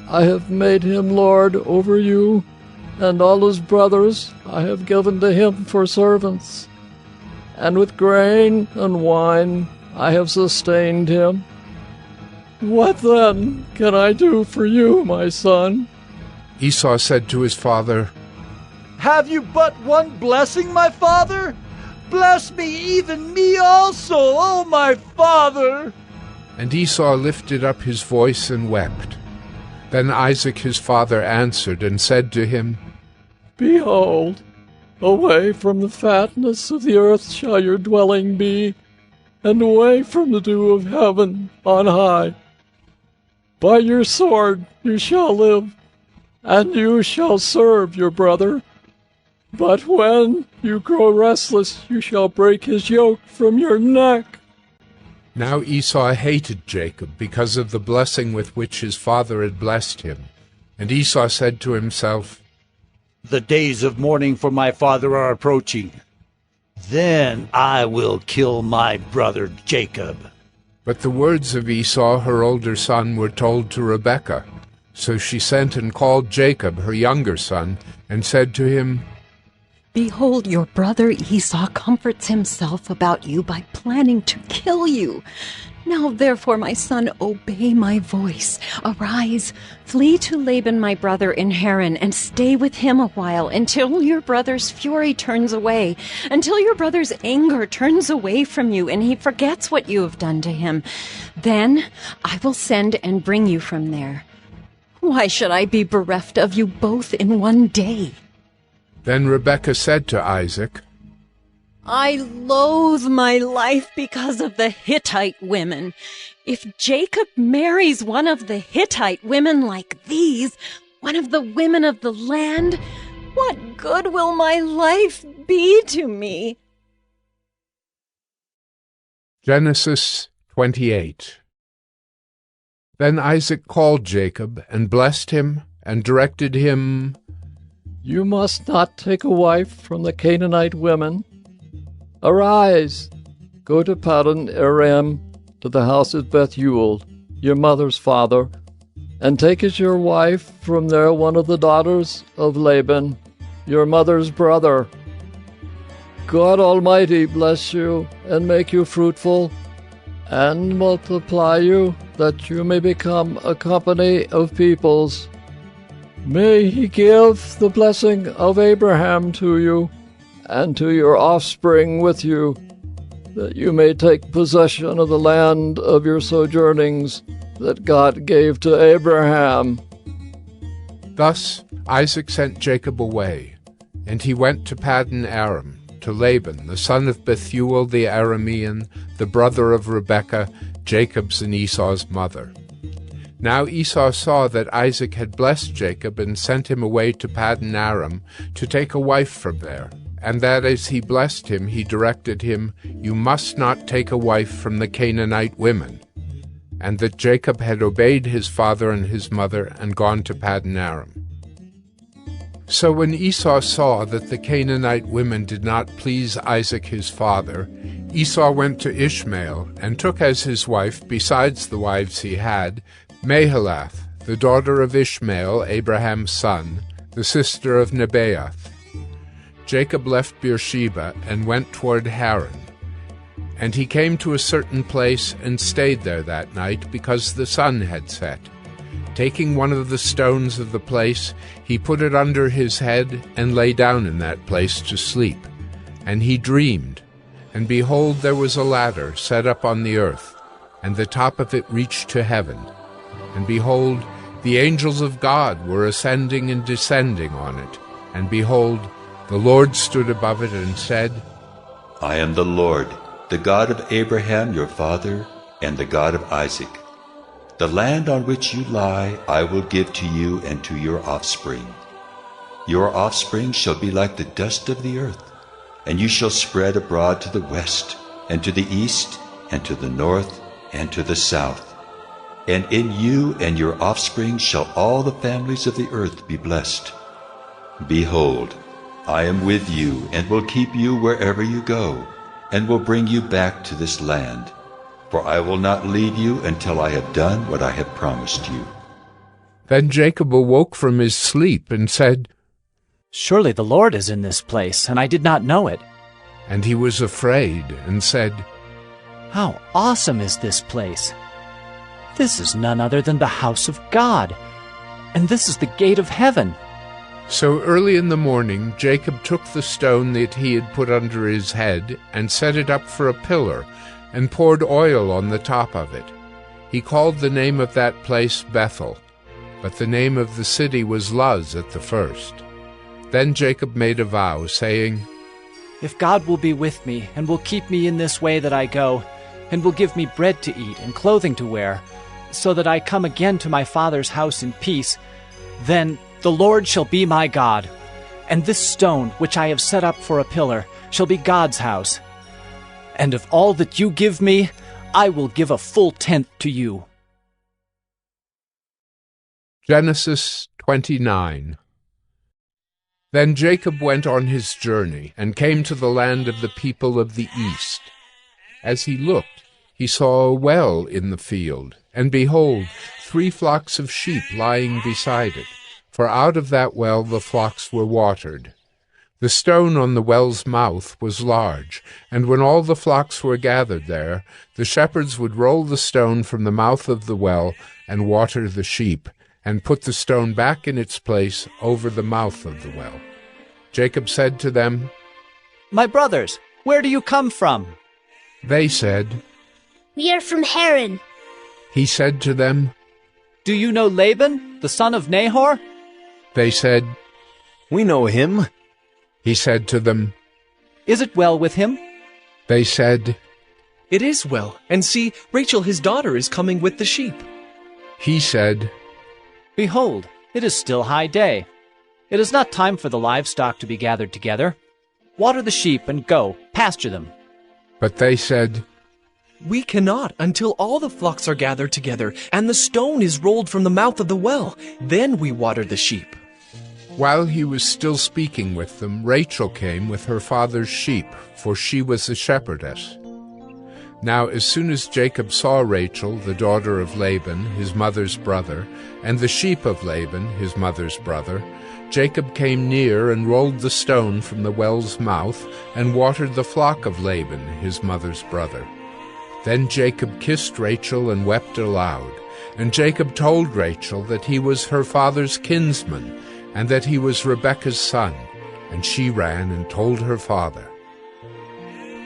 I have made him lord over you, and all his brothers I have given to him for servants. And with grain and wine I have sustained him. What then can I do for you, my son? Esau said to his father, Have you but one blessing, my father? Bless me, even me also, O my father! And Esau lifted up his voice and wept. Then Isaac his father answered and said to him, Behold, away from the fatness of the earth shall your dwelling be, and away from the dew of heaven on high. By your sword you shall live, and you shall serve your brother. But when you grow restless, you shall break his yoke from your neck. Now Esau hated Jacob because of the blessing with which his father had blessed him. And Esau said to himself, The days of mourning for my father are approaching. Then I will kill my brother Jacob." But the words of Esau, her older son, were told to Rebekah. So she sent and called Jacob, her younger son, and said to him, Behold, your brother Esau comforts himself about you by planning to kill you. Now therefore, my son, obey my voice. Arise, flee to Laban my brother in Haran, and stay with him a while, until your brother's fury turns away, until your brother's anger turns away from you, and he forgets what you have done to him. Then I will send and bring you from there. Why should I be bereft of you both in one day? Then Rebekah said to Isaac, I loathe my life because of the Hittite women. If Jacob marries one of the Hittite women like these, one of the women of the land, what good will my life be to me? Genesis 28. Then Isaac called Jacob and blessed him and directed him, "You must not take a wife from the Canaanite women. Arise, go to Paddan Aram, to the house of Bethuel, your mother's father, and take as your wife from there one of the daughters of Laban, your mother's brother. God Almighty bless you and make you fruitful, and multiply you, that you may become a company of peoples. May he give the blessing of Abraham to you, and to your offspring with you, that you may take possession of the land of your sojournings that God gave to Abraham." Thus Isaac sent Jacob away, and he went to Paddan Aram, to Laban, the son of Bethuel the Aramean, the brother of Rebekah, Jacob's and Esau's mother. Now Esau saw that Isaac had blessed Jacob and sent him away to Paddan Aram to take a wife from there, and that as he blessed him, he directed him, "You must not take a wife from the Canaanite women," and that Jacob had obeyed his father and his mother and gone to Paddan Aram. So when Esau saw that the Canaanite women did not please Isaac his father, Esau went to Ishmael and took as his wife, besides the wives he had, Mahalath, the daughter of Ishmael, Abraham's son, the sister of Nebaioth. Jacob left Beersheba and went toward Haran. And he came to a certain place and stayed there that night, because the sun had set. Taking one of the stones of the place, he put it under his head and lay down in that place to sleep. And he dreamed, and behold, there was a ladder set up on the earth, and the top of it reached to heaven. And behold, the angels of God were ascending and descending on it. And behold, the Lord stood above it and said, "I am the Lord, the God of Abraham your father, and the God of Isaac. The land on which you lie I will give to you and to your offspring. Your offspring shall be like the dust of the earth, and you shall spread abroad to the west, and to the east, and to the north, and to the south. And in you and your offspring shall all the families of the earth be blessed. Behold, I am with you, and will keep you wherever you go, and will bring you back to this land. For I will not leave you until I have done what I have promised you." Then Jacob awoke from his sleep and said, Surely the Lord is in this place, and I did not know it. And he was afraid and said, How awesome is this place! This is none other than the house of God, and this is the gate of heaven. So early in the morning Jacob took the stone that he had put under his head and set it up for a pillar, and poured oil on the top of it. He called the name of that place Bethel, but the name of the city was Luz at the first. Then Jacob made a vow, saying, If God will be with me, and will keep me in this way that I go, and will give me bread to eat and clothing to wear, so that I come again to my father's house in peace, then the Lord shall be my God, and this stone which I have set up for a pillar shall be God's house. And of all that you give me, I will give a full tenth to you. Genesis 29. Then Jacob went on his journey, and came to the land of the people of the east. As he looked, he saw a well in the field, and behold, 3 flocks of sheep lying beside it, for out of that well the flocks were watered. The stone on the well's mouth was large, and when all the flocks were gathered there, the shepherds would roll the stone from the mouth of the well and water the sheep, and put the stone back in its place over the mouth of the well. Jacob said to them, "My brothers, where do you come from?" They said, "We are from Haran." He said to them, "Do you know Laban, the son of Nahor?" They said, "We know him." He said to them, "Is it well with him?" They said, "It is well, and see, Rachel his daughter is coming with the sheep." He said, "Behold, it is still high day. It is not time for the livestock to be gathered together. Water the sheep and go, pasture them." But they said, "We cannot until all the flocks are gathered together, and the stone is rolled from the mouth of the well. Then we water the sheep." While he was still speaking with them, Rachel came with her father's sheep, for she was a shepherdess. Now as soon as Jacob saw Rachel, the daughter of Laban, his mother's brother, and the sheep of Laban, his mother's brother, Jacob came near and rolled the stone from the well's mouth and watered the flock of Laban, his mother's brother. Then Jacob kissed Rachel and wept aloud. And Jacob told Rachel that he was her father's kinsman, and that he was Rebekah's son, and she ran and told her father.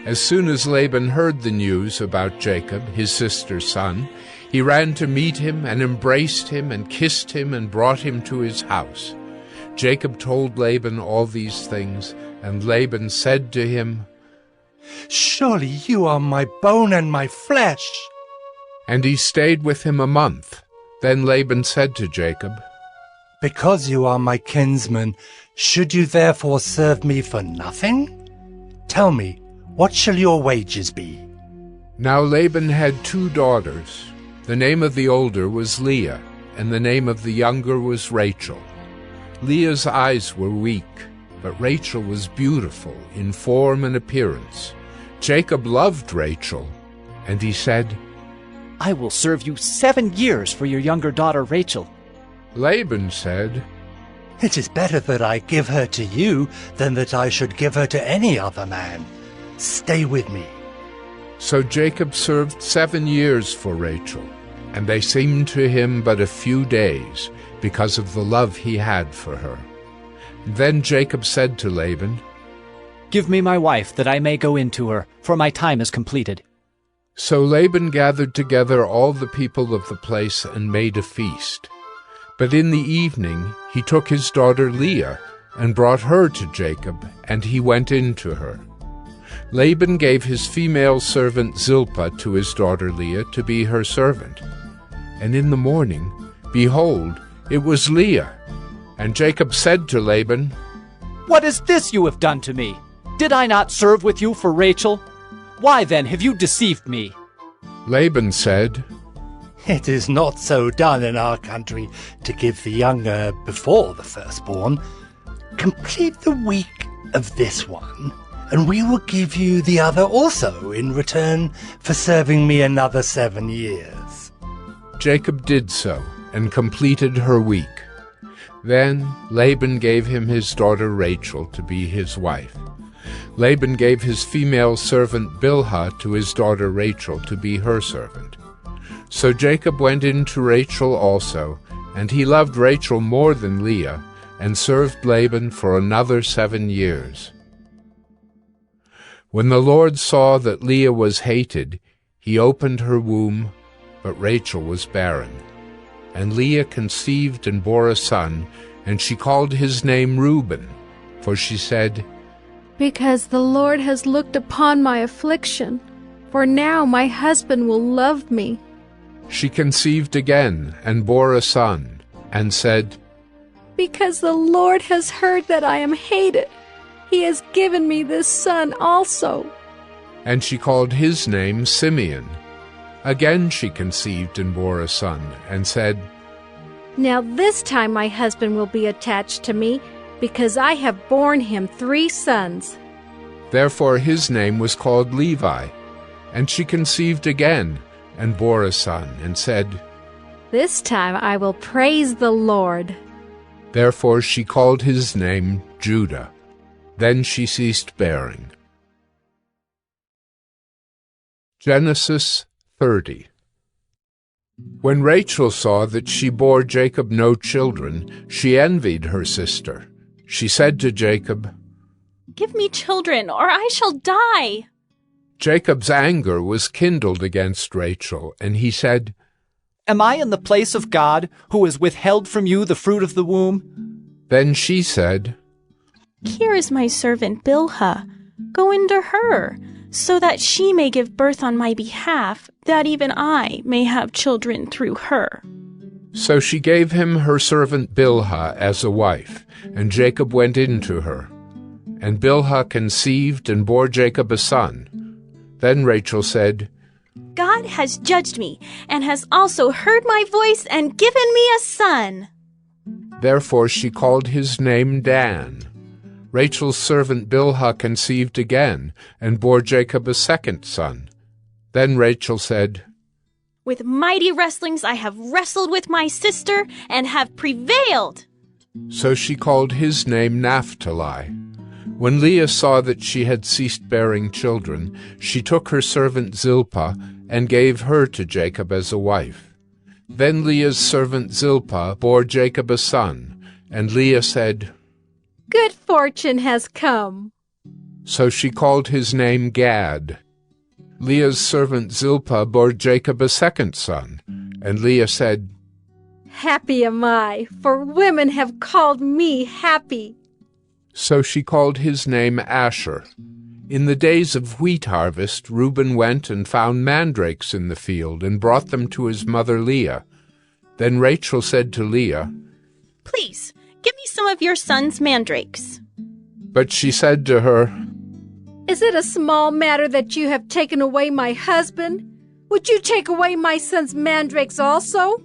As soon as Laban heard the news about Jacob, his sister's son, he ran to meet him and embraced him and kissed him and brought him to his house. Jacob told Laban all these things, and Laban said to him, "Surely you are my bone and my flesh." And he stayed with him a month. Then Laban said to Jacob, "Because you are my kinsman, should you therefore serve me for nothing? Tell me, what shall your wages be?" Now Laban had 2 daughters. The name of the older was Leah, and the name of the younger was Rachel. Leah's eyes were weak, but Rachel was beautiful in form and appearance. Jacob loved Rachel, and he said, "I will serve you 7 years for your younger daughter Rachel." Laban said, "It is better that I give her to you than that I should give her to any other man. Stay with me." So Jacob served 7 years for Rachel, and they seemed to him but a few days, because of the love he had for her. Then Jacob said to Laban, "Give me my wife, that I may go in to her, for my time is completed." So Laban gathered together all the people of the place and made a feast. But in the evening he took his daughter Leah and brought her to Jacob, and he went in to her. Laban gave his female servant Zilpah to his daughter Leah to be her servant. And in the morning, behold, it was Leah. And Jacob said to Laban, "What is this you have done to me? Did I not serve with you for Rachel? Why then have you deceived me?" Laban said, "It is not so done in our country to give the younger before the firstborn. Complete the week of this one, and we will give you the other also in return for serving me another 7 years." Jacob did so, and completed her week. Then Laban gave him his daughter Rachel to be his wife. Laban gave his female servant Bilhah to his daughter Rachel to be her servant. So Jacob went in to Rachel also, and he loved Rachel more than Leah, and served Laban for another 7 years. When the Lord saw that Leah was hated, he opened her womb, but Rachel was barren. And Leah conceived and bore a son, and she called his name Reuben, for she said, "Because the Lord has looked upon my affliction, for now my husband will love me." She conceived again and bore a son, and said, "Because the Lord has heard that I am hated, he has given me this son also." And she called his name Simeon. Again she conceived and bore a son, and said, "Now this time my husband will be attached to me, because I have borne him 3 sons. Therefore his name was called Levi. And she conceived again, and bore a son, and said, This time I will praise the Lord. Therefore she called his name Judah. Then she ceased bearing. Genesis 30. When Rachel saw that she bore Jacob no children, she envied her sister. She said to Jacob, Give me children, or I shall die. Jacob's anger was kindled against Rachel, and he said, Am I in the place of God, who has withheld from you the fruit of the womb? Then she said, Here is my servant Bilhah. Go into her, so that she may give birth on my behalf, that even I may have children through her. So she gave him her servant Bilhah as a wife, and Jacob went in to her. And Bilhah conceived and bore Jacob a son. Then Rachel said, God has judged me, and has also heard my voice and given me a son. Therefore she called his name Dan. Rachel's servant Bilhah conceived again, and bore Jacob a second son. Then Rachel said, With mighty wrestlings I have wrestled with my sister, and have prevailed. So she called his name Naphtali. When Leah saw that she had ceased bearing children, she took her servant Zilpah, and gave her to Jacob as a wife. Then Leah's servant Zilpah bore Jacob a son, and Leah said, Good fortune has come. So she called his name Gad. Leah's servant Zilpah bore Jacob a second son, and Leah said, Happy am I, for women have called me happy. So she called his name Asher. In the days of wheat harvest, Reuben went and found mandrakes in the field, and brought them to his mother Leah. Then Rachel said to Leah, Please, give me some of your son's mandrakes. But she said to her, Is it a small matter that you have taken away my husband? Would you take away my son's mandrakes also?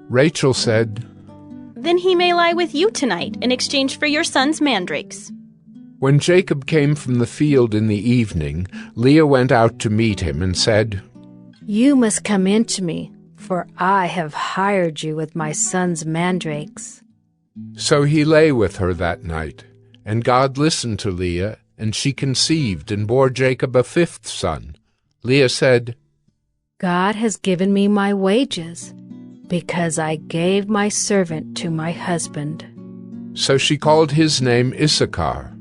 Rachel said, Then he may lie with you tonight in exchange for your son's mandrakes. When Jacob came from the field in the evening, Leah went out to meet him and said, You must come in to me, for I have hired you with my son's mandrakes. So he lay with her that night, and God listened to Leah, and she conceived and bore Jacob a 5th son. Leah said, God has given me my wages, because I gave my servant to my husband. So she called his name Issachar.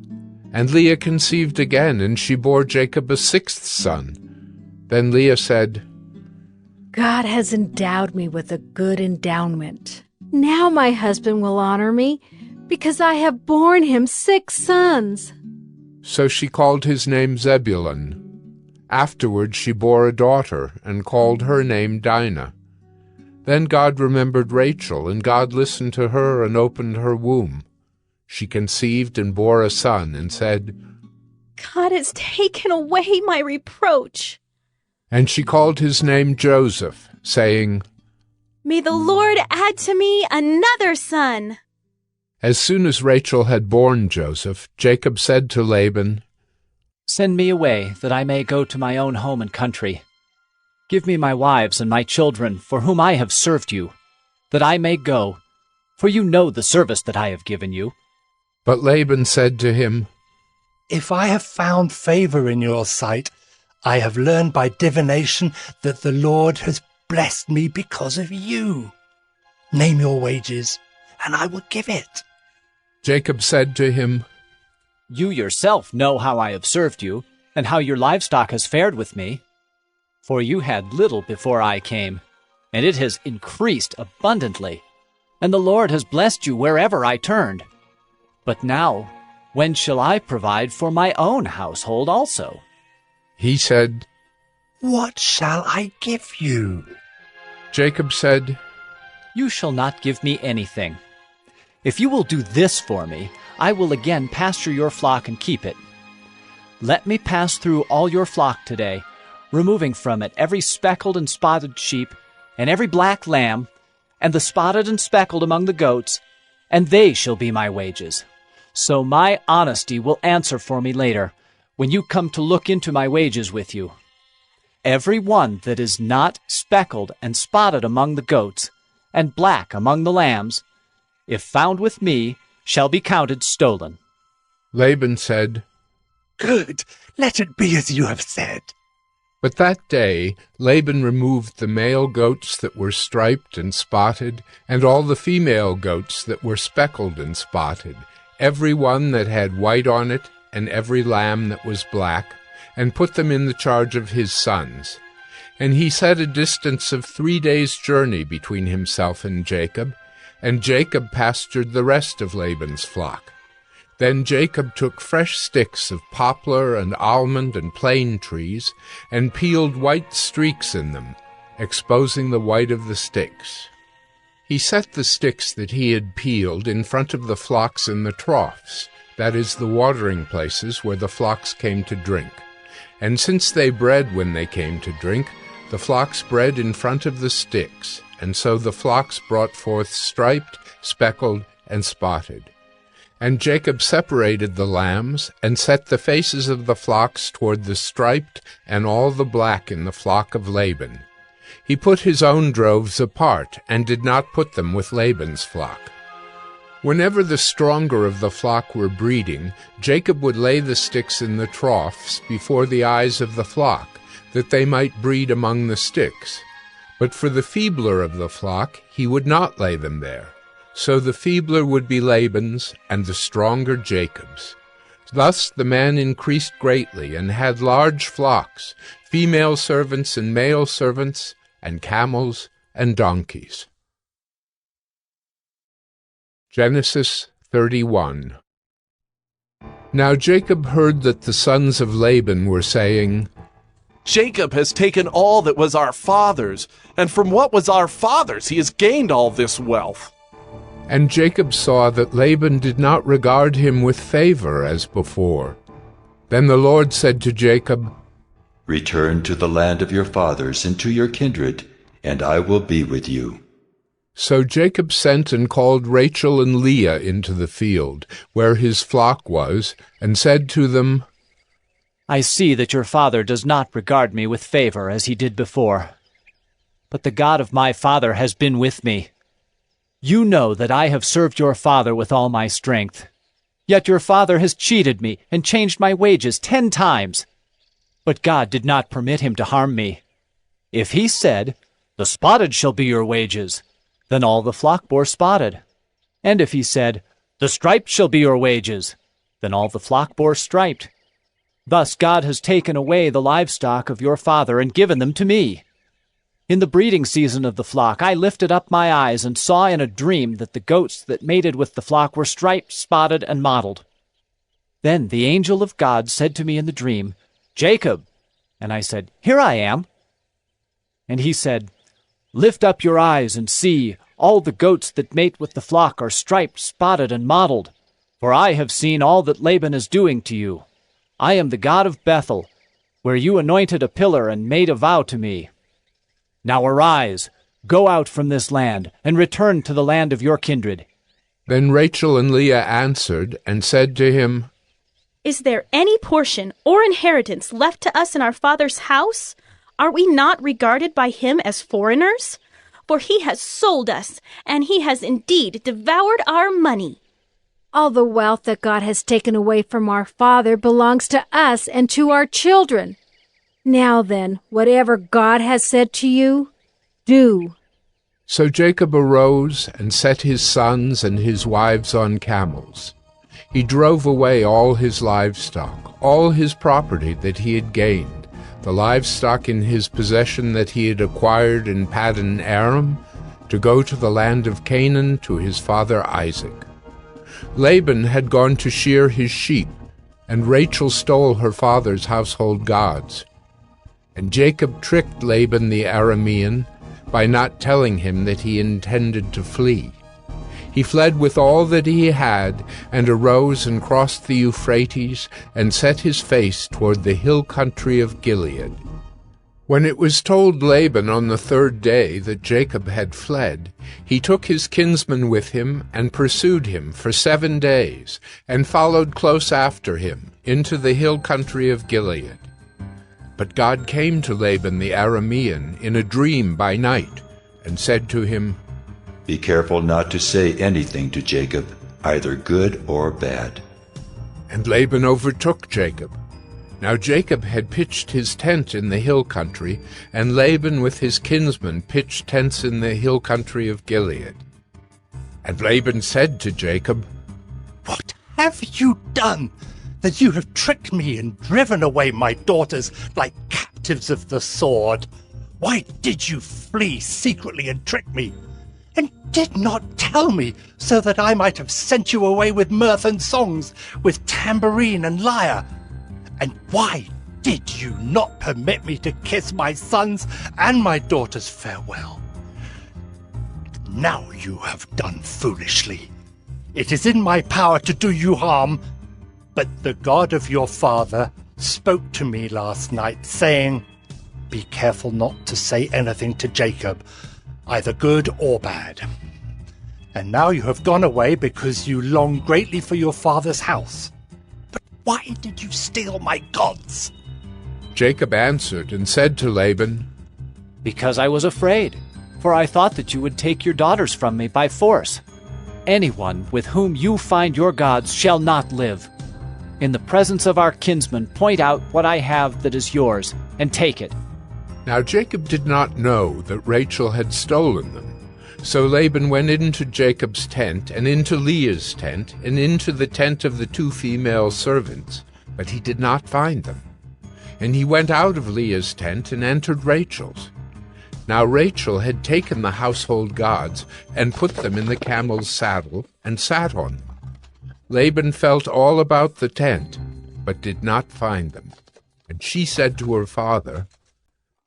And Leah conceived again, and she bore Jacob a 6th son. Then Leah said, God has endowed me with a good endowment. Now my husband will honor me, because I have borne him 6 sons. So she called his name Zebulun. Afterward she bore a daughter, and called her name Dinah. Then God remembered Rachel, and God listened to her and opened her womb. She conceived and bore a son, and said, God has taken away my reproach. And she called his name Joseph, saying, May the Lord add to me another son. As soon as Rachel had borne Joseph, Jacob said to Laban, Send me away, that I may go to my own home and country. Give me my wives and my children, for whom I have served you, that I may go, for you know the service that I have given you. But Laban said to him, If I have found favor in your sight, I have learned by divination that the Lord has blessed me because of you. Name your wages, and I will give it. Jacob said to him, You yourself know how I have served you, and how your livestock has fared with me. For you had little before I came, and it has increased abundantly, and the Lord has blessed you wherever I turned. But now, when shall I provide for my own household also? He said, What shall I give you? Jacob said, You shall not give me anything. If you will do this for me, I will again pasture your flock and keep it. Let me pass through all your flock today, removing from it every speckled and spotted sheep, and every black lamb, and the spotted and speckled among the goats, and they shall be my wages. so my honesty will answer for me later, when you come to look into my wages with you. Every one that is not speckled and spotted among the goats, and black among the lambs, if found with me, shall be counted stolen. Laban said, Good, let it be as you have said. But that day Laban removed the male goats that were striped and spotted, and all the female goats that were speckled and spotted, every one that had white on it, and every lamb that was black, and put them in the charge of his sons. And he set a distance of 3 days' journey between himself and Jacob, and Jacob pastured the rest of Laban's flock. Then Jacob took fresh sticks of poplar and almond and plane trees, and peeled white streaks in them, exposing the white of the sticks. He set the sticks that he had peeled in front of the flocks in the troughs, that is, the watering places where the flocks came to drink. And since they bred when they came to drink, the flocks bred in front of the sticks, and so the flocks brought forth striped, speckled, and spotted. And Jacob separated the lambs, and set the faces of the flocks toward the striped and all the black in the flock of Laban. He put his own droves apart, and did not put them with Laban's flock. Whenever the stronger of the flock were breeding, Jacob would lay the sticks in the troughs before the eyes of the flock, that they might breed among the sticks. But for the feebler of the flock he would not lay them there. So the feebler would be Laban's, and the stronger Jacob's. Thus the man increased greatly, and had large flocks, female servants and male servants, and camels and donkeys. Genesis 31. Now Jacob heard that the sons of Laban were saying, Jacob has taken all that was our father's, and from what was our father's he has gained all this wealth. And Jacob saw that Laban did not regard him with favor as before. Then the Lord said to Jacob, Return to the land of your fathers and to your kindred, and I will be with you. So Jacob sent and called Rachel and Leah into the field, where his flock was, and said to them, I see that your father does not regard me with favor as he did before. But the God of my father has been with me. You know that I have served your father with all my strength. Yet your father has cheated me and changed my wages 10 times. But God did not permit him to harm me. If he said, The spotted shall be your wages, then all the flock bore spotted. And if he said, The striped shall be your wages, then all the flock bore striped. Thus God has taken away the livestock of your father and given them to me. In the breeding season of the flock I lifted up my eyes and saw in a dream that the goats that mated with the flock were striped, spotted, and mottled. Then the angel of God said to me in the dream, Jacob. And I said, Here I am. And he said, Lift up your eyes and see, all the goats that mate with the flock are striped, spotted, and mottled. For I have seen all that Laban is doing to you. I am the God of Bethel, where you anointed a pillar and made a vow to me. Now arise, go out from this land, and return to the land of your kindred. Then Rachel and Leah answered and said to him, Is there any portion or inheritance left to us in our father's house? Are we not regarded by him as foreigners? For he has sold us, and he has indeed devoured our money. All the wealth that God has taken away from our father belongs to us and to our children. Now then, whatever God has said to you, do. So Jacob arose and set his sons and his wives on camels. He drove away all his livestock, all his property that he had gained, the livestock in his possession that he had acquired in Paddan Aram, to go to the land of Canaan to his father Isaac. Laban had gone to shear his sheep, and Rachel stole her father's household gods. And Jacob tricked Laban the Aramean by not telling him that he intended to flee. He fled with all that he had, and arose and crossed the Euphrates, and set his face toward the hill country of Gilead. When it was told Laban on the third day that Jacob had fled, he took his kinsman with him and pursued him for 7 days, and followed close after him into the hill country of Gilead. But God came to Laban the Aramean in a dream by night, and said to him, Be careful not to say anything to Jacob, either good or bad. And Laban overtook Jacob. Now Jacob had pitched his tent in the hill country, and Laban with his kinsmen pitched tents in the hill country of Gilead. And Laban said to Jacob, What have you done, that you have tricked me and driven away my daughters like captives of the sword? Why did you flee secretly and trick me, and did not tell me, so that I might have sent you away with mirth and songs, with tambourine and lyre? And why did you not permit me to kiss my sons and my daughters farewell? Now you have done foolishly. It is in my power to do you harm, but the God of your father spoke to me last night, saying, Be careful not to say anything to Jacob, either good or bad. And now you have gone away because you long greatly for your father's house. Why did you steal my gods? Jacob answered and said to Laban, Because I was afraid, for I thought that you would take your daughters from me by force. Anyone with whom you find your gods shall not live. In the presence of our kinsmen, point out what I have that is yours, and take it. Now Jacob did not know that Rachel had stolen them. So Laban went into Jacob's tent, and into Leah's tent, and into the tent of the 2 female servants, but he did not find them. And he went out of Leah's tent and entered Rachel's. Now Rachel had taken the household gods, and put them in the camel's saddle, and sat on them. Laban felt all about the tent, but did not find them. And she said to her father,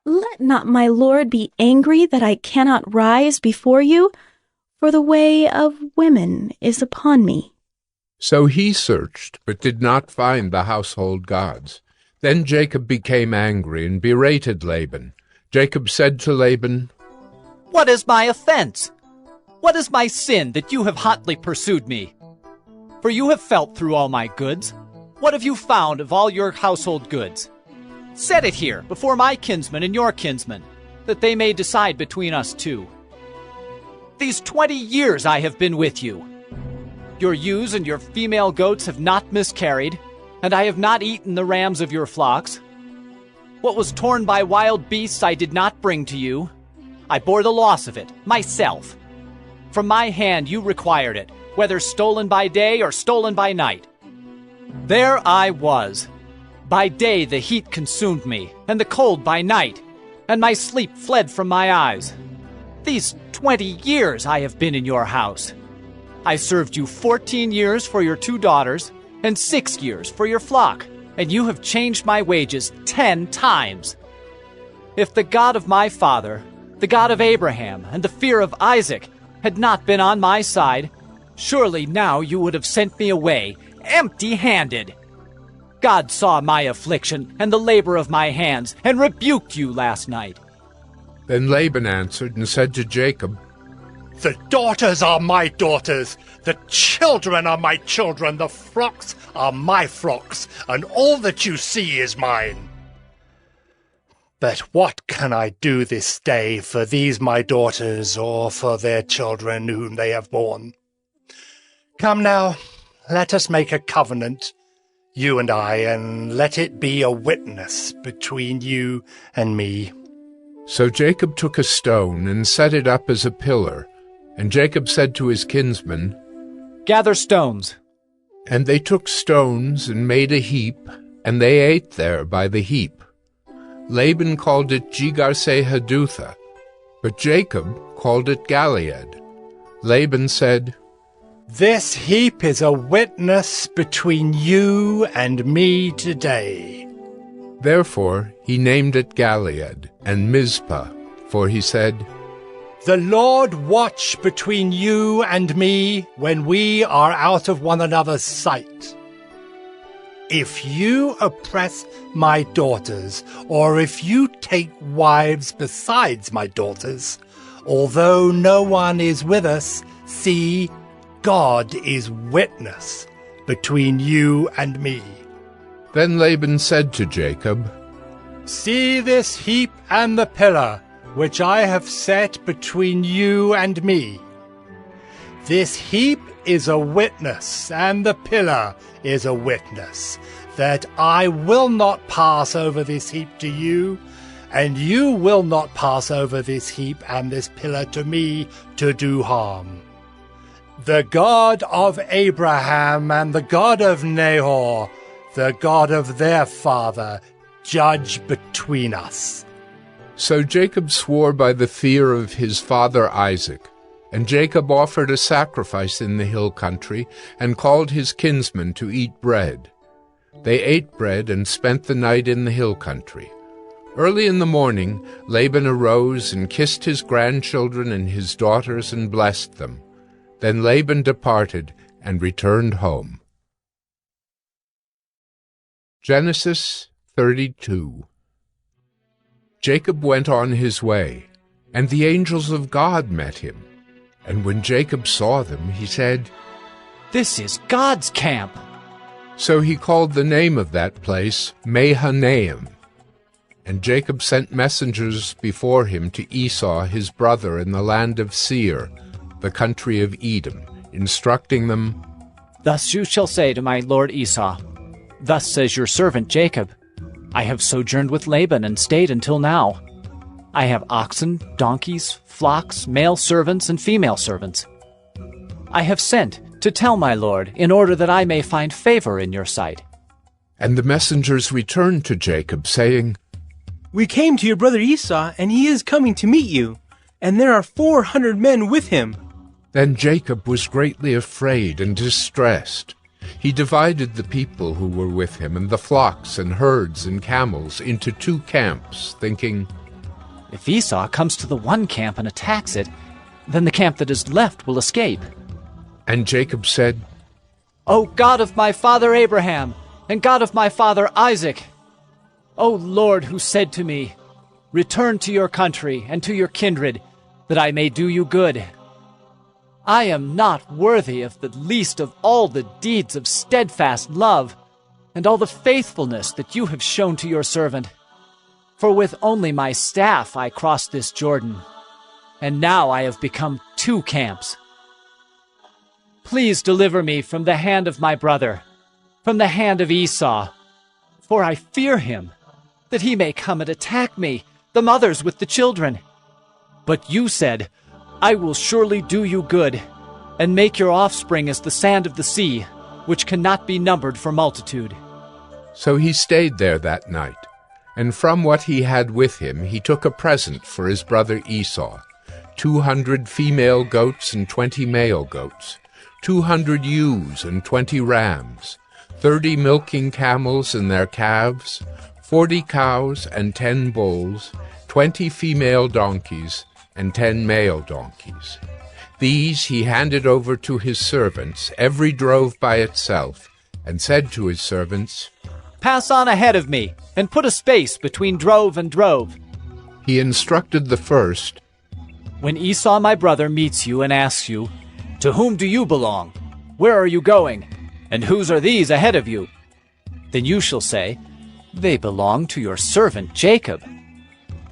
Let not my lord be angry that I cannot rise before you, for the way of women is upon me. So he searched, but did not find the household gods. Then Jacob became angry and berated Laban. Jacob said to Laban, What is my offense? What is my sin that you have hotly pursued me? For you have felt through all my goods. What have you found of all your household goods? Set it here before my kinsmen and your kinsmen, that they may decide between us two. These 20 years I have been with you. Your ewes and your female goats have not miscarried, and I have not eaten the rams of your flocks. What was torn by wild beasts I did not bring to you. I bore the loss of it, myself. From my hand you required it, whether stolen by day or stolen by night. There I was. By day the heat consumed me, and the cold by night, and my sleep fled from my eyes. These 20 years I have been in your house. I served you 14 years for your 2 daughters, and 6 years for your flock, and you have changed my wages 10 times. If the God of my father, the God of Abraham, and the fear of Isaac had not been on my side, surely now you would have sent me away, empty-handed. God saw my affliction and the labor of my hands, and rebuked you last night. Then Laban answered and said to Jacob, The daughters are my daughters, the children are my children, the flocks are my flocks, and all that you see is mine. But what can I do this day for these my daughters, or for their children whom they have borne? Come now, let us make a covenant, you and I, and let it be a witness between you and me. So Jacob took a stone and set it up as a pillar, and Jacob said to his kinsmen, Gather stones. And they took stones and made a heap, and they ate there by the heap. Laban called it Jegar-sahadutha, but Jacob called it Gilead. Laban said, This heap is a witness between you and me today. Therefore he named it Gilead and Mizpah, for he said, The Lord watch between you and me when we are out of one another's sight. If you oppress my daughters, or if you take wives besides my daughters, although no one is with us, see, God is witness between you and me. Then Laban said to Jacob, See this heap and the pillar, which I have set between you and me. This heap is a witness, and the pillar is a witness, that I will not pass over this heap to you, and you will not pass over this heap and this pillar to me to do harm. The God of Abraham and the God of Nahor, the God of their father, judge between us. So Jacob swore by the fear of his father Isaac, and Jacob offered a sacrifice in the hill country, and called his kinsmen to eat bread. They ate bread and spent the night in the hill country. Early in the morning Laban arose and kissed his grandchildren and his daughters and blessed them. Then Laban departed and returned home. Genesis 32. Jacob went on his way, and the angels of God met him. And when Jacob saw them, he said, This is God's camp. So he called the name of that place Mahanaim. And Jacob sent messengers before him to Esau his brother in the land of Seir, the country of Edom, instructing them, Thus you shall say to my lord Esau, Thus says your servant Jacob, I have sojourned with Laban and stayed until now. I have oxen, donkeys, flocks, male servants, and female servants. I have sent to tell my lord, in order that I may find favor in your sight. And the messengers returned to Jacob, saying, We came to your brother Esau, and he is coming to meet you, and there are 400 men with him. Then Jacob was greatly afraid and distressed. He divided the people who were with him and the flocks and herds and camels into 2 camps, thinking, If Esau comes to the one camp and attacks it, then the camp that is left will escape. And Jacob said, O God of my father Abraham, and God of my father Isaac, O Lord, who said to me, Return to your country and to your kindred, that I may do you good. I am not worthy of the least of all the deeds of steadfast love, and all the faithfulness that you have shown to your servant. For with only my staff I crossed this Jordan, and now I have become 2 camps. Please deliver me from the hand of my brother, from the hand of Esau, for I fear him, that he may come and attack me, the mothers with the children. But you said, I will surely do you good, and make your offspring as the sand of the sea, which cannot be numbered for multitude. So he stayed there that night, and from what he had with him he took a present for his brother Esau, 200 female goats and 20 male goats, 200 ewes and 20 rams, 30 milking camels and their calves, 40 cows and 10 bulls, 20 female donkeys, and 10 male donkeys. These he handed over to his servants, every drove by itself, and said to his servants, Pass on ahead of me, and put a space between drove and drove. He instructed the first, When Esau my brother meets you and asks you, To whom do you belong? Where are you going? And whose are these ahead of you? Then you shall say, They belong to your servant Jacob.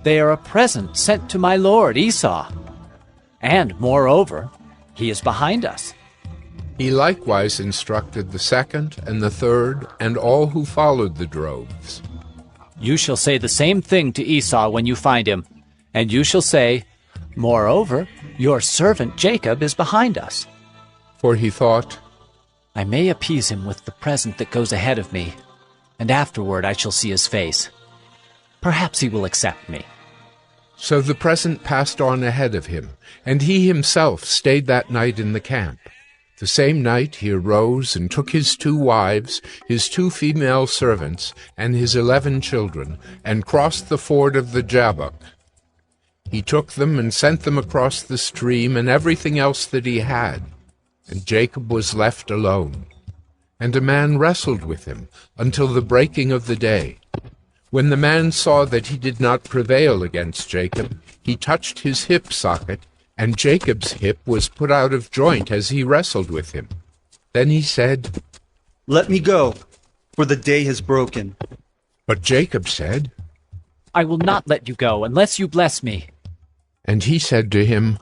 They are a present sent to my lord Esau. And, moreover, he is behind us. He likewise instructed the second and the third and all who followed the droves. You shall say the same thing to Esau when you find him, and you shall say, Moreover, your servant Jacob is behind us. For he thought, I may appease him with the present that goes ahead of me, and afterward I shall see his face. Perhaps he will accept me. So the present passed on ahead of him, and he himself stayed that night in the camp. The same night he arose and took his 2 wives, his 2 female servants, and his 11 children, and crossed the ford of the Jabbok. He took them and sent them across the stream and everything else that he had, and Jacob was left alone. And a man wrestled with him until the breaking of the day. When the man saw that he did not prevail against Jacob, he touched his hip socket, and Jacob's hip was put out of joint as he wrestled with him. Then he said, "Let me go, for the day has broken." But Jacob said, "I will not let you go unless you bless me." And he said to him,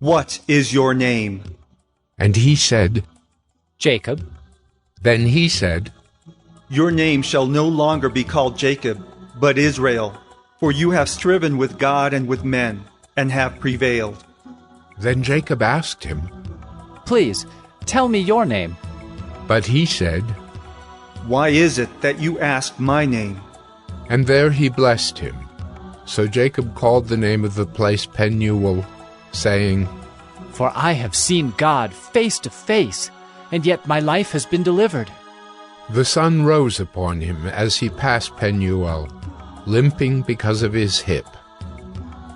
"What is your name?" And he said, "Jacob." Then he said, "Your name shall no longer be called Jacob, but Israel, for you have striven with God and with men, and have prevailed." Then Jacob asked him, "Please, tell me your name." But he said, "Why is it that you ask my name?" And there he blessed him. So Jacob called the name of the place Peniel, saying, "For I have seen God face to face, and yet my life has been delivered." The sun rose upon him as he passed Peniel, limping because of his hip.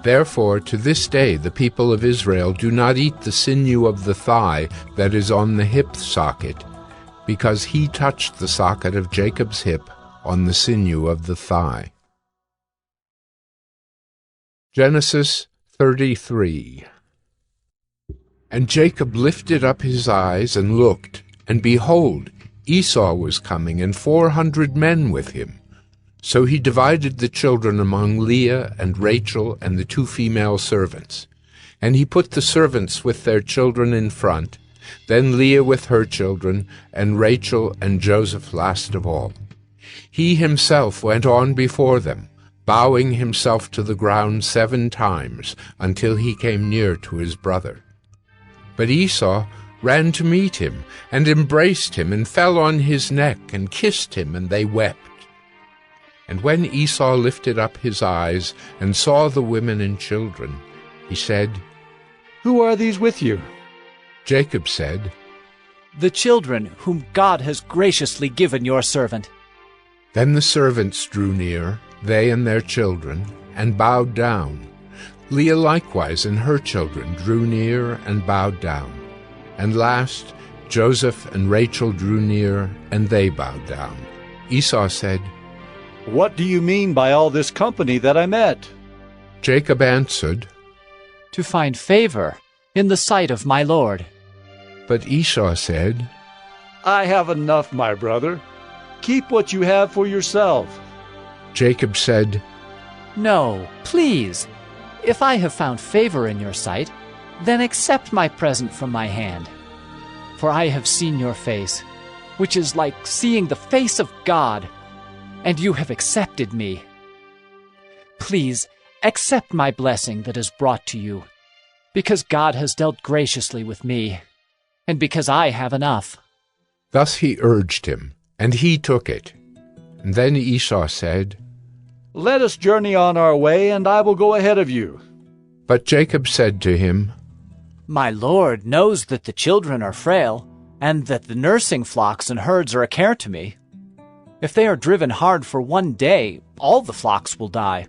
Therefore, to this day the people of Israel do not eat the sinew of the thigh that is on the hip socket, because he touched the socket of Jacob's hip on the sinew of the thigh. Genesis 33. And Jacob lifted up his eyes and looked, and behold, Esau was coming, and 400 men with him. So he divided the children among Leah and Rachel and the 2 female servants. And he put the servants with their children in front, then Leah with her children, and Rachel and Joseph last of all. He himself went on before them, bowing himself to the ground 7 times, until he came near to his brother. But Esau ran to meet him, and embraced him, and fell on his neck, and kissed him, and they wept. And when Esau lifted up his eyes, and saw the women and children, he said, "Who are these with you?" Jacob said, "The children whom God has graciously given your servant." Then the servants drew near, they and their children, and bowed down. Leah likewise and her children drew near and bowed down. And last, Joseph and Rachel drew near, and they bowed down. Esau said, "What do you mean by all this company that I met?" Jacob answered, "To find favor in the sight of my Lord." But Esau said, "I have enough, my brother. Keep what you have for yourself." Jacob said, "No, please. If I have found favor in your sight, then accept my present from my hand. For I have seen your face, which is like seeing the face of God, and you have accepted me. Please accept my blessing that is brought to you, because God has dealt graciously with me, and because I have enough." Thus he urged him, and he took it. And then Esau said, "Let us journey on our way, and I will go ahead of you." But Jacob said to him, "My Lord knows that the children are frail, and that the nursing flocks and herds are a care to me. If they are driven hard for 1 day, all the flocks will die.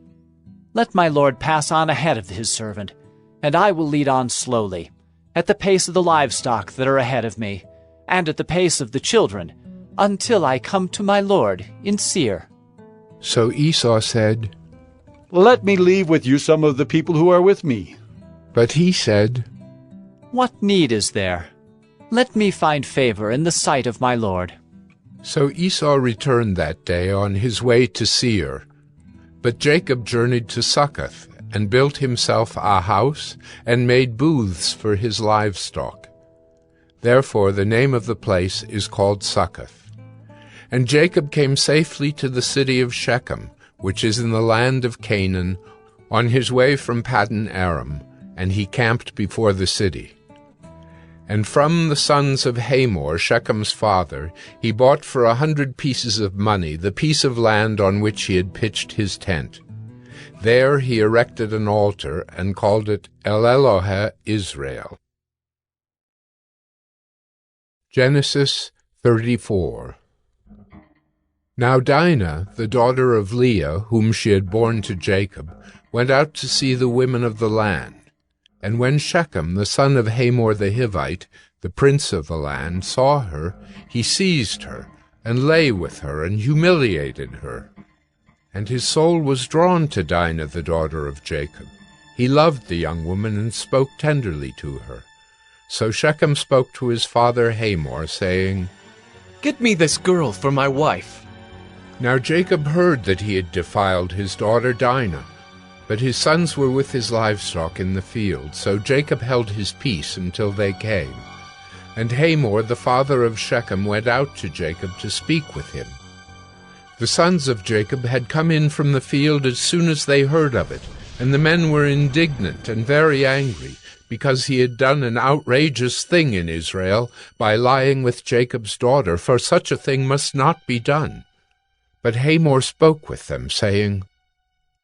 Let my Lord pass on ahead of his servant, and I will lead on slowly, at the pace of the livestock that are ahead of me, and at the pace of the children, until I come to my Lord in Seir." So Esau said, "Let me leave with you some of the people who are with me." But he said, "What need is there? Let me find favor in the sight of my Lord." So Esau returned that day on his way to Seir. But Jacob journeyed to Succoth, and built himself a house, and made booths for his livestock. Therefore the name of the place is called Succoth. And Jacob came safely to the city of Shechem, which is in the land of Canaan, on his way from Paddan Aram, and he camped before the city. And from the sons of Hamor, Shechem's father, he bought for 100 pieces of money the piece of land on which he had pitched his tent. There he erected an altar, and called it El Elohe Israel. Genesis 34. Now Dinah, the daughter of Leah, whom she had borne to Jacob, went out to see the women of the land. And when Shechem, the son of Hamor the Hivite, The prince of the land saw her, he seized her, and lay with her, and humiliated her. And his soul was drawn to Dinah, the daughter of Jacob. He loved the young woman, and spoke tenderly to her. So Shechem spoke to his father Hamor, saying, "Get me this girl for my wife." Now Jacob heard that he had defiled his daughter Dinah, but his sons were with his livestock in the field, so Jacob held his peace until they came. And Hamor, the father of Shechem, went out to Jacob to speak with him. The sons of Jacob had come in from the field as soon as they heard of it, and the men were indignant and very angry, because he had done an outrageous thing in Israel by lying with Jacob's daughter, for such a thing must not be done. But Hamor spoke with them, saying,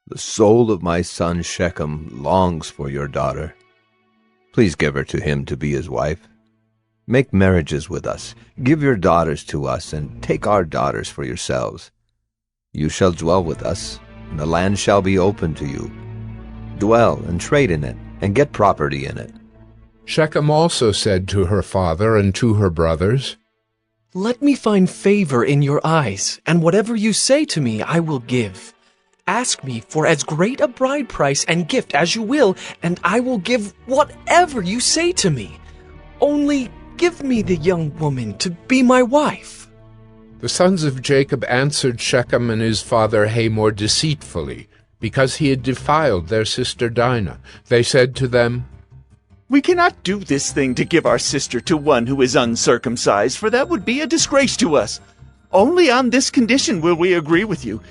"The soul of my son Shechem longs for your daughter. Please give her to him to be his wife. Make marriages with us, give your daughters to us, and take our daughters for yourselves. You shall dwell with us, and the land shall be open to you. Dwell and trade in it, and get property in it." Shechem also said to her father and to her brothers, "Let me find favor in your eyes, and whatever you say to me I will give. Ask me for as great a bride price and gift as you will, and I will give whatever you say to me. Only give me the young woman to be my wife." The sons of Jacob answered Shechem and his father Hamor deceitfully, because he had defiled their sister Dinah. They said to them, "We cannot do this thing to give our sister to one who is uncircumcised, for that would be a disgrace to us. Only on this condition will we agree with you,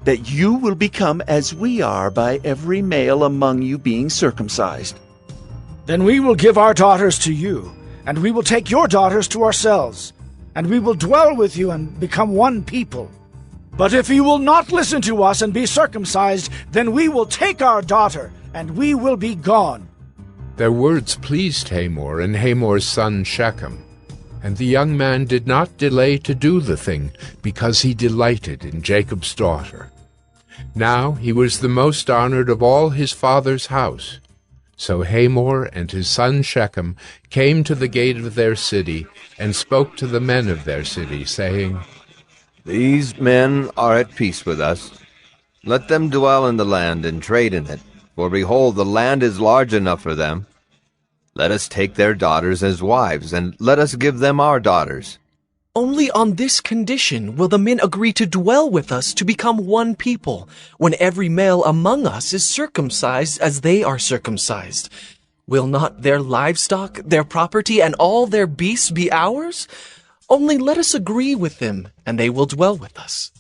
that you will become as we are by every male among you being circumcised." "Then we will give our daughters to you, and we will take your daughters to ourselves, and we will dwell with you and become one people. But if you will not listen to us and be circumcised, then we will take our daughter, and we will be gone." Their words pleased Hamor and Hamor's son Shechem, and the young man did not delay to do the thing, because he delighted in Jacob's daughter. Now he was the most honored of all his father's house. So Hamor and his son Shechem came to the gate of their city, and spoke to the men of their city, saying, "These men are at peace with us. Let them dwell in the land and trade in it, for behold, the land is large enough for them. Let us take their daughters as wives, and let us give them our daughters." Only on this condition will the men agree to dwell with us to become one people, when every male among us is circumcised as they are circumcised. Will not their livestock, their property, and all their beasts be ours? Only let us agree with them, and they will dwell with us."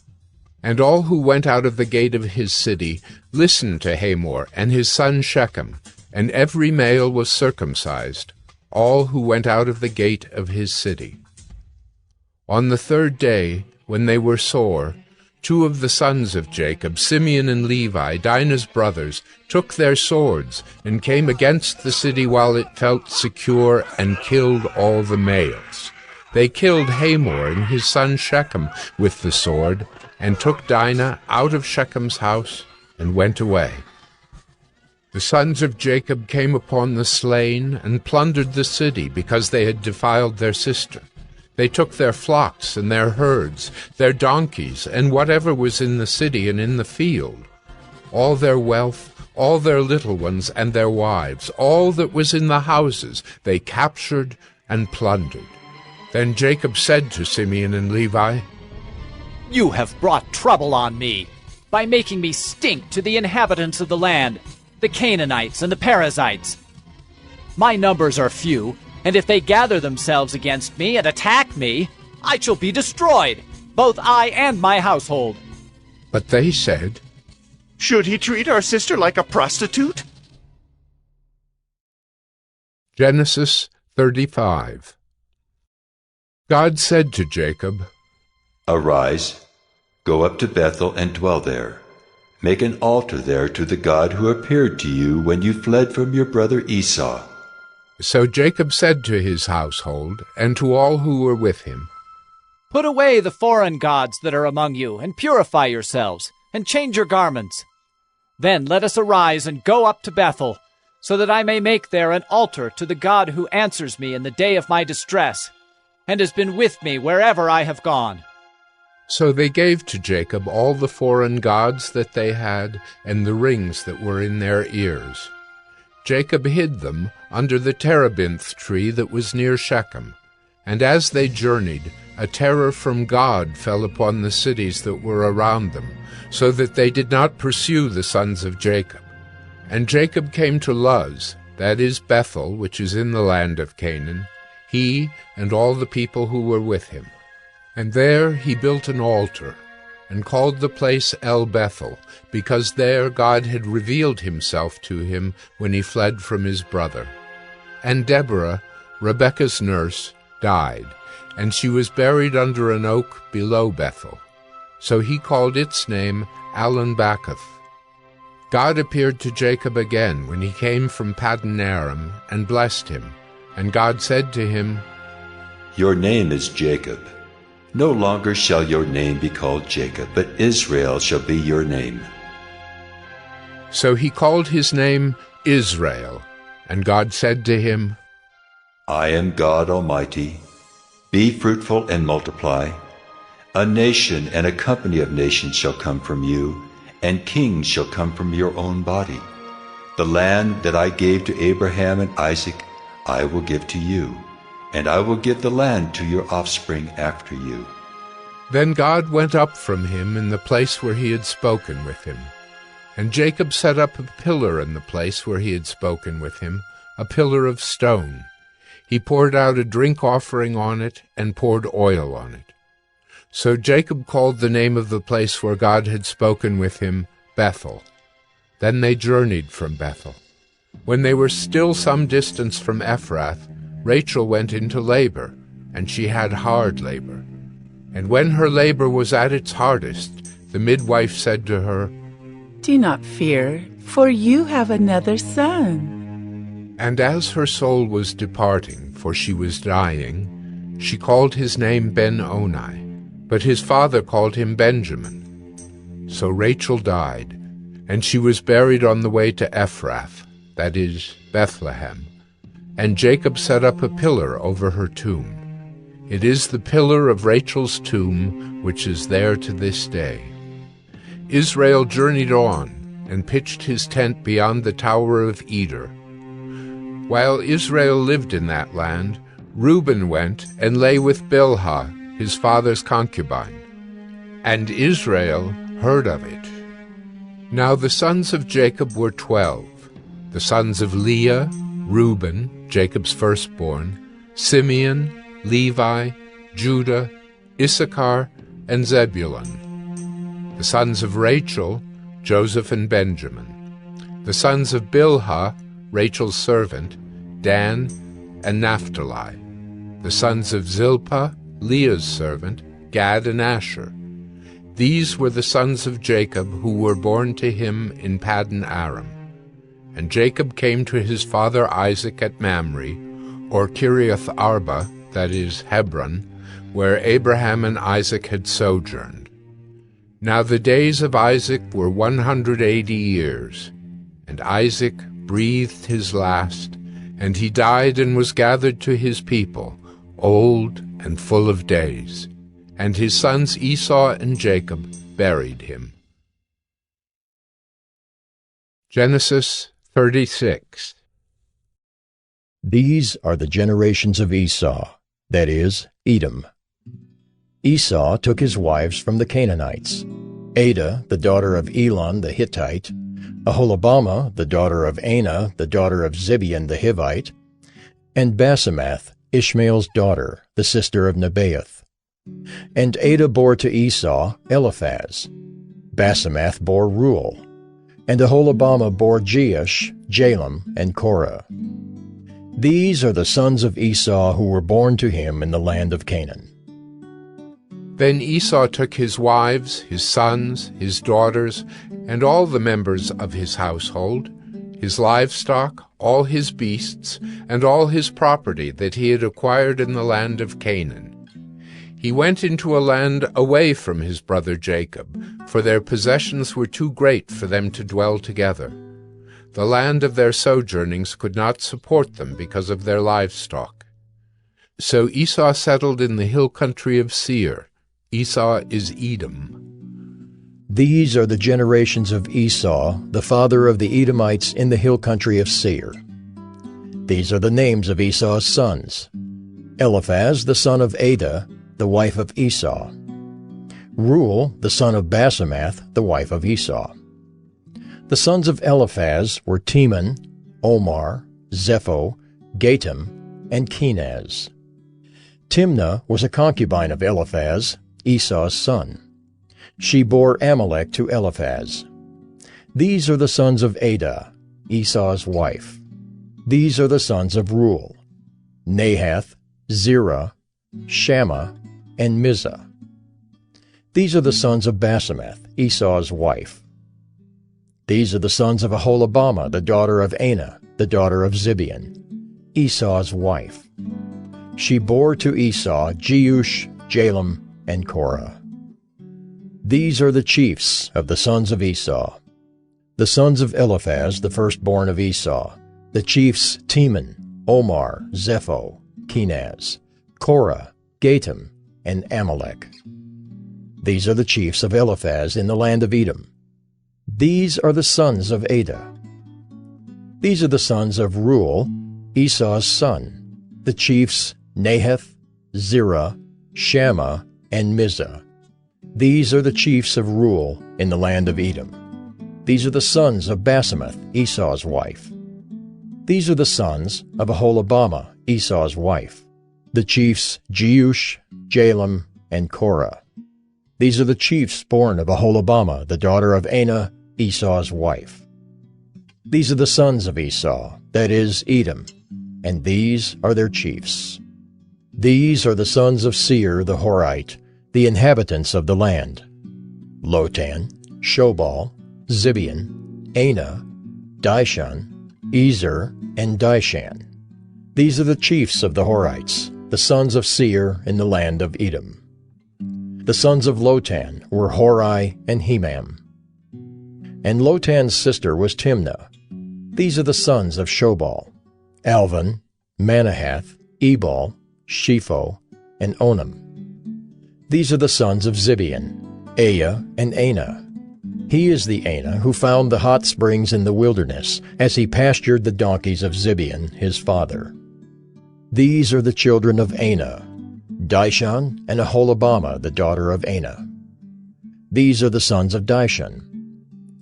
And all who went out of the gate of his city listened to Hamor and his son Shechem, and every male was circumcised, all who went out of the gate of his city. On the third day, when they were sore, two of the sons of Jacob, Simeon and Levi, Dinah's brothers, took their swords and came against the city while it felt secure, and killed all the males. They killed Hamor and his son Shechem with the sword, and took Dinah out of Shechem's house, and went away. The sons of Jacob came upon the slain, and plundered the city, because they had defiled their sister. They took their flocks and their herds, their donkeys, and whatever was in the city and in the field. All their wealth, all their little ones and their wives, all that was in the houses, they captured and plundered. Then Jacob said to Simeon and Levi, "You have brought trouble on me by making me stink to the inhabitants of the land, the Canaanites and the Perizzites. My numbers are few, and if they gather themselves against me and attack me, I shall be destroyed, both I and my household." But they said, "Should he treat our sister like a prostitute?" Genesis 35. God said to Jacob, "Arise, go up to Bethel and dwell there. Make an altar there to the God who appeared to you when you fled from your brother Esau." So Jacob said to his household, and to all who were with him, "Put away the foreign gods that are among you, and purify yourselves, and change your garments. Then let us arise and go up to Bethel, so that I may make there an altar to the God who answers me in the day of my distress, and has been with me wherever I have gone." So they gave to Jacob all the foreign gods that they had, and the rings that were in their ears. Jacob hid them under the terebinth tree that was near Shechem. And as they journeyed, a terror from God fell upon the cities that were around them, so that they did not pursue the sons of Jacob. And Jacob came to Luz, that is Bethel, which is in the land of Canaan, he and all the people who were with him. And there he built an altar, and called the place El Bethel, because there God had revealed himself to him when he fled from his brother. And Deborah, Rebekah's nurse, died, and she was buried under an oak below Bethel. So he called its name Allon-Bacuth. God appeared to Jacob again when he came from Paddan Aram, and blessed him. And God said to him, "Your name is Jacob. No longer shall your name be called Jacob, but Israel shall be your name." So he called his name Israel. And God said to him, "I am God Almighty. Be fruitful and multiply. A nation and a company of nations shall come from you, and kings shall come from your own body. The land that I gave to Abraham and Isaac I will give to you, and I will give the land to your offspring after you." Then God went up from him in the place where he had spoken with him. And Jacob set up a pillar in the place where he had spoken with him, a pillar of stone. He poured out a drink offering on it, and poured oil on it. So Jacob called the name of the place where God had spoken with him Bethel. Then they journeyed from Bethel. When they were still some distance from Ephrath, Rachel went into labor, and she had hard labor. And when her labor was at its hardest, the midwife said to her, "Do not fear, for you have another son." And as her soul was departing, for she was dying, she called his name Ben-Oni, but his father called him Benjamin. So Rachel died, and she was buried on the way to Ephrath, that is, Bethlehem. And Jacob set up a pillar over her tomb. It is the pillar of Rachel's tomb, which is there to this day. Israel journeyed on, and pitched his tent beyond the Tower of Eder. While Israel lived in that land, Reuben went and lay with Bilhah, his father's concubine. And Israel heard of it. Now the sons of Jacob were 12, the sons of Leah, Reuben, Jacob's firstborn, Simeon, Levi, Judah, Issachar, and Zebulun. The sons of Rachel, Joseph and Benjamin. The sons of Bilhah, Rachel's servant, Dan and Naphtali. The sons of Zilpah, Leah's servant, Gad and Asher. These were the sons of Jacob who were born to him in Paddan Aram. And Jacob came to his father Isaac at Mamre, or Kiriath Arba, that is, Hebron, where Abraham and Isaac had sojourned. Now the days of Isaac were 180 years, and Isaac breathed his last, and he died and was gathered to his people, old and full of days. And his sons Esau and Jacob buried him. Genesis 36. These are the generations of Esau, that is, Edom. Esau took his wives from the Canaanites, Adah, the daughter of Elon the Hittite, Aholibamah, the daughter of Anah, the daughter of Zibeon the Hivite, and Basemath, Ishmael's daughter, the sister of Nebaioth. And Adah bore to Esau Eliphaz. Basemath bore Reuel. And Aholibamah bore Jeush, Jalem, and Korah. These are the sons of Esau who were born to him in the land of Canaan. Then Esau took his wives, his sons, his daughters, and all the members of his household, his livestock, all his beasts, and all his property that he had acquired in the land of Canaan. He went into a land away from his brother Jacob, for their possessions were too great for them to dwell together. The land of their sojournings could not support them because of their livestock. So Esau settled in the hill country of Seir. Esau is Edom. These are the generations of Esau, the father of the Edomites in the hill country of Seir. These are the names of Esau's sons: Eliphaz, the son of Adah, the wife of Esau; Reuel, the son of Basemath, the wife of Esau. The sons of Eliphaz were Teman, Omar, Zepho, Gatam, and Kenaz. Timnah was a concubine of Eliphaz, Esau's son. She bore Amalek to Eliphaz. These are the sons of Adah, Esau's wife. These are the sons of Reuel: Nahath, Zerah, Shammah, and Mizah. These are the sons of Basemath, Esau's wife. These are the sons of Aholibamah, the daughter of Anah, the daughter of Zibeon, Esau's wife. She bore to Esau Jeush, Jalem, and Korah. These are the chiefs of the sons of Esau. The sons of Eliphaz, the firstborn of Esau, the chiefs Teman, Omar, Zepho, Kenaz, Korah, Gatam, and Amalek. These are the chiefs of Eliphaz in the land of Edom. These are the sons of Adah. These are the sons of Reuel, Esau's son, the chiefs Nahath, Zerah, Shammah, and Mizah. These are the chiefs of Reuel in the land of Edom. These are the sons of Basemath, Esau's wife. These are the sons of Aholibamah, Esau's wife, the chiefs Jeush, Jalem, and Korah. These are the chiefs born of Aholibamah, the daughter of Anah, Esau's wife. These are the sons of Esau, that is, Edom, and these are their chiefs. These are the sons of Seir the Horite, the inhabitants of the land: Lotan, Shobal, Zibeon, Anah, Dishan, Ezer, and Dishan. These are the chiefs of the Horites, the sons of Seir in the land of Edom. The sons of Lotan were Hori and Hemam. And Lotan's sister was Timnah. These are the sons of Shobal: Alvan, Manahath, Ebal, Shepho, and Onam. These are the sons of Zibeon: Aya and Anah. He is the Anah who found the hot springs in the wilderness, as he pastured the donkeys of Zibeon his father. These are the children of Anah: Dishan and Aholibamah, the daughter of Anah. These are the sons of Dishan: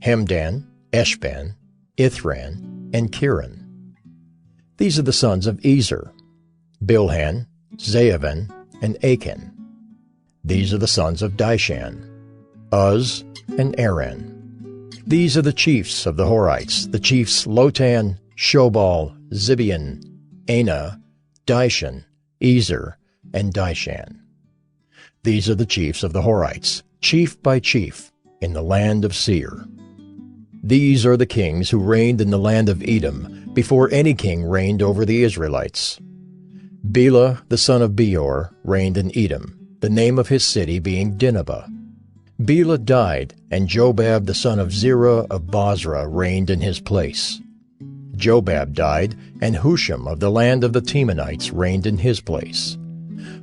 Hemdan, Eshban, Ithran, and Kiran. These are the sons of Ezer: Bilhan, Zaavan, and Achan. These are the sons of Dishan: Uz and Aran. These are the chiefs of the Horites, the chiefs Lotan, Shobal, Zibeon, Anah, Dishan, Ezer, and Dishan. These are the chiefs of the Horites, chief by chief, in the land of Seir. These are the kings who reigned in the land of Edom before any king reigned over the Israelites. Bela the son of Beor reigned in Edom, the name of his city being Dinhabah. Bela died, and Jobab the son of Zerah of Bozrah reigned in his place. Jobab died, and Husham of the land of the Temanites reigned in his place.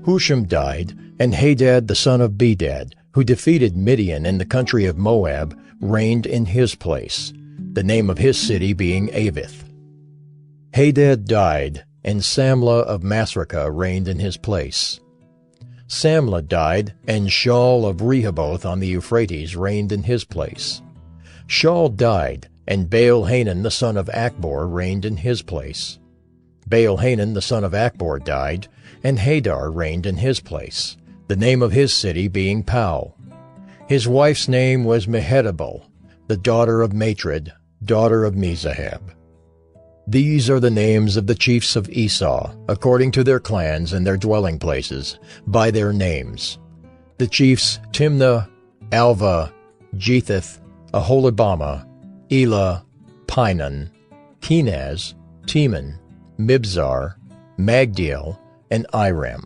Husham died, and Hadad the son of Bedad, who defeated Midian in the country of Moab, reigned in his place, the name of his city being Avith. Hadad died, and Samlah of Masrekah reigned in his place. Samlah died, and Shaul of Rehoboth on the Euphrates reigned in his place. Shaul died, and Baal-Hanan the son of Achbor reigned in his place. Baal-Hanan the son of Achbor died, and Hadar reigned in his place, the name of his city being Pau. His wife's name was Mehetabel, the daughter of Matred, daughter of Mezahab. These are the names of the chiefs of Esau, according to their clans and their dwelling places, by their names: the chiefs Timnah, Alva, Jetheth, Aholibamah, Elah, Pinon, Kenaz, Teman, Mibzar, Magdiel, and Iram.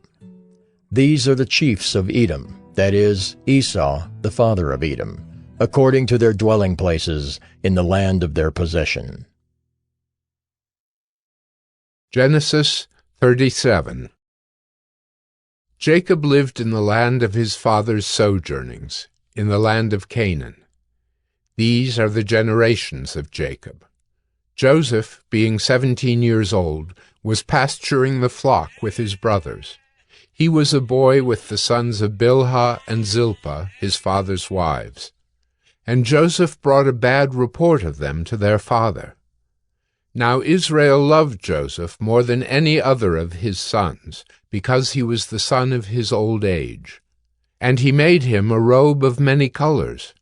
These are the chiefs of Edom, that is, Esau, the father of Edom, according to their dwelling places in the land of their possession. Genesis 37. Jacob lived in the land of his father's sojournings, in the land of Canaan. These are the generations of Jacob. Joseph, being 17 years old, was pasturing the flock with his brothers. He was a boy with the sons of Bilhah and Zilpah, his father's wives. And Joseph brought a bad report of them to their father. Now Israel loved Joseph more than any other of his sons, because he was the son of his old age. And he made him a robe of many colors.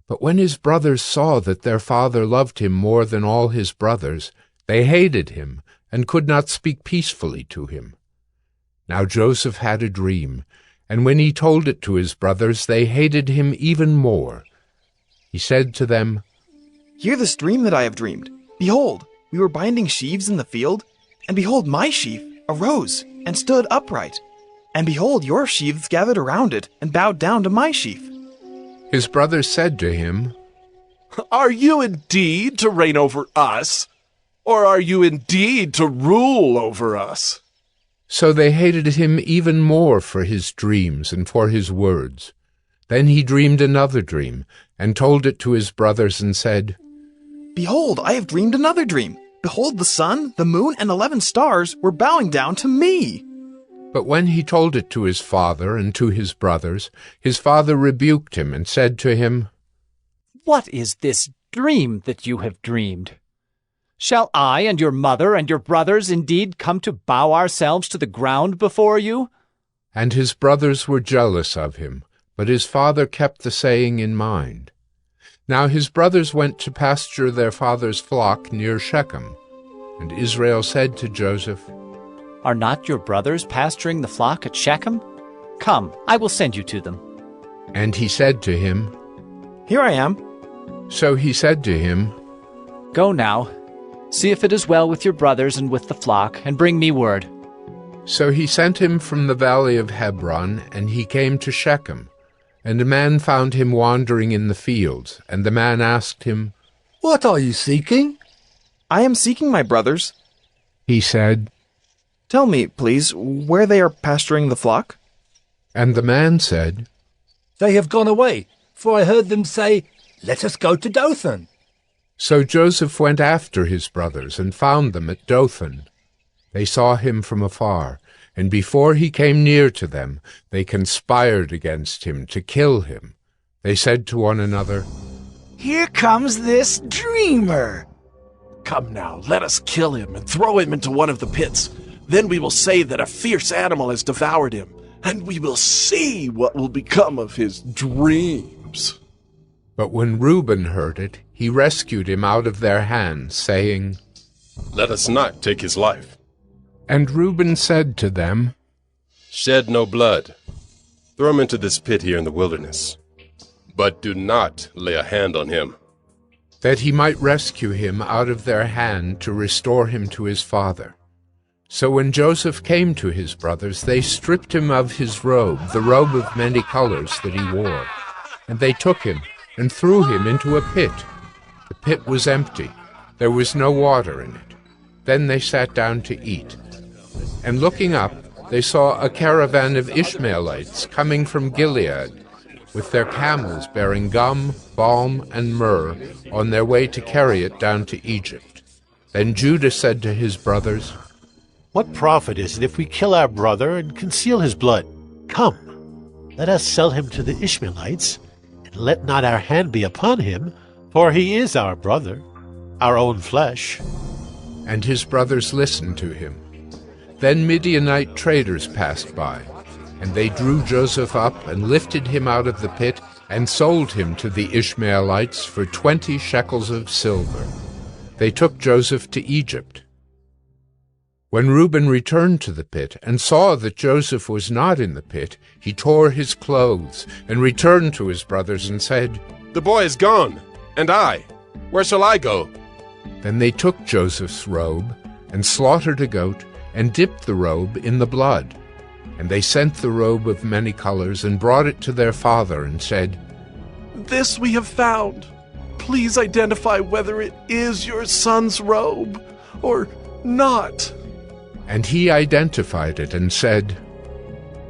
But when his brothers saw that their father loved him more than all his brothers, they hated him, and could not speak peacefully to him. Now Joseph had a dream, and when he told it to his brothers, they hated him even more. He said to them, "Hear this dream that I have dreamed. Behold, we were binding sheaves in the field, and behold, my sheaf arose and stood upright. And behold, your sheaves gathered around it and bowed down to my sheaf." His brothers said to him, "Are you indeed to reign over us, or are you indeed to rule over us?" So they hated him even more for his dreams and for his words. Then he dreamed another dream, and told it to his brothers, and said, "Behold, I have dreamed another dream. Behold, the sun, the moon, and 11 stars were bowing down to me." But when he told it to his father and to his brothers, his father rebuked him and said to him, "What is this dream that you have dreamed? Shall I and your mother and your brothers indeed come to bow ourselves to the ground before you?" And his brothers were jealous of him, but his father kept the saying in mind. Now his brothers went to pasture their father's flock near Shechem. And Israel said to Joseph, "Are not your brothers pasturing the flock at Shechem? Come, I will send you to them." And he said to him, "Here I am." So he said to him, "Go now, see if it is well with your brothers and with the flock, and bring me word." So he sent him from the valley of Hebron, and he came to Shechem. And a man found him wandering in the fields, and the man asked him, "What are you seeking?" "I am seeking my brothers." He said, "Tell me, please, where they are pasturing the flock?" And the man said, "They have gone away, for I heard them say, 'Let us go to Dothan.'" So Joseph went after his brothers, and found them at Dothan. They saw him from afar, and before he came near to them, they conspired against him to kill him. They said to one another, "Here comes this dreamer." "Come now, let us kill him and throw him into one of the pits. Then we will say that a fierce animal has devoured him, and we will see what will become of his dreams." But when Reuben heard it, he rescued him out of their hands, saying, "Let us not take his life." And Reuben said to them, "Shed no blood. Throw him into this pit here in the wilderness. But do not lay a hand on him." that he might rescue him out of their hand to restore him to his father. So when Joseph came to his brothers, they stripped him of his robe, the robe of many colors that he wore. And they took him and threw him into a pit. The pit was empty. There was no water in it. Then they sat down to eat. And looking up, they saw a caravan of Ishmaelites coming from Gilead, with their camels bearing gum, balm, and myrrh, on their way to carry it down to Egypt. Then Judah said to his brothers, "What profit is it if we kill our brother and conceal his blood? Come, let us sell him to the Ishmaelites, and let not our hand be upon him, for he is our brother, our own flesh." And his brothers listened to him. Then Midianite traders passed by, and they drew Joseph up and lifted him out of the pit and sold him to the Ishmaelites for 20 shekels of silver. They took Joseph to Egypt. When Reuben returned to the pit and saw that Joseph was not in the pit, he tore his clothes and returned to his brothers and said, "The boy is gone, and I, where shall I go?" Then they took Joseph's robe and slaughtered a goat and dipped the robe in the blood. And they sent the robe of many colors and brought it to their father and said, "This we have found. Please identify whether it is your son's robe or not." And he identified it and said,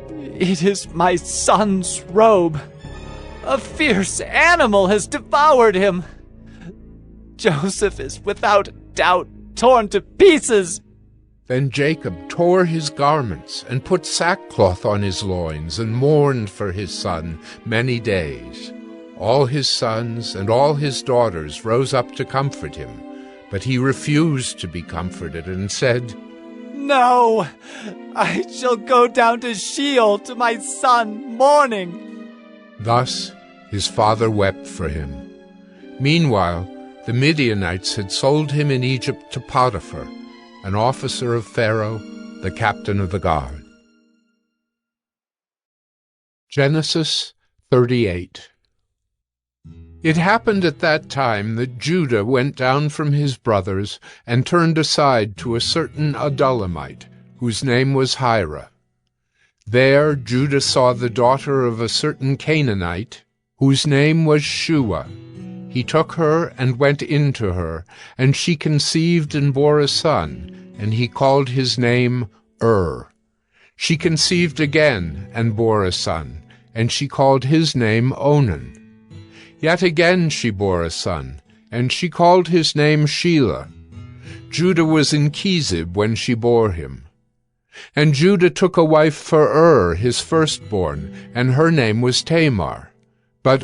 "It is my son's robe. A fierce animal has devoured him. Joseph is without doubt torn to pieces." Then Jacob tore his garments and put sackcloth on his loins and mourned for his son many days. All his sons and all his daughters rose up to comfort him, but he refused to be comforted and said, "No, I shall go down to Sheol to my son mourning." Thus his father wept for him. Meanwhile, the Midianites had sold him in Egypt to Potiphar, an officer of Pharaoh, the captain of the guard. Genesis 38. It happened at that time that Judah went down from his brothers and turned aside to a certain Adullamite, whose name was Hira. There Judah saw the daughter of a certain Canaanite, whose name was Shua. He took her and went in to her, and she conceived and bore a son, and he called his name She conceived again and bore a son, and she called his name Onan. Yet again she bore a son, and she called his name Shelah. Judah was in Chezib when she bore him. And Judah took a wife for his firstborn, and her name was Tamar. But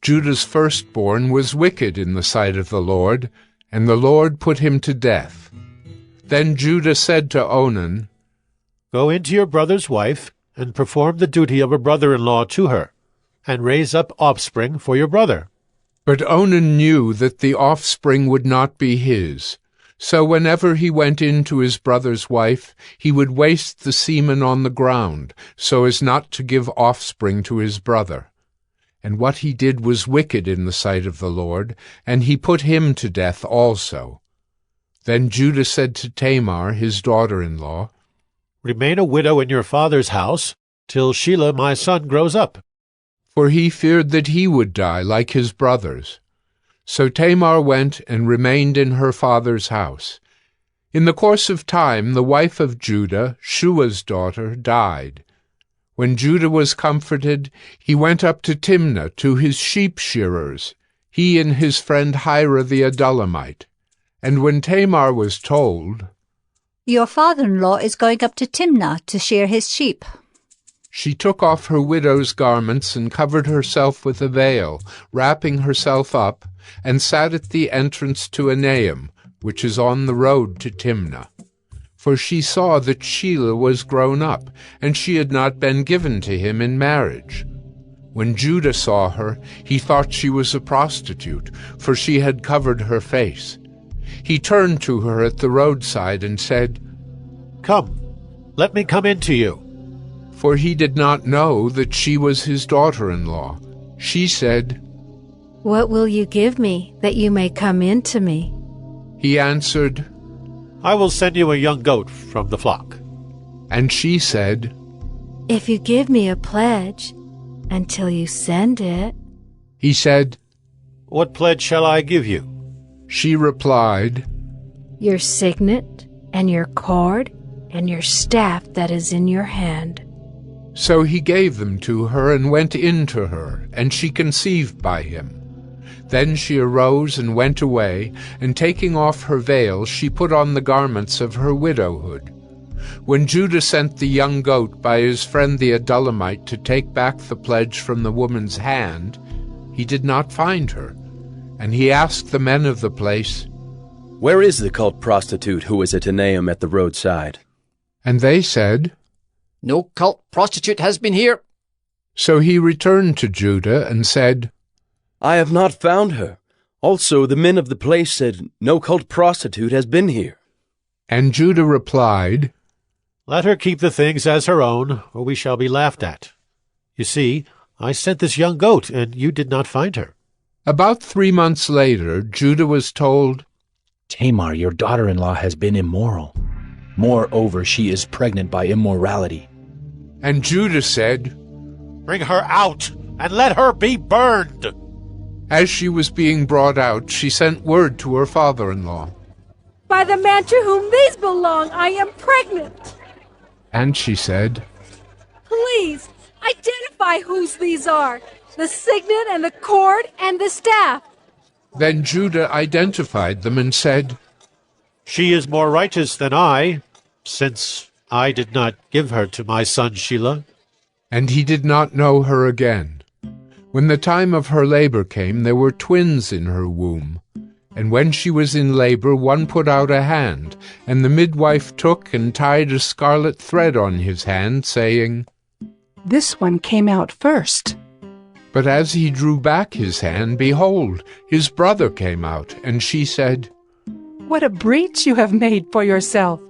Judah's firstborn, was wicked in the sight of the Lord, and the Lord put him to death. Then Judah said to Onan, "Go into your brother's wife, and perform the duty of a brother-in-law to her, and raise up offspring for your brother." But Onan knew that the offspring would not be his. So whenever he went in to his brother's wife, he would waste the semen on the ground, so as not to give offspring to his brother. And what he did was wicked in the sight of the Lord, and he put him to death also. Then Judah said to Tamar, his daughter-in-law, "Remain a widow in your father's house, till Shelah my son grows up." For he feared that he would die like his brothers. So Tamar went and remained in her father's house. In the course of time, the wife of Judah, Shua's daughter, died. When Judah was comforted, he went up to Timnah to his sheep-shearers, he and his friend Hira the Adullamite. And when Tamar was told, "Your father-in-law is going up to Timnah to shear his sheep," she took off her widow's garments and covered herself with a veil, wrapping herself up, and sat at the entrance to Enaim, which is on the road to Timnah. For she saw that Shelah was grown up, and she had not been given to him in marriage. When Judah saw her, he thought she was a prostitute, for she had covered her face. He turned to her at the roadside and said, "Come, let me come in to you." For he did not know that she was his daughter-in-law. She said, "What will you give me that you may come in to me?" He answered, "I will send you a young goat from the flock." And she said, "If you give me a pledge until you send it." He said, "What pledge shall I give you?" She replied, "Your signet and your cord and your staff that is in your hand." So he gave them to her and went in to her, and she conceived by him. Then she arose and went away, and taking off her veil, she put on the garments of her widowhood. When Judah sent the young goat by his friend the Adullamite to take back the pledge from the woman's hand, he did not find her. And he asked the men of the place, "Where is the cult prostitute who was at Enaim at the roadside?" And they said, "No cult prostitute has been here." So he returned to Judah and said, "I have not found her. Also the men of the place said, 'No cult prostitute has been here.'" And Judah replied, "Let her keep the things as her own, or we shall be laughed at. You see, I sent this young goat, and you did not find her." About 3 months later, Judah was told, "Tamar, your daughter-in-law, has been immoral. Moreover, she is pregnant by immorality." And Judah said, "Bring her out, and let her be burned." As she was being brought out, she sent word to her father-in-law, by the man to whom these belong, I am pregnant. And she said, Please, identify whose these are, the signet and the cord and the staff. Then Judah identified them and said, She is more righteous than I, since I did not give her to my son Shelah. And he did not know her again. When the time of her labor came, there were twins in her womb. And when she was in labor, one put out a hand, and the midwife took and tied a scarlet thread on his hand, saying, This one came out first. But as he drew back his hand, behold, his brother came out, and she said, What a breach you have made for yourself.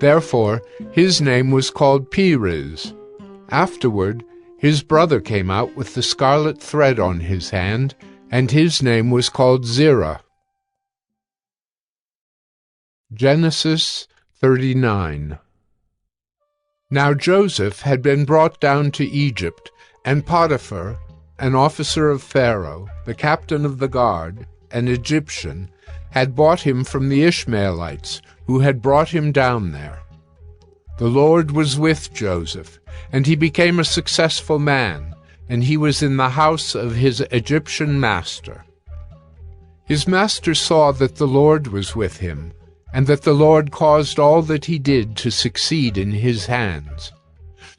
Therefore his name was called Perez. Afterward his brother came out with the scarlet thread on his hand, and his name was called Zerah. Genesis 39. Now Joseph had been brought down to Egypt, and Potiphar, an officer of Pharaoh, the captain of the guard, an Egyptian, had bought him from the Ishmaelites, who had brought him down there. The Lord was with Joseph, and he became a successful man, and he was in the house of his Egyptian master. His master saw that the Lord was with him, and that the Lord caused all that he did to succeed in his hands.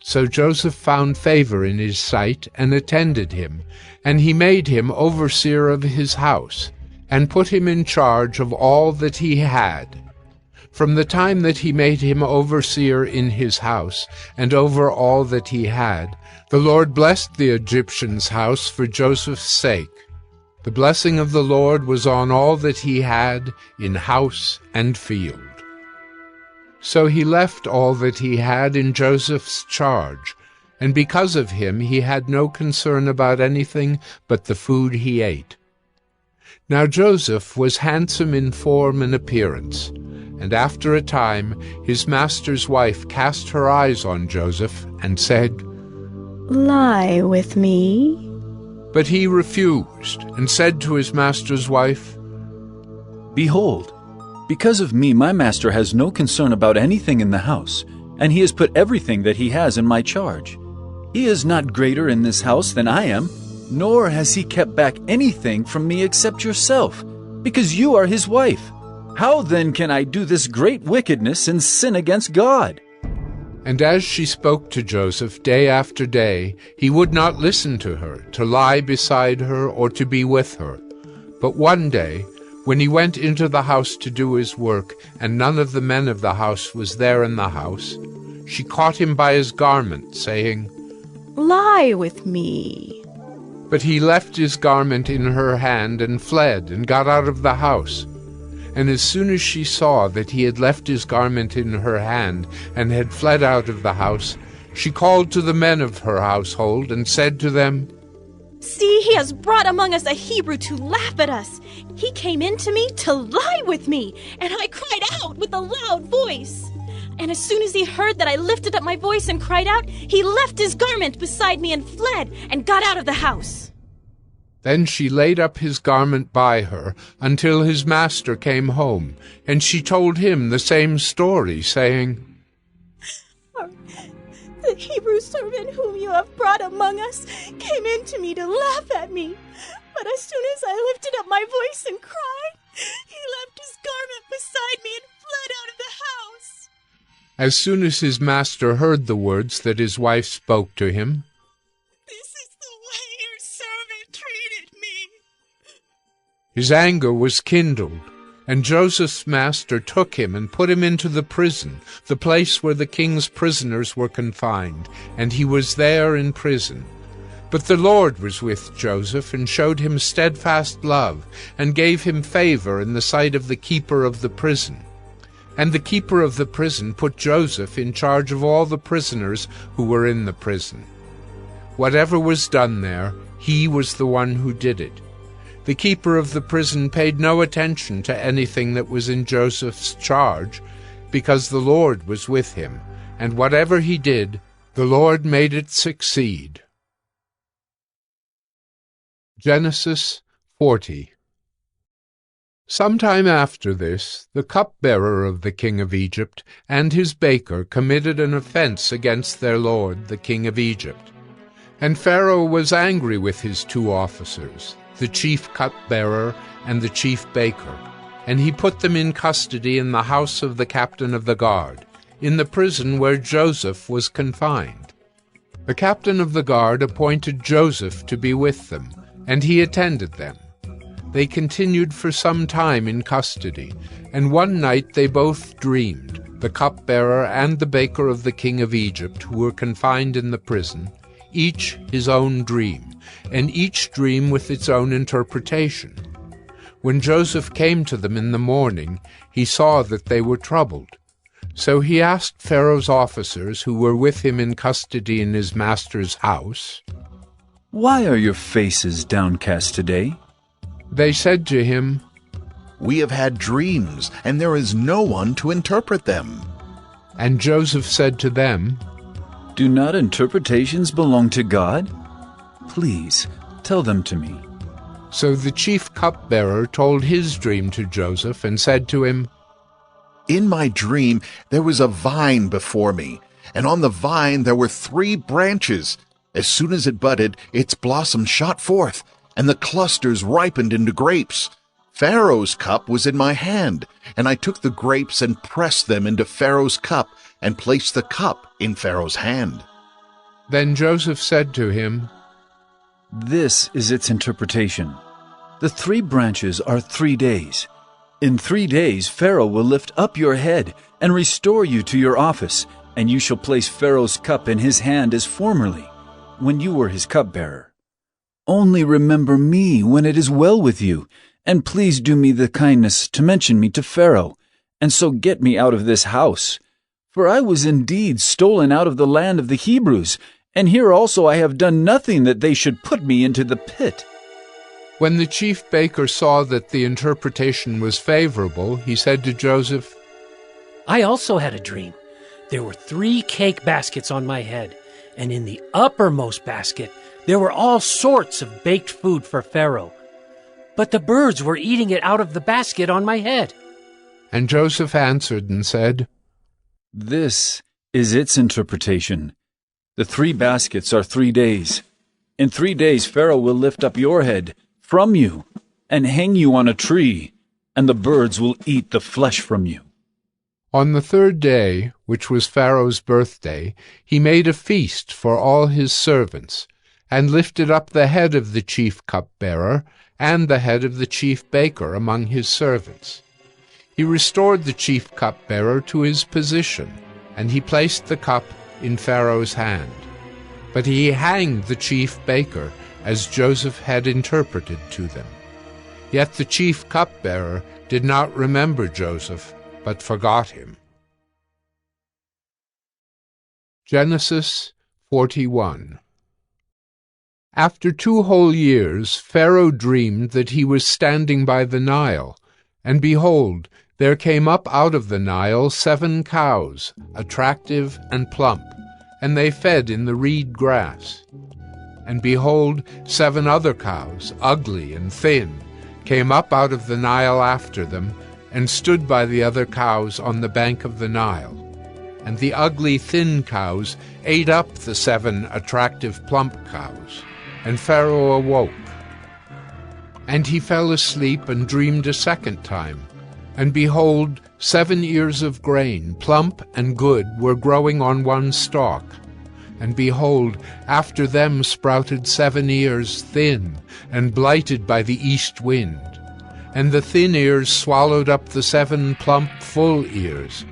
So Joseph found favor in his sight and attended him, and he made him overseer of his house, and put him in charge of all that he had. From the time that he made him overseer in his house, and over all that he had, the Lord blessed the Egyptian's house for Joseph's sake. The blessing of the Lord was on all that he had in house and field. So he left all that he had in Joseph's charge, and because of him he had no concern about anything but the food he ate. Now Joseph was handsome in form and appearance, and after a time his master's wife cast her eyes on Joseph and said, Lie with me. But he refused, and said to his master's wife, Behold, because of me my master has no concern about anything in the house, and he has put everything that he has in my charge. He is not greater in this house than I am, nor has he kept back anything from me except yourself, because you are his wife. How then can I do this great wickedness and sin against God? And as she spoke to Joseph day after day, he would not listen to her, to lie beside her or to be with her. But one day, when he went into the house to do his work, and none of the men of the house was there in the house, she caught him by his garment, saying, Lie with me. But he left his garment in her hand and fled and got out of the house. And as soon as she saw that he had left his garment in her hand and had fled out of the house, she called to the men of her household and said to them, See, he has brought among us a Hebrew to laugh at us. He came in to me to lie with me, and I cried out with a loud voice. And as soon as he heard that I lifted up my voice and cried out, he left his garment beside me and fled and got out of the house. Then she laid up his garment by her until his master came home, and she told him the same story, saying, The Hebrew servant whom you have brought among us came in to me to laugh at me. But as soon as I lifted up my voice and cried, he left his garment beside me and fled out of the house. As soon as his master heard the words that his wife spoke to him, his anger was kindled, and Joseph's master took him and put him into the prison, the place where the king's prisoners were confined, and he was there in prison. But the Lord was with Joseph and showed him steadfast love, and gave him favor in the sight of the keeper of the prison. And the keeper of the prison put Joseph in charge of all the prisoners who were in the prison. Whatever was done there, he was the one who did it. The keeper of the prison paid no attention to anything that was in Joseph's charge, because the Lord was with him, and whatever he did, the Lord made it succeed. Genesis 40. Sometime after this, the cupbearer of the king of Egypt and his baker committed an offense against their lord, the king of Egypt. And Pharaoh was angry with his two officers, the chief cupbearer and the chief baker, and he put them in custody in the house of the captain of the guard, in the prison where Joseph was confined. The captain of the guard appointed Joseph to be with them, and he attended them. They continued for some time in custody, and one night they both dreamed, the cupbearer and the baker of the king of Egypt, who were confined in the prison, each his own dream, and each dream with its own interpretation. When Joseph came to them in the morning, he saw that they were troubled. So he asked Pharaoh's officers, who were with him in custody in his master's house, "Why are your faces downcast today?" They said to him, "We have had dreams, and there is no one to interpret them." And Joseph said to them, "Do not interpretations belong to God? Please, tell them to me." So the chief cupbearer told his dream to Joseph and said to him, "In my dream there was a vine before me, and on the vine there were 3 branches. As soon as it budded, its blossoms shot forth, and the clusters ripened into grapes. Pharaoh's cup was in my hand, and I took the grapes and pressed them into Pharaoh's cup and placed the cup in Pharaoh's hand." Then Joseph said to him, "This is its interpretation. The 3 branches are 3 days. In 3 days Pharaoh will lift up your head and restore you to your office, and you shall place Pharaoh's cup in his hand as formerly, when you were his cupbearer. Only remember me when it is well with you, and please do me the kindness to mention me to Pharaoh, and so get me out of this house. For I was indeed stolen out of the land of the Hebrews, and here also I have done nothing that they should put me into the pit." When the chief baker saw that the interpretation was favorable, he said to Joseph, "I also had a dream. There were 3 cake baskets on my head, and in the uppermost basket there were all sorts of baked food for Pharaoh. But the birds were eating it out of the basket on my head." And Joseph answered and said, "This is its interpretation. The 3 baskets are 3 days. In 3 days Pharaoh will lift up your head from you and hang you on a tree, and the birds will eat the flesh from you." On the 3rd day, which was Pharaoh's birthday, he made a feast for all his servants, and lifted up the head of the chief cupbearer and the head of the chief baker among his servants. He restored the chief cupbearer to his position, and he placed the cup in Pharaoh's hand. But he hanged the chief baker, as Joseph had interpreted to them. Yet the chief cupbearer did not remember Joseph, but forgot him. Genesis 41. After 2 whole years, Pharaoh dreamed that he was standing by the Nile, and behold, there came up out of the Nile 7 cows, attractive and plump, and they fed in the reed grass. And behold, 7 other cows, ugly and thin, came up out of the Nile after them, and stood by the other cows on the bank of the Nile. And the ugly thin cows ate up the 7 attractive plump cows. And Pharaoh awoke. And he fell asleep and dreamed a second time. And behold, 7 ears of grain, plump and good, were growing on one stalk. And behold, after them sprouted 7 ears, thin, and blighted by the east wind. And the thin ears swallowed up the 7 plump, full ears.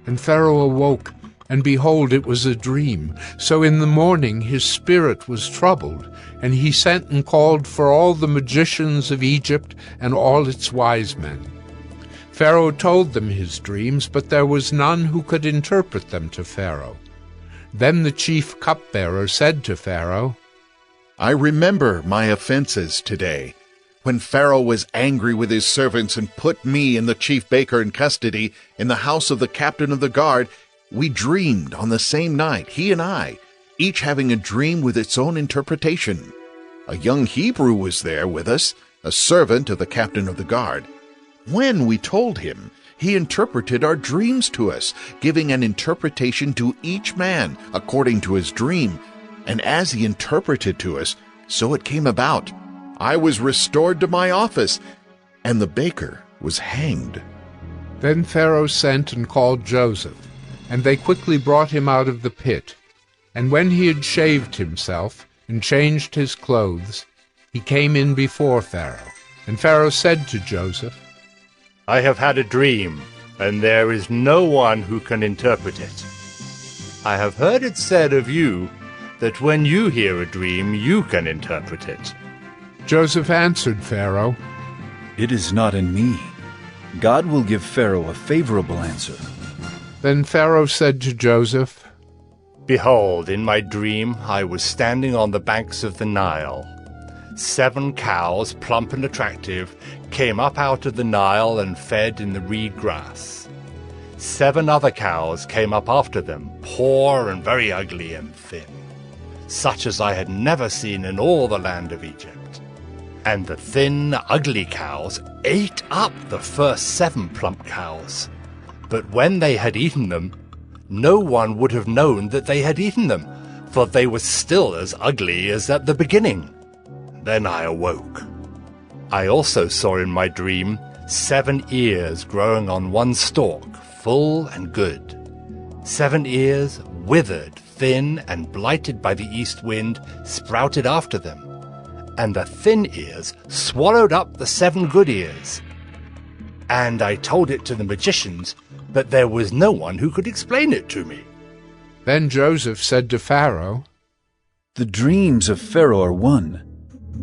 And Pharaoh awoke, and behold, it was a dream. So in the morning his spirit was troubled, and he sent and called for all the magicians of Egypt and all its wise men. Pharaoh told them his dreams, but there was none who could interpret them to Pharaoh. Then the chief cupbearer said to Pharaoh, "I remember my offenses today, when Pharaoh was angry with his servants and put me and the chief baker in custody in the house of the captain of the guard. We dreamed on the same night, he and I, each having a dream with its own interpretation. A young Hebrew was there with us, a servant of the captain of the guard. When we told him, he interpreted our dreams to us, giving an interpretation to each man according to his dream. And as he interpreted to us, so it came about. I was restored to my office, and the baker was hanged." Then Pharaoh sent and called Joseph, and they quickly brought him out of the pit. And when he had shaved himself and changed his clothes, he came in before Pharaoh. And Pharaoh said to Joseph, "I have had a dream, and there is no one who can interpret it. I have heard it said of you that when you hear a dream, you can interpret it." Joseph answered Pharaoh, "It is not in me. God will give Pharaoh a favorable answer." Then Pharaoh said to Joseph, "Behold, in my dream I was standing on the banks of the Nile. 7 cows, plump and attractive, came up out of the Nile and fed in the reed grass. 7 other cows came up after them, poor and very ugly and thin, such as I had never seen in all the land of Egypt. And the thin, ugly cows ate up the first 7 plump cows. But when they had eaten them, no one would have known that they had eaten them, for they were still as ugly as at the beginning. Then I awoke. I also saw in my dream 7 ears growing on one stalk, full and good. 7 ears, withered, thin, and blighted by the east wind, sprouted after them. And the thin ears swallowed up the 7 good ears. And I told it to the magicians, but there was no one who could explain it to me." Then Joseph said to Pharaoh, "The dreams of Pharaoh are one.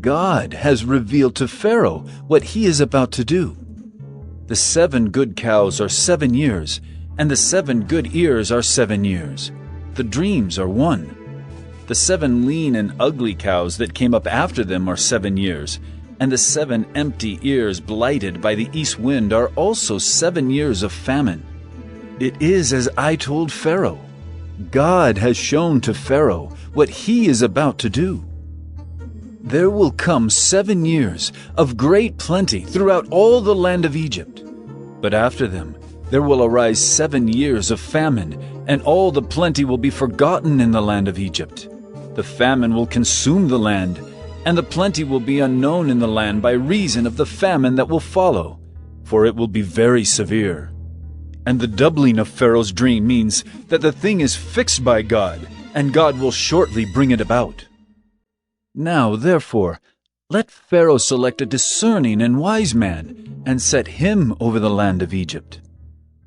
God has revealed to Pharaoh what he is about to do. The 7 good cows are 7 years, and the 7 good ears are 7 years. The dreams are one. The 7 lean and ugly cows that came up after them are 7 years, and the 7 empty ears blighted by the east wind are also 7 years of famine. It is as I told Pharaoh. God has shown to Pharaoh what he is about to do. There will come 7 years of great plenty throughout all the land of Egypt. But after them there will arise 7 years of famine, and all the plenty will be forgotten in the land of Egypt. The famine will consume the land, and the plenty will be unknown in the land by reason of the famine that will follow, for it will be very severe. And the doubling of Pharaoh's dream means that the thing is fixed by God, and God will shortly bring it about. Now, therefore, let Pharaoh select a discerning and wise man, and set him over the land of Egypt.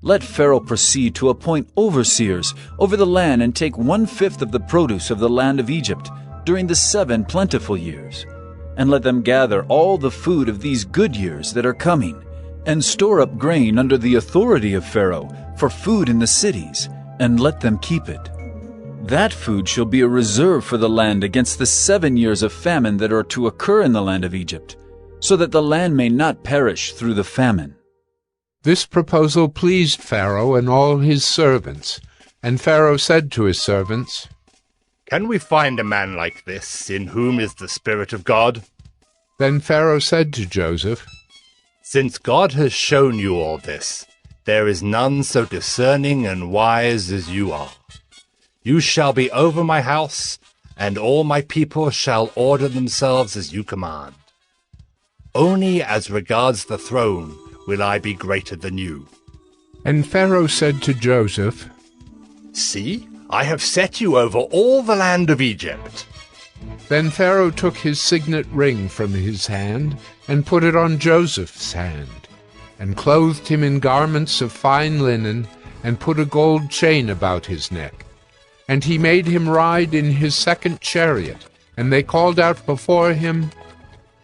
Let Pharaoh proceed to appoint overseers over the land and take 1/5 of the produce of the land of Egypt during the 7 plentiful years. And let them gather all the food of these good years that are coming, and store up grain under the authority of Pharaoh for food in the cities, and let them keep it. That food shall be a reserve for the land against the 7 years of famine that are to occur in the land of Egypt, so that the land may not perish through the famine." This proposal pleased Pharaoh and all his servants. And Pharaoh said to his servants, "Can we find a man like this, in whom is the Spirit of God?" Then Pharaoh said to Joseph, "Since God has shown you all this, there is none so discerning and wise as you are. You shall be over my house, and all my people shall order themselves as you command. Only as regards the throne will I be greater than you." And Pharaoh said to Joseph, "See, I have set you over all the land of Egypt." Then Pharaoh took his signet ring from his hand, and put it on Joseph's hand, and clothed him in garments of fine linen, and put a gold chain about his neck. And he made him ride in his 2nd chariot, and they called out before him,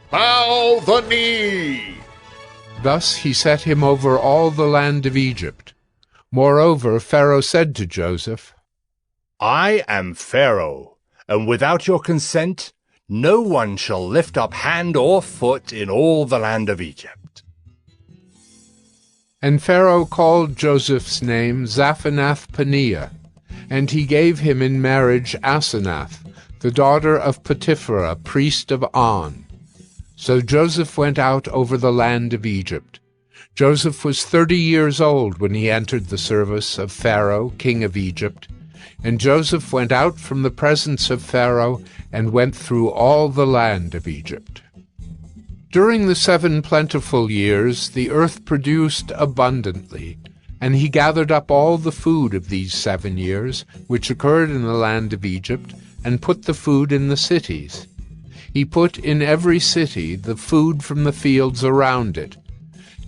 "Bow the knee!" Thus he set him over all the land of Egypt. Moreover, Pharaoh said to Joseph, "I am Pharaoh, and without your consent, no one shall lift up hand or foot in all the land of Egypt." And Pharaoh called Joseph's name Zaphenath-Paneah, and he gave him in marriage Asenath, the daughter of Potipherah, priest of On. So Joseph went out over the land of Egypt. Joseph was 30 years old when he entered the service of Pharaoh, king of Egypt. And Joseph went out from the presence of Pharaoh and went through all the land of Egypt. During the 7 plentiful years the earth produced abundantly, and he gathered up all the food of these 7 years, which occurred in the land of Egypt, and put the food in the cities. He put in every city the food from the fields around it.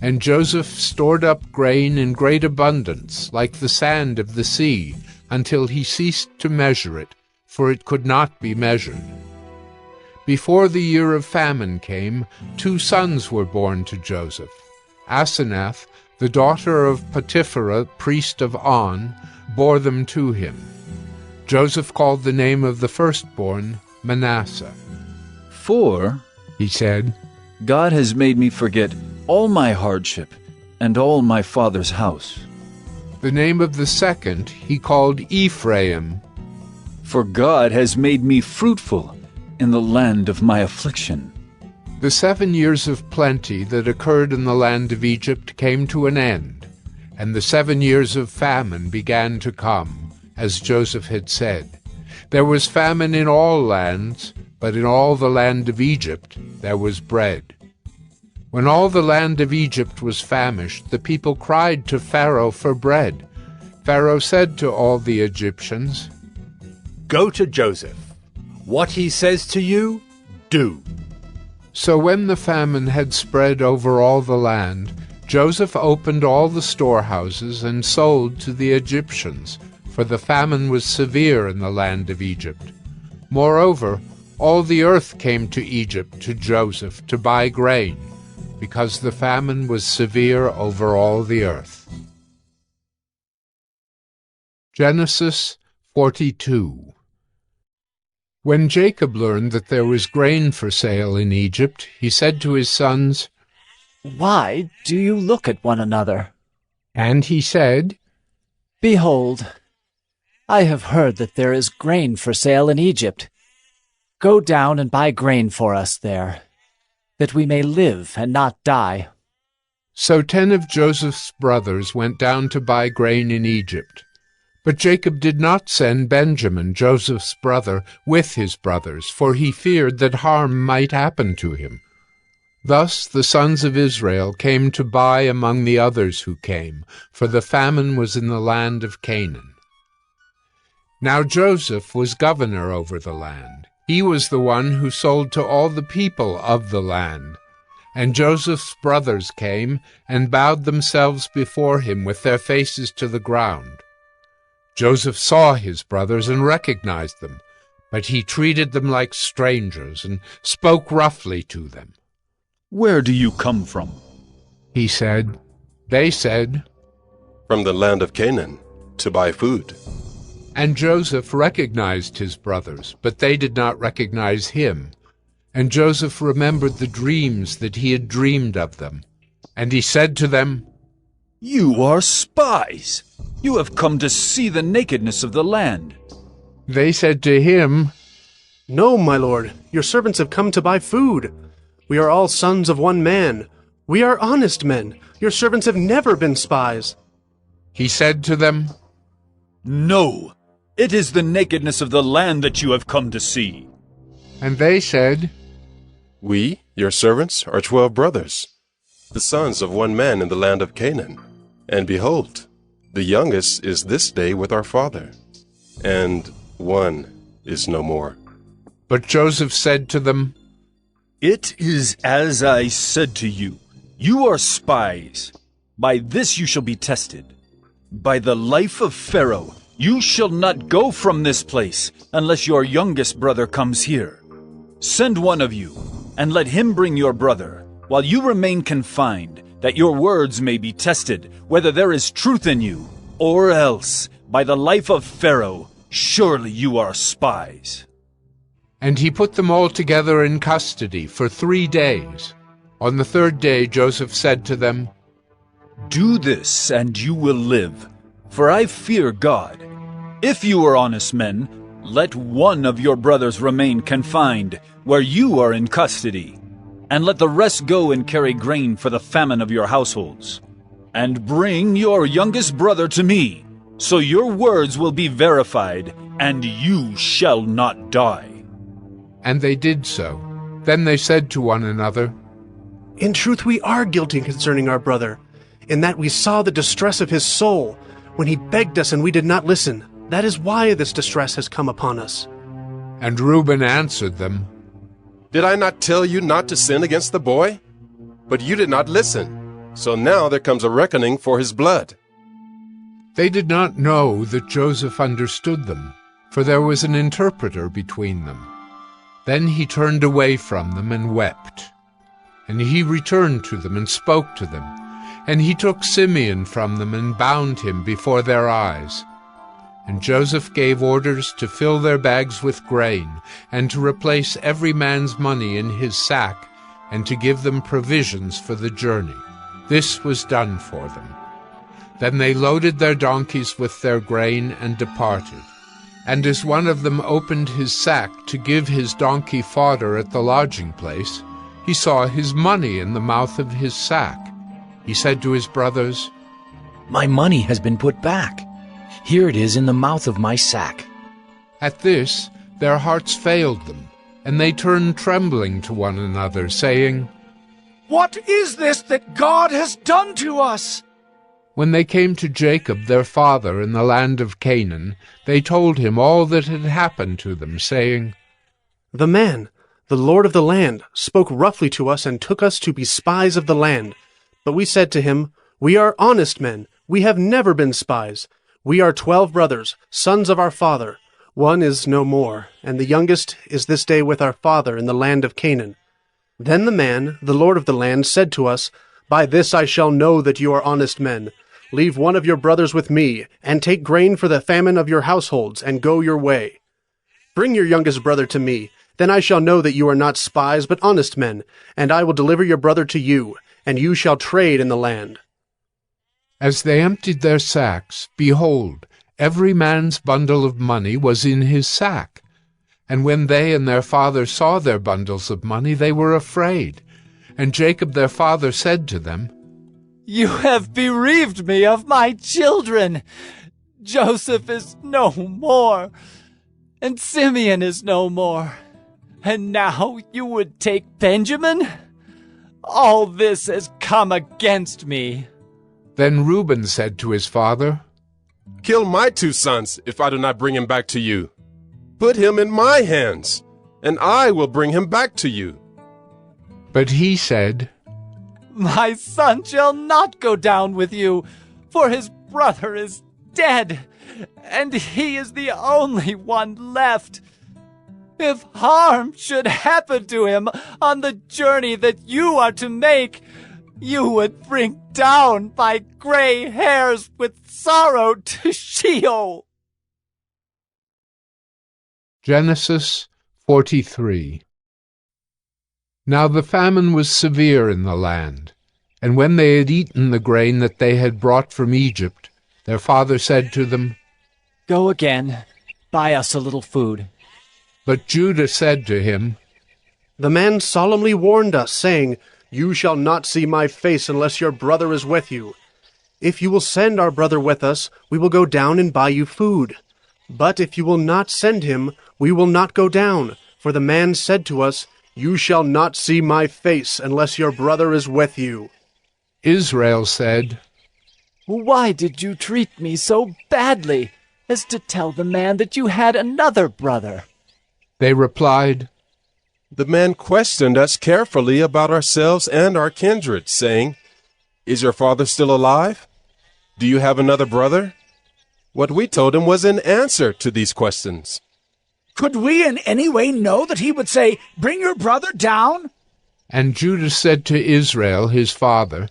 And Joseph stored up grain in great abundance, like the sand of the sea, until he ceased to measure it, for it could not be measured. Before the year of famine came, 2 sons were born to Joseph. Asenath, the daughter of Potipherah, priest of On, bore them to him. Joseph called the name of the firstborn Manasseh. "For," he said, "God has made me forget all my hardship and all my father's house." The name of the second he called Ephraim. "For God has made me fruitful in the land of my affliction." The 7 years of plenty that occurred in the land of Egypt came to an end, and the 7 years of famine began to come, as Joseph had said. There was famine in all lands, but in all the land of Egypt there was bread. When all the land of Egypt was famished, the people cried to Pharaoh for bread. Pharaoh said to all the Egyptians, "Go to Joseph. What he says to you, do." So when the famine had spread over all the land, Joseph opened all the storehouses and sold to the Egyptians, for the famine was severe in the land of Egypt. Moreover, all the earth came to Egypt to Joseph to buy grain, because the famine was severe over all the earth. Genesis 42. When Jacob learned that there was grain for sale in Egypt, he said to his sons, "Why do you look at one another?" And he said, "Behold, I have heard that there is grain for sale in Egypt. Go down and buy grain for us there, that we may live and not die." So 10 of Joseph's brothers went down to buy grain in Egypt. But Jacob did not send Benjamin, Joseph's brother, with his brothers, for he feared that harm might happen to him. Thus the sons of Israel came to buy among the others who came, for the famine was in the land of Canaan. Now Joseph was governor over the land. He was the one who sold to all the people of the land. And Joseph's brothers came and bowed themselves before him with their faces to the ground. Joseph saw his brothers and recognized them, but he treated them like strangers and spoke roughly to them. "Where do you come from?" he said. They said, "From the land of Canaan, to buy food." And Joseph recognized his brothers, but they did not recognize him. And Joseph remembered the dreams that he had dreamed of them. And he said to them, "You are spies! You have come to see the nakedness of the land." They said to him, "No, my lord, your servants have come to buy food. We are all sons of one man. We are honest men. Your servants have never been spies." He said to them, "No, it is the nakedness of the land that you have come to see." And they said, "We, your servants, are 12 brothers, the sons of one man in the land of Canaan. And behold, the youngest is this day with our father, and one is no more." But Joseph said to them, "It is as I said to you. You are spies. By this you shall be tested. By the life of Pharaoh, you shall not go from this place unless your youngest brother comes here. Send one of you, and let him bring your brother, while you remain confined, that your words may be tested, whether there is truth in you, or else, by the life of Pharaoh, surely you are spies." And he put them all together in custody for 3 days. On the 3rd day Joseph said to them, "Do this, and you will live, for I fear God. If you are honest men, let one of your brothers remain confined, where you are in custody. and let the rest go and carry grain for the famine of your households. And bring your youngest brother to me, so your words will be verified, and you shall not die." And they did so. Then they said to one another, "In truth we are guilty concerning our brother, in that we saw the distress of his soul, when he begged us and we did not listen. That is why this distress has come upon us." And Reuben answered them, "Did I not tell you not to sin against the boy? But you did not listen. So now there comes a reckoning for his blood." They did not know that Joseph understood them, for there was an interpreter between them. Then he turned away from them and wept. And he returned to them and spoke to them. And he took Simeon from them and bound him before their eyes. And Joseph gave orders to fill their bags with grain, and to replace every man's money in his sack, and to give them provisions for the journey. This was done for them. Then they loaded their donkeys with their grain and departed. And as one of them opened his sack to give his donkey fodder at the lodging place, he saw his money in the mouth of his sack. He said to his brothers, "My money has been put back. Here it is in the mouth of my sack." At this their hearts failed them, and they turned trembling to one another, saying, "What is this that God has done to us?" When they came to Jacob their father in the land of Canaan, they told him all that had happened to them, saying, "The man, the lord of the land, spoke roughly to us and took us to be spies of the land. But we said to him, 'We are honest men. We have never been spies. We are 12 brothers, sons of our father. One is no more, and the youngest is this day with our father in the land of Canaan.' Then the man, the lord of the land, said to us, 'By this I shall know that you are honest men. Leave one of your brothers with me, and take grain for the famine of your households, and go your way. Bring your youngest brother to me. Then I shall know that you are not spies, but honest men, and I will deliver your brother to you, and you shall trade in the land.' As they emptied their sacks, behold, every man's bundle of money was in his sack. And when they and their father saw their bundles of money, they were afraid. And Jacob their father said to them, 'You have bereaved me of my children. Joseph is no more, and Simeon is no more. And now you would take Benjamin? All this has come against me.' Then Reuben said to his father, 'Kill my 2 sons if I do not bring him back to you. Put him in my hands, and I will bring him back to you.' But he said, 'My son shall not go down with you, for his brother is dead, and he is the only one left. If harm should happen to him on the journey that you are to make, you would bring down my gray hairs with sorrow to Sheol.'" Genesis 43. Now the famine was severe in the land, and when they had eaten the grain that they had brought from Egypt, their father said to them, "Go again, buy us a little food." But Judah said to him, "The man solemnly warned us, saying, 'You shall not see my face unless your brother is with you. If you will send our brother with us, we will go down and buy you food. But if you will not send him, we will not go down. For the man said to us, You shall not see my face unless your brother is with you.'" Israel said, "Why did you treat me so badly, as to tell the man that you had another brother?" They replied, "The man questioned us carefully about ourselves and our kindred, saying, 'Is your father still alive? Do you have another brother?' What we told him was an answer to these questions." "Could we in any way know that he would say, 'Bring your brother down'?" And Judah said to Israel his father,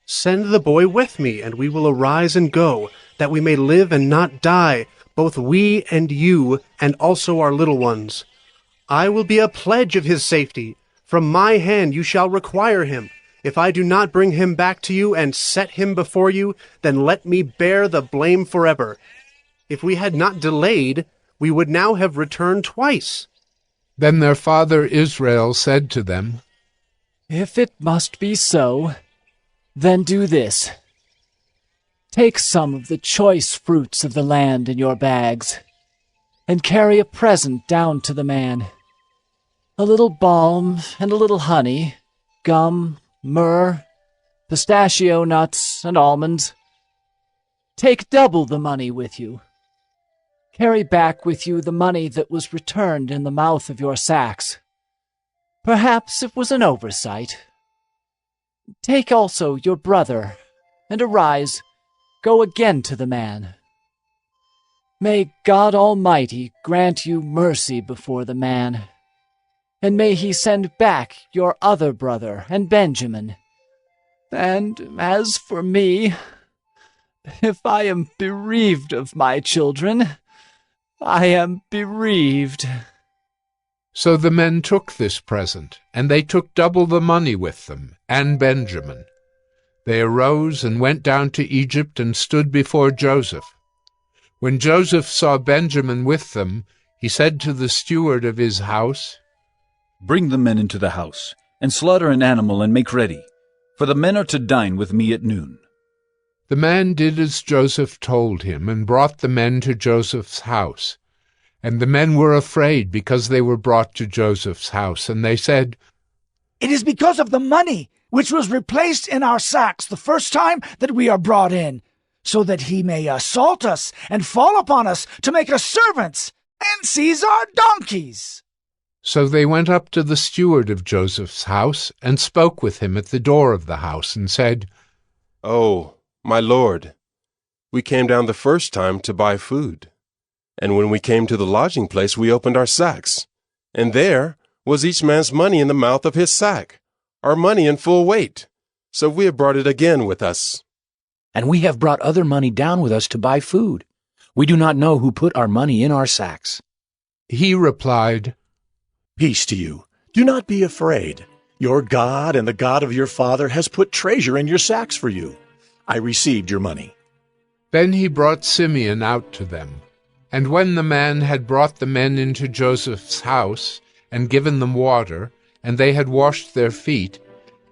"Send the boy with me, and we will arise and go, that we may live and not die, both we and you, and also our little ones. I will be a pledge of his safety. From my hand you shall require him. If I do not bring him back to you and set him before you, then let me bear the blame forever. If we had not delayed, we would now have returned twice." Then their father Israel said to them, If it must be so, then do this. Take some of the choice fruits of the land in your bags, and carry a present down to the man. A little balm and a little honey, gum, myrrh, pistachio nuts, and almonds. Take double the money with you. Carry back with you the money that was returned in the mouth of your sacks. Perhaps it was an oversight. Take also your brother, and arise, go again to the man. May God Almighty grant you mercy before the man, and may he send back your other brother and Benjamin. And as for me, if I am bereaved of my children, I am bereaved. So the men took this present, and they took double the money with them, and Benjamin. They arose and went down to Egypt and stood before Joseph. When Joseph saw Benjamin with them, he said to the steward of his house, Bring the men into the house, and slaughter an animal and make ready, for the men are to dine with me at noon. The man did as Joseph told him, and brought the men to Joseph's house. And the men were afraid because they were brought to Joseph's house, and they said, It is because of the money which was replaced in our sacks the first time that we are brought in, so that he may assault us and fall upon us to make us servants and seize our donkeys. So they went up to the steward of Joseph's house and spoke with him at the door of the house and said, Oh, my lord, we came down the first time to buy food. And when we came to the lodging place, we opened our sacks. And there was each man's money in the mouth of his sack, our money in full weight. So we have brought it again with us. And we have brought other money down with us to buy food. We do not know who put our money in our sacks. He replied, Peace to you. Do not be afraid. Your God and the God of your father has put treasure in your sacks for you. I received your money. Then he brought Simeon out to them. And when the man had brought the men into Joseph's house, and given them water, and they had washed their feet,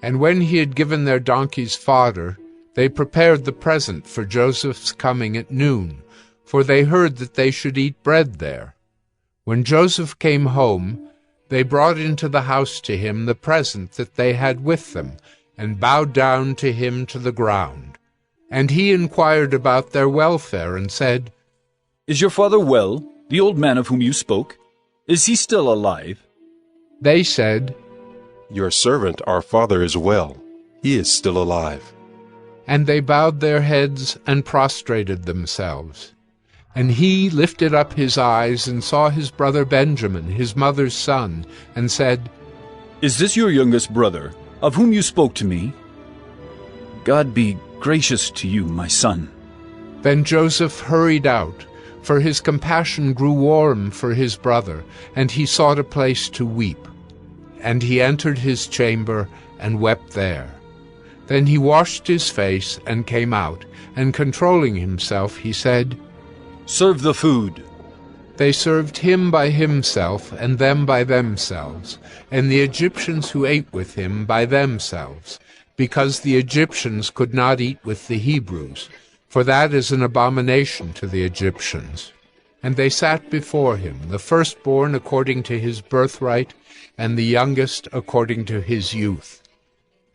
and when he had given their donkeys fodder, they prepared the present for Joseph's coming at noon, for they heard that they should eat bread there. When Joseph came home, they brought into the house to him the present that they had with them, and bowed down to him to the ground. And he inquired about their welfare, and said, Is your father well, the old man of whom you spoke? Is he still alive? They said, Your servant, our father, is well. He is still alive. And they bowed their heads and prostrated themselves. And he lifted up his eyes and saw his brother Benjamin, his mother's son, and said, Is this your youngest brother, of whom you spoke to me? God be gracious to you, my son. Then Joseph hurried out, for his compassion grew warm for his brother, and he sought a place to weep. And he entered his chamber and wept there. Then he washed his face and came out, and controlling himself, he said, Serve the food. They served him by himself, and them by themselves, and the Egyptians who ate with him by themselves, because the Egyptians could not eat with the Hebrews, for that is an abomination to the Egyptians. And they sat before him, the firstborn according to his birthright, and the youngest according to his youth.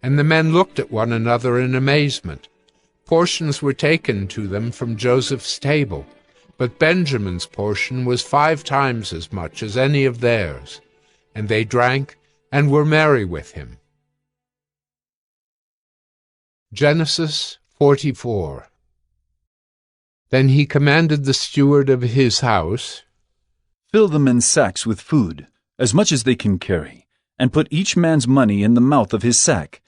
And the men looked at one another in amazement. Portions were taken to them from Joseph's table, but Benjamin's portion was 5 times as much as any of theirs. And they drank and were merry with him. Genesis 44. Then he commanded the steward of his house, Fill the men's sacks with food, as much as they can carry, and put each man's money in the mouth of his sack,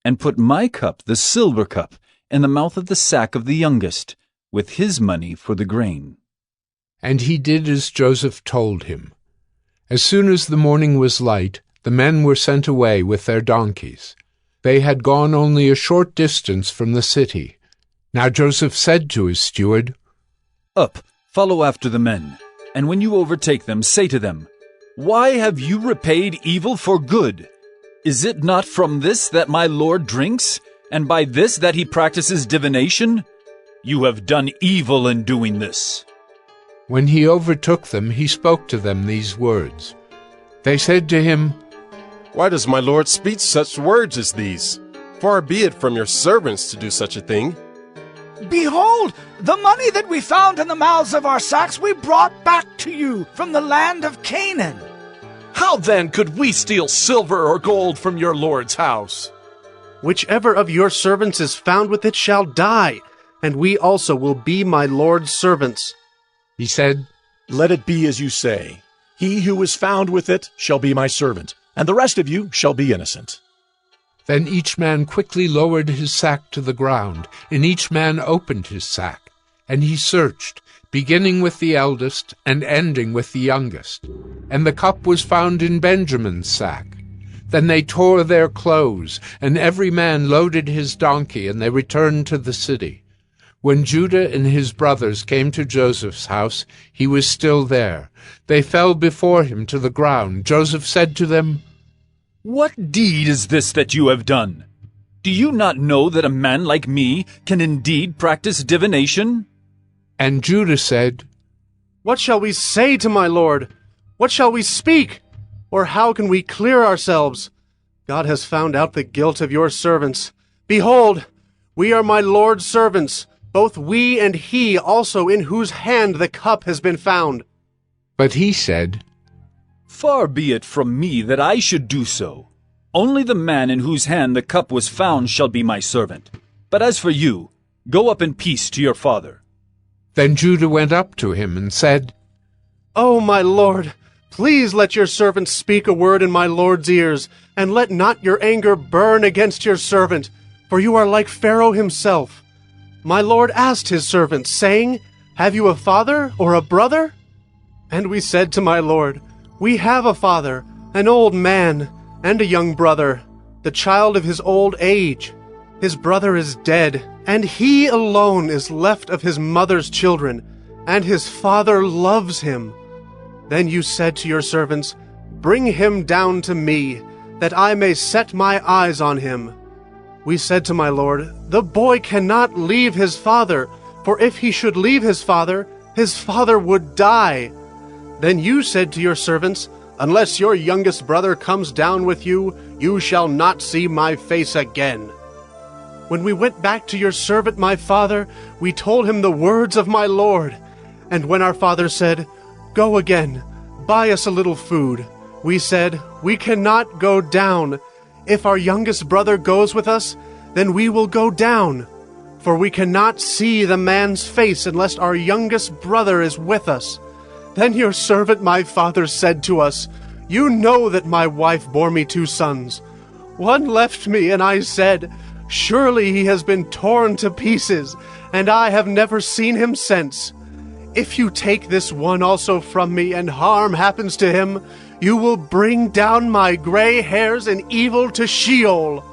and put my cup, the silver cup, in the mouth of the sack of the youngest, with his money for the grain. And he did as Joseph told him. As soon as the morning was light, the men were sent away with their donkeys. They had gone only a short distance from the city. Now Joseph said to his steward, Up, follow after the men, and when you overtake them, say to them, Why have you repaid evil for good? Is it not from this that my Lord drinks, and by this that he practices divination? You have done evil in doing this." When he overtook them, he spoke to them these words. They said to him, "Why does my Lord speak such words as these? Far be it from your servants to do such a thing." Behold, the money that we found in the mouths of our sacks we brought back to you from the land of Canaan. How then could we steal silver or gold from your Lord's house? Whichever of your servants is found with it shall die, and we also will be my Lord's servants. He said, "Let it be as you say. He who is found with it shall be my servant, and the rest of you shall be innocent." Then each man quickly lowered his sack to the ground, and each man opened his sack. And he searched, beginning with the eldest and ending with the youngest. And the cup was found in Benjamin's sack. Then they tore their clothes, and every man loaded his donkey, and they returned to the city. When Judah and his brothers came to Joseph's house, he was still there. They fell before him to the ground. Joseph said to them, "What deed is this that you have done? Do you not know that a man like me can indeed practice divination?" And Judah said, "What shall we say to my Lord? What shall we speak? Or how can we clear ourselves? God has found out the guilt of your servants. Behold, we are my Lord's servants, both we and he also in whose hand the cup has been found." But he said, "Far be it from me that I should do so. Only the man in whose hand the cup was found shall be my servant. But as for you, go up in peace to your father." Then Judah went up to him and said, "O my Lord, please let your servant speak a word in my Lord's ears, and let not your anger burn against your servant, for you are like Pharaoh himself. My Lord asked his servants, saying, 'Have you a father or a brother?' And we said to my Lord, 'We have a father, an old man, and a young brother, the child of his old age. His brother is dead, and he alone is left of his mother's children, and his father loves him.' Then you said to your servants, 'Bring him down to me, that I may set my eyes on him.' We said to my Lord, 'The boy cannot leave his father, for if he should leave his father would die.' Then you said to your servants, 'Unless your youngest brother comes down with you, you shall not see my face again.' When we went back to your servant my father, we told him the words of my Lord. And when our father said, 'Go again, buy us a little food,' we said, 'We cannot go down. If our youngest brother goes with us, then we will go down. For we cannot see the man's face unless our youngest brother is with us.' Then your servant my father said to us, 'You know that my wife bore me 2 sons. One left me, and I said, Surely he has been torn to pieces, and I have never seen him since. If you take this one also from me, and harm happens to him, you will bring down my gray hairs in evil to Sheol.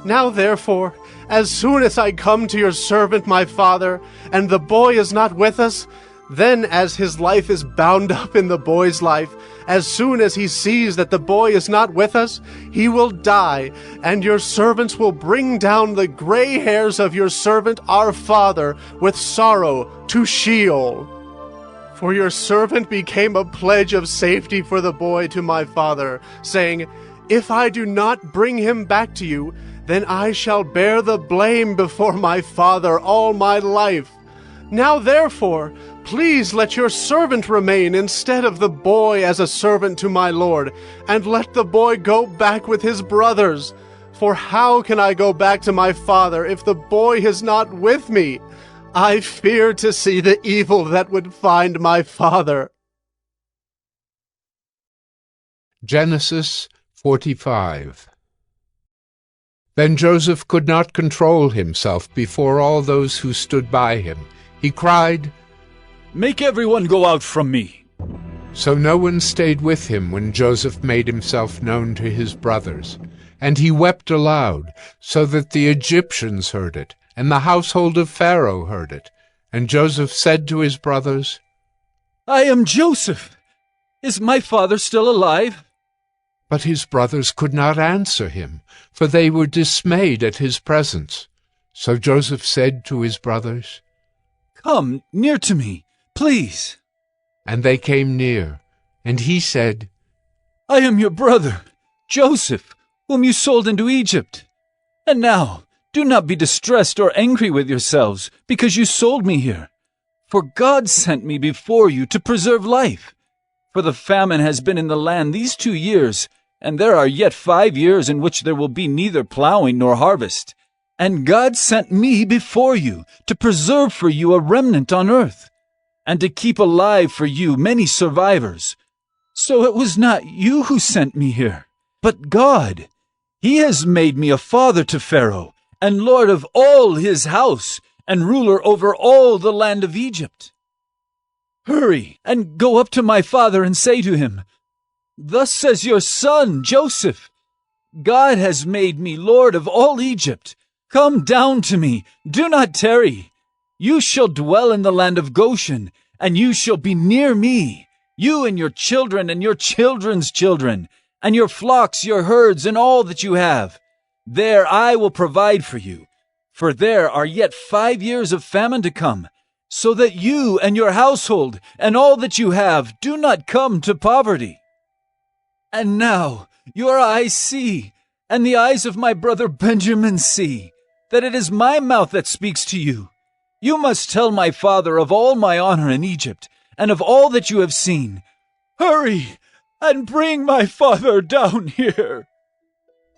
Now therefore, as soon as I come to your servant my father, and the boy is not with us, then as his life is bound up in the boy's life, as soon as he sees that the boy is not with us, he will die, and your servants will bring down the gray hairs of your servant our father with sorrow to Sheol. For your servant became a pledge of safety for the boy to my father, saying, If I do not bring him back to you, then I shall bear the blame before my father all my life. Now therefore, please let your servant remain instead of the boy as a servant to my lord, and let the boy go back with his brothers. For how can I go back to my father if the boy is not with me? I fear to see the evil that would find my father." Genesis 45. Then Joseph could not control himself before all those who stood by him. He cried, "Make everyone go out from me." So no one stayed with him when Joseph made himself known to his brothers. And he wept aloud, so that the Egyptians heard it, and the household of Pharaoh heard it. And Joseph said to his brothers, "I am Joseph. Is my father still alive?" But his brothers could not answer him, for they were dismayed at his presence. So Joseph said to his brothers, "Come near to me, please." And they came near, and he said, "I am your brother, Joseph, whom you sold into Egypt. And now, do not be distressed or angry with yourselves, because you sold me here. For God sent me before you to preserve life. For the famine has been in the land these 2 years, and there are yet 5 years in which there will be neither plowing nor harvest. And God sent me before you to preserve for you a remnant on earth, and to keep alive for you many survivors. So it was not you who sent me here, but God. He has made me a father to Pharaoh, and lord of all his house, and ruler over all the land of Egypt. Hurry and go up to my father and say to him, 'Thus says your son, Joseph, God has made me lord of all Egypt. Come down to me, do not tarry. You shall dwell in the land of Goshen, and you shall be near me, you and your children and your children's children, and your flocks, your herds, and all that you have. There I will provide for you, for there are yet 5 years of famine to come, so that you and your household and all that you have do not come to poverty.' And now your eyes see, and the eyes of my brother Benjamin see, that it is my mouth that speaks to you. You must tell my father of all my honor in Egypt, and of all that you have seen. Hurry, and bring my father down here."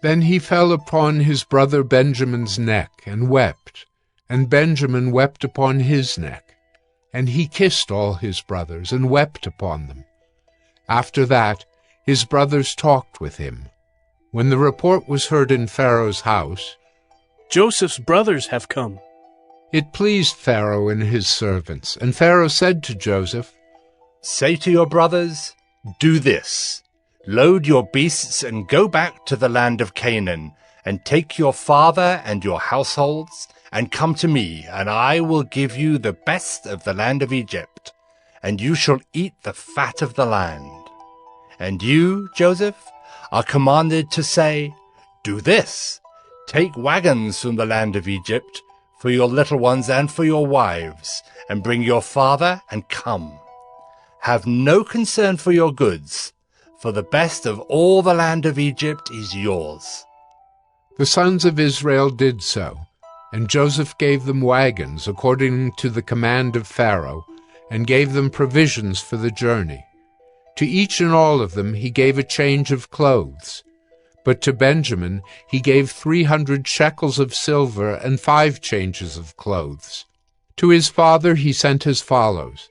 Then he fell upon his brother Benjamin's neck and wept, and Benjamin wept upon his neck. And he kissed all his brothers and wept upon them. After that, his brothers talked with him. When the report was heard in Pharaoh's house, "Joseph's brothers have come," it pleased Pharaoh and his servants. And Pharaoh said to Joseph, "Say to your brothers, do this. Load your beasts and go back to the land of Canaan, and take your father and your households, and come to me, and I will give you the best of the land of Egypt, and you shall eat the fat of the land. And you, Joseph, are commanded to say, do this. Take wagons from the land of Egypt for your little ones and for your wives, and bring your father and come. Have no concern for your goods, for the best of all the land of Egypt is yours." The sons of Israel did so, and Joseph gave them wagons according to the command of Pharaoh, and gave them provisions for the journey. To each and all of them he gave a change of clothes. But to Benjamin he gave 300 shekels of silver and 5 changes of clothes. To his father he sent as follows: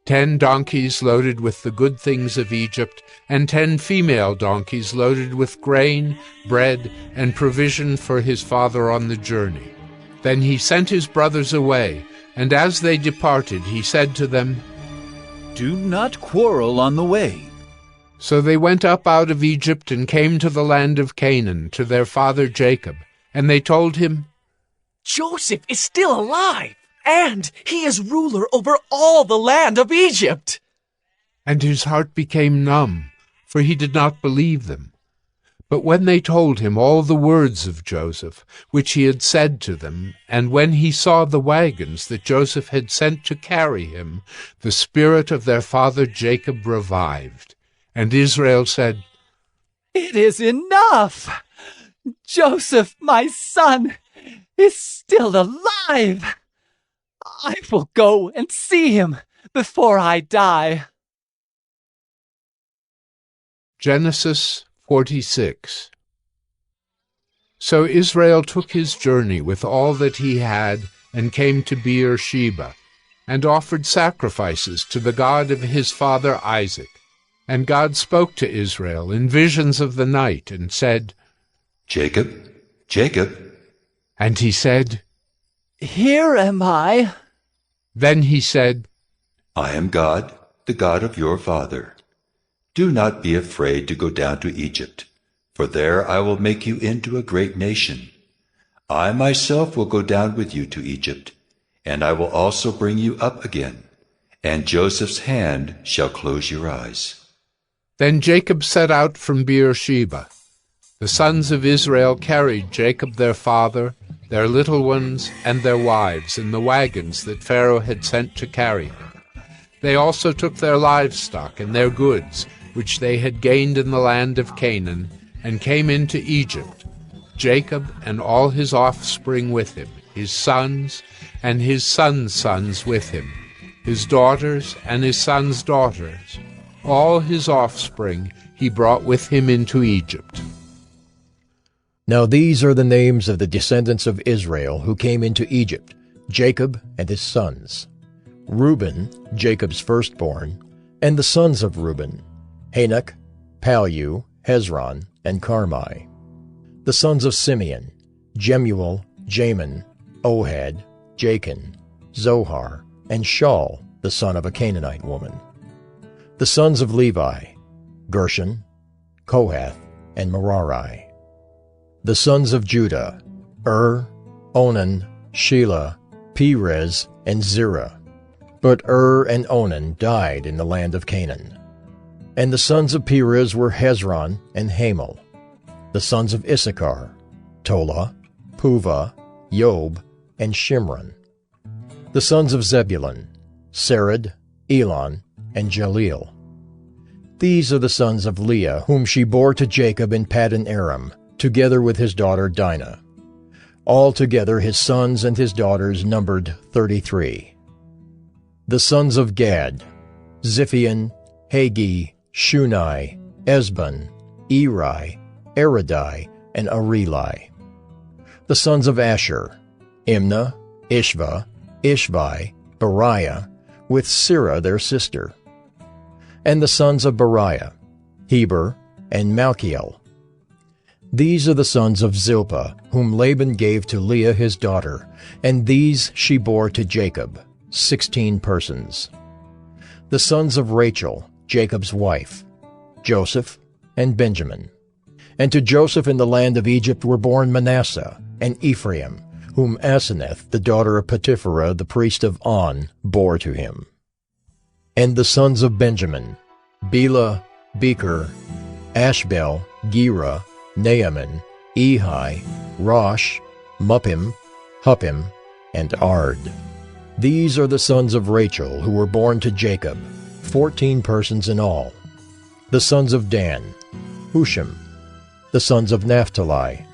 10 donkeys loaded with the good things of Egypt, and 10 female donkeys loaded with grain, bread, and provision for his father on the journey. Then he sent his brothers away, and as they departed he said to them, "Do not quarrel on the way." So they went up out of Egypt and came to the land of Canaan, to their father Jacob. And they told him, "Joseph is still alive, and he is ruler over all the land of Egypt." And his heart became numb, for he did not believe them. But when they told him all the words of Joseph, which he had said to them, and when he saw the wagons that Joseph had sent to carry him, the spirit of their father Jacob revived. And Israel said, "It is enough! Joseph, my son, is still alive! I will go and see him before I die." Genesis 46. So Israel took his journey with all that he had, and came to Beer-sheba, and offered sacrifices to the God of his father Isaac. And God spoke to Israel in visions of the night, and said, "Jacob, Jacob." And he said, "Here am I." Then he said, "I am God, the God of your father. Do not be afraid to go down to Egypt, for there I will make you into a great nation. I myself will go down with you to Egypt, and I will also bring you up again, and Joseph's hand shall close your eyes." Then Jacob set out from Beersheba. The sons of Israel carried Jacob their father, their little ones, and their wives in the wagons that Pharaoh had sent to carry them. They also took their livestock and their goods, which they had gained in the land of Canaan, and came into Egypt, Jacob and all his offspring with him, his sons and his sons' sons with him, his daughters and his sons' daughters. All his offspring he brought with him into Egypt. Now these are the names of the descendants of Israel who came into Egypt, Jacob and his sons. Reuben, Jacob's firstborn, and the sons of Reuben, Hanok, Palu, Hezron, and Carmi. The sons of Simeon, Jemuel, Jamin, Ohad, Jachin, Zohar, and Shaul, the son of a Canaanite woman. The sons of Levi, Gershon, Kohath, and Merari. The sons of Judah, Onan, Shelah, Perez, and Zerah. But and Onan died in the land of Canaan. And the sons of Perez were Hezron and Hamel. The sons of Issachar, Tola, Puvah, Job, and Shimron. The sons of Zebulun, Sered, Elon, and Jaleel. These are the sons of Leah, whom she bore to Jacob in Paddan Aram, together with his daughter Dinah. Altogether his sons and his daughters numbered 33. The sons of Gad, Ziphion, Hagi, Shunai, Esbon, Eri, Eridai, and Areli. The sons of Asher, Imnah, Ishva, Ishvi, Beriah, with Sirah their sister. And the sons of Beriah, Heber, and Malchiel. These are the sons of Zilpah, whom Laban gave to Leah his daughter, and these she bore to Jacob, 16 persons. The sons of Rachel, Jacob's wife, Joseph and Benjamin. And to Joseph in the land of Egypt were born Manasseh and Ephraim, whom Asenath, the daughter of Potipherah, the priest of On, bore to him. And the sons of Benjamin, Bela, Becher, Ashbel, Gera, Naaman, Ehi, Rosh, Muppim, Huppim, and Ard. These are the sons of Rachel who were born to Jacob, 14 persons in all. The sons of Dan, Hushim. The sons of Naphtali,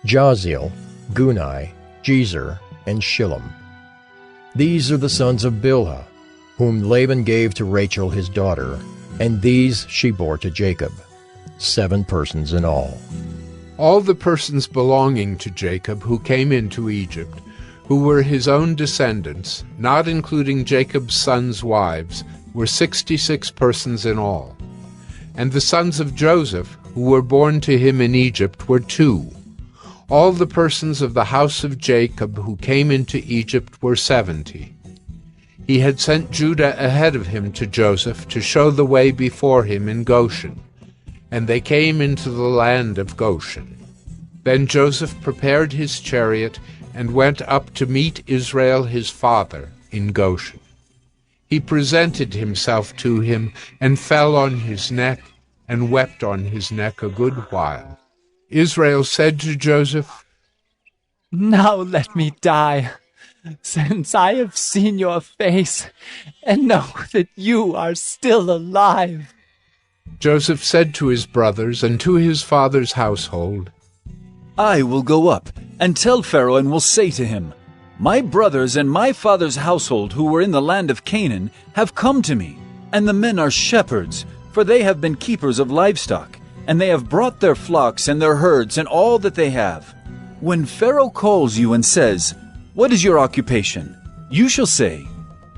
Jaziel, Guni, Jezer, and Shillem. These are the sons of Bilhah, whom Laban gave to Rachel his daughter, and these she bore to Jacob, 7 persons in all. All the persons belonging to Jacob who came into Egypt, who were his own descendants, not including Jacob's sons' wives, were 66 persons in all. And the sons of Joseph, who were born to him in Egypt, were 2. All the persons of the house of Jacob who came into Egypt were 70. He had sent Judah ahead of him to Joseph to show the way before him in Goshen, and they came into the land of Goshen. Then Joseph prepared his chariot and went up to meet Israel his father in Goshen. He presented himself to him and fell on his neck and wept on his neck a good while. Israel said to Joseph, "Now let me die, since I have seen your face and know that you are still alive." Joseph said to his brothers and to his father's household, "I will go up and tell Pharaoh and will say to him, My brothers and my father's household who were in the land of Canaan have come to me, and the men are shepherds, for they have been keepers of livestock, and they have brought their flocks and their herds and all that they have. When Pharaoh calls you and says, What is your occupation? You shall say,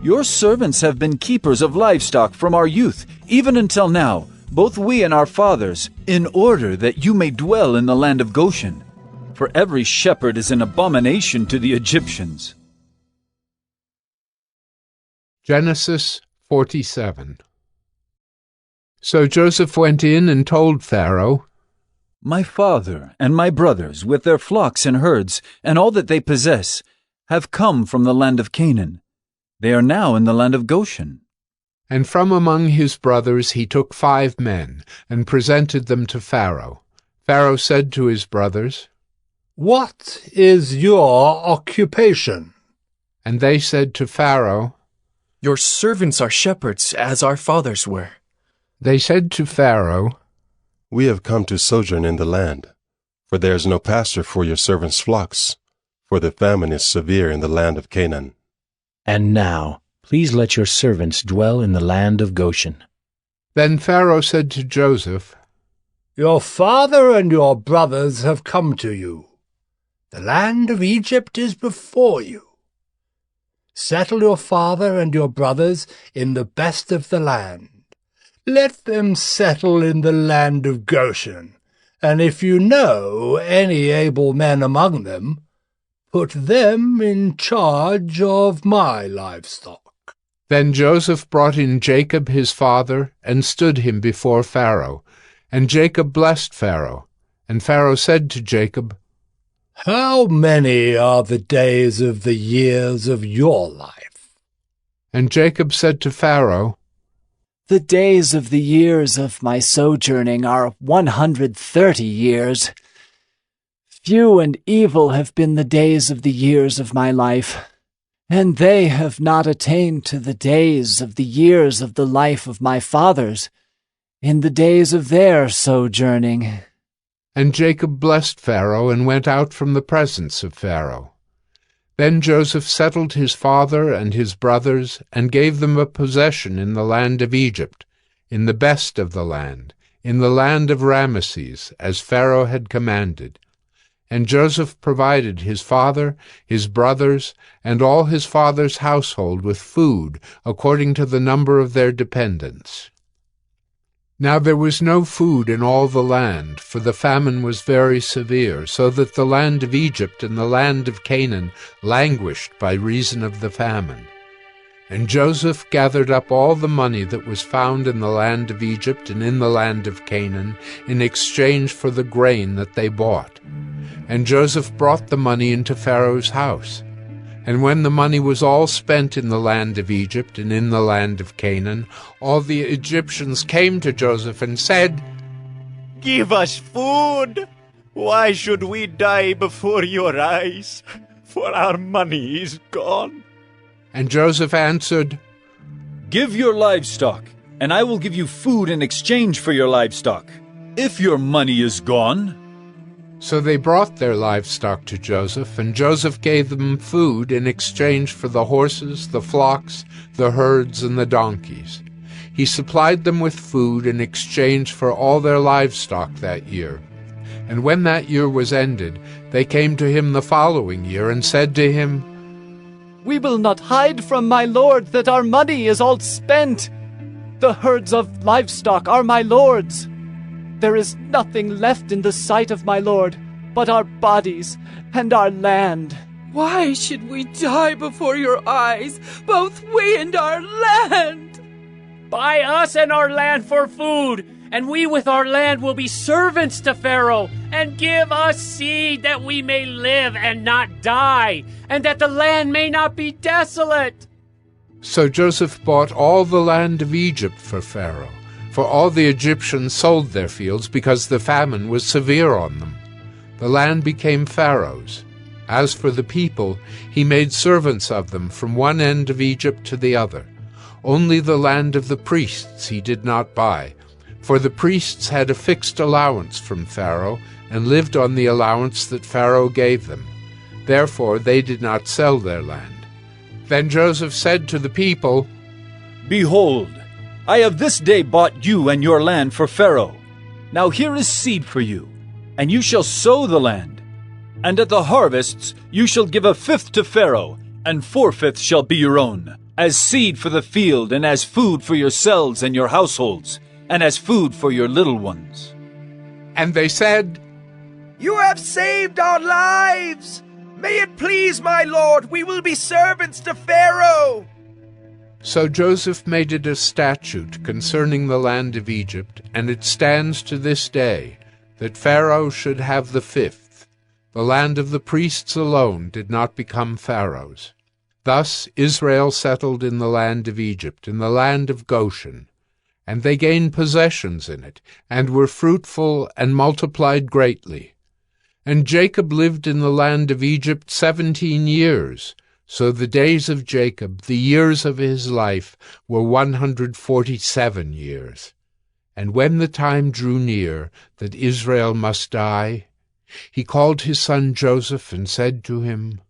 Your servants have been keepers of livestock from our youth, even until now, both we and our fathers, in order that you may dwell in the land of Goshen. For every shepherd is an abomination to the Egyptians." Genesis 47. So Joseph went in and told Pharaoh, My father and my brothers, with their flocks and herds, and all that they possess, have come from the land of Canaan. They are now in the land of Goshen. And from among his brothers he took 5 men, and presented them to Pharaoh. Pharaoh said to his brothers, "What is your occupation?" And they said to Pharaoh, "Your servants are shepherds, as our fathers were." They said to Pharaoh, "We have come to sojourn in the land, for there is no pasture for your servants' flocks, for the famine is severe in the land of Canaan." And now, please let your servants dwell in the land of Goshen. Then Pharaoh said to Joseph, "Your father and your brothers have come to you. The land of Egypt is before you. Settle your father and your brothers in the best of the land. Let them settle in the land of Goshen, and if you know any able men among them, put them in charge of my livestock." Then Joseph brought in Jacob his father, and stood him before Pharaoh. And Jacob blessed Pharaoh. And Pharaoh said to Jacob, "How many are the days of the years of your life?" And Jacob said to Pharaoh, "The days of the years of my sojourning are 130 years. Few and evil have been the days of the years of my life, and they have not attained to the days of the years of the life of my fathers, in the days of their sojourning." And Jacob blessed Pharaoh, and went out from the presence of Pharaoh. Then Joseph settled his father and his brothers, and gave them a possession in the land of Egypt, in the best of the land, in the land of Ramesses, as Pharaoh had commanded. And Joseph provided his father, his brothers, and all his father's household with food, according to the number of their dependents. Now there was no food in all the land, for the famine was very severe, so that the land of Egypt and the land of Canaan languished by reason of the famine. And Joseph gathered up all the money that was found in the land of Egypt and in the land of Canaan, in exchange for the grain that they bought. And Joseph brought the money into Pharaoh's house. And when the money was all spent in the land of Egypt and in the land of Canaan, all the Egyptians came to Joseph and said, "Give us food! Why should we die before your eyes? For our money is gone." And Joseph answered, "Give your livestock, and I will give you food in exchange for your livestock, if your money is gone." So they brought their livestock to Joseph, and Joseph gave them food in exchange for the horses, the flocks, the herds, and the donkeys. He supplied them with food in exchange for all their livestock that year. And when that year was ended, they came to him the following year and said to him, "We will not hide from my lord that our money is all spent. The herds of livestock are my lord's. There is nothing left in the sight of my lord but our bodies and our land." Why should we die before your eyes, both we and our land? Buy us and our land for food, and we with our land will be servants to Pharaoh, and give us seed that we may live and not die, and that the land may not be desolate. So Joseph bought all the land of Egypt for Pharaoh, for all the Egyptians sold their fields because the famine was severe on them. The land became Pharaoh's. As for the people, he made servants of them from one end of Egypt to the other. Only the land of the priests he did not buy, for the priests had a fixed allowance from Pharaoh and lived on the allowance that Pharaoh gave them. Therefore they did not sell their land. Then Joseph said to the people, "Behold, I have this day bought you and your land for Pharaoh. Now here is seed for you, and you shall sow the land. And at the harvests you shall give 1/5 to Pharaoh, and 4/5 shall be your own, as seed for the field, and as food for yourselves and your households, and as food for your little ones." And they said, "You have saved our lives! May it please my lord, we will be servants to Pharaoh!" So Joseph made it a statute concerning the land of Egypt, and it stands to this day, that Pharaoh should have the 5th. The land of the priests alone did not become Pharaoh's. Thus Israel settled in the land of Egypt, in the land of Goshen, and they gained possessions in it, and were fruitful and multiplied greatly. And Jacob lived in the land of Egypt 17 years. So the days of Jacob, the years of his life, were 147 years. And when the time drew near that Israel must die, he called his son Joseph and said to him,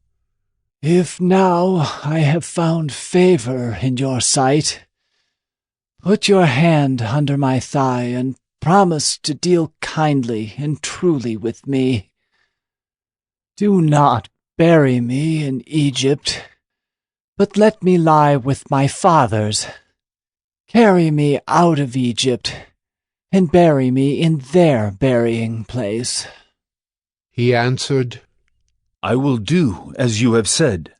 "If now I have found favor in your sight, put your hand under my thigh and promise to deal kindly and truly with me. Do not bury me in Egypt, but let me lie with my fathers. Carry me out of Egypt and bury me in their burying place." He answered, "I will do as you have said."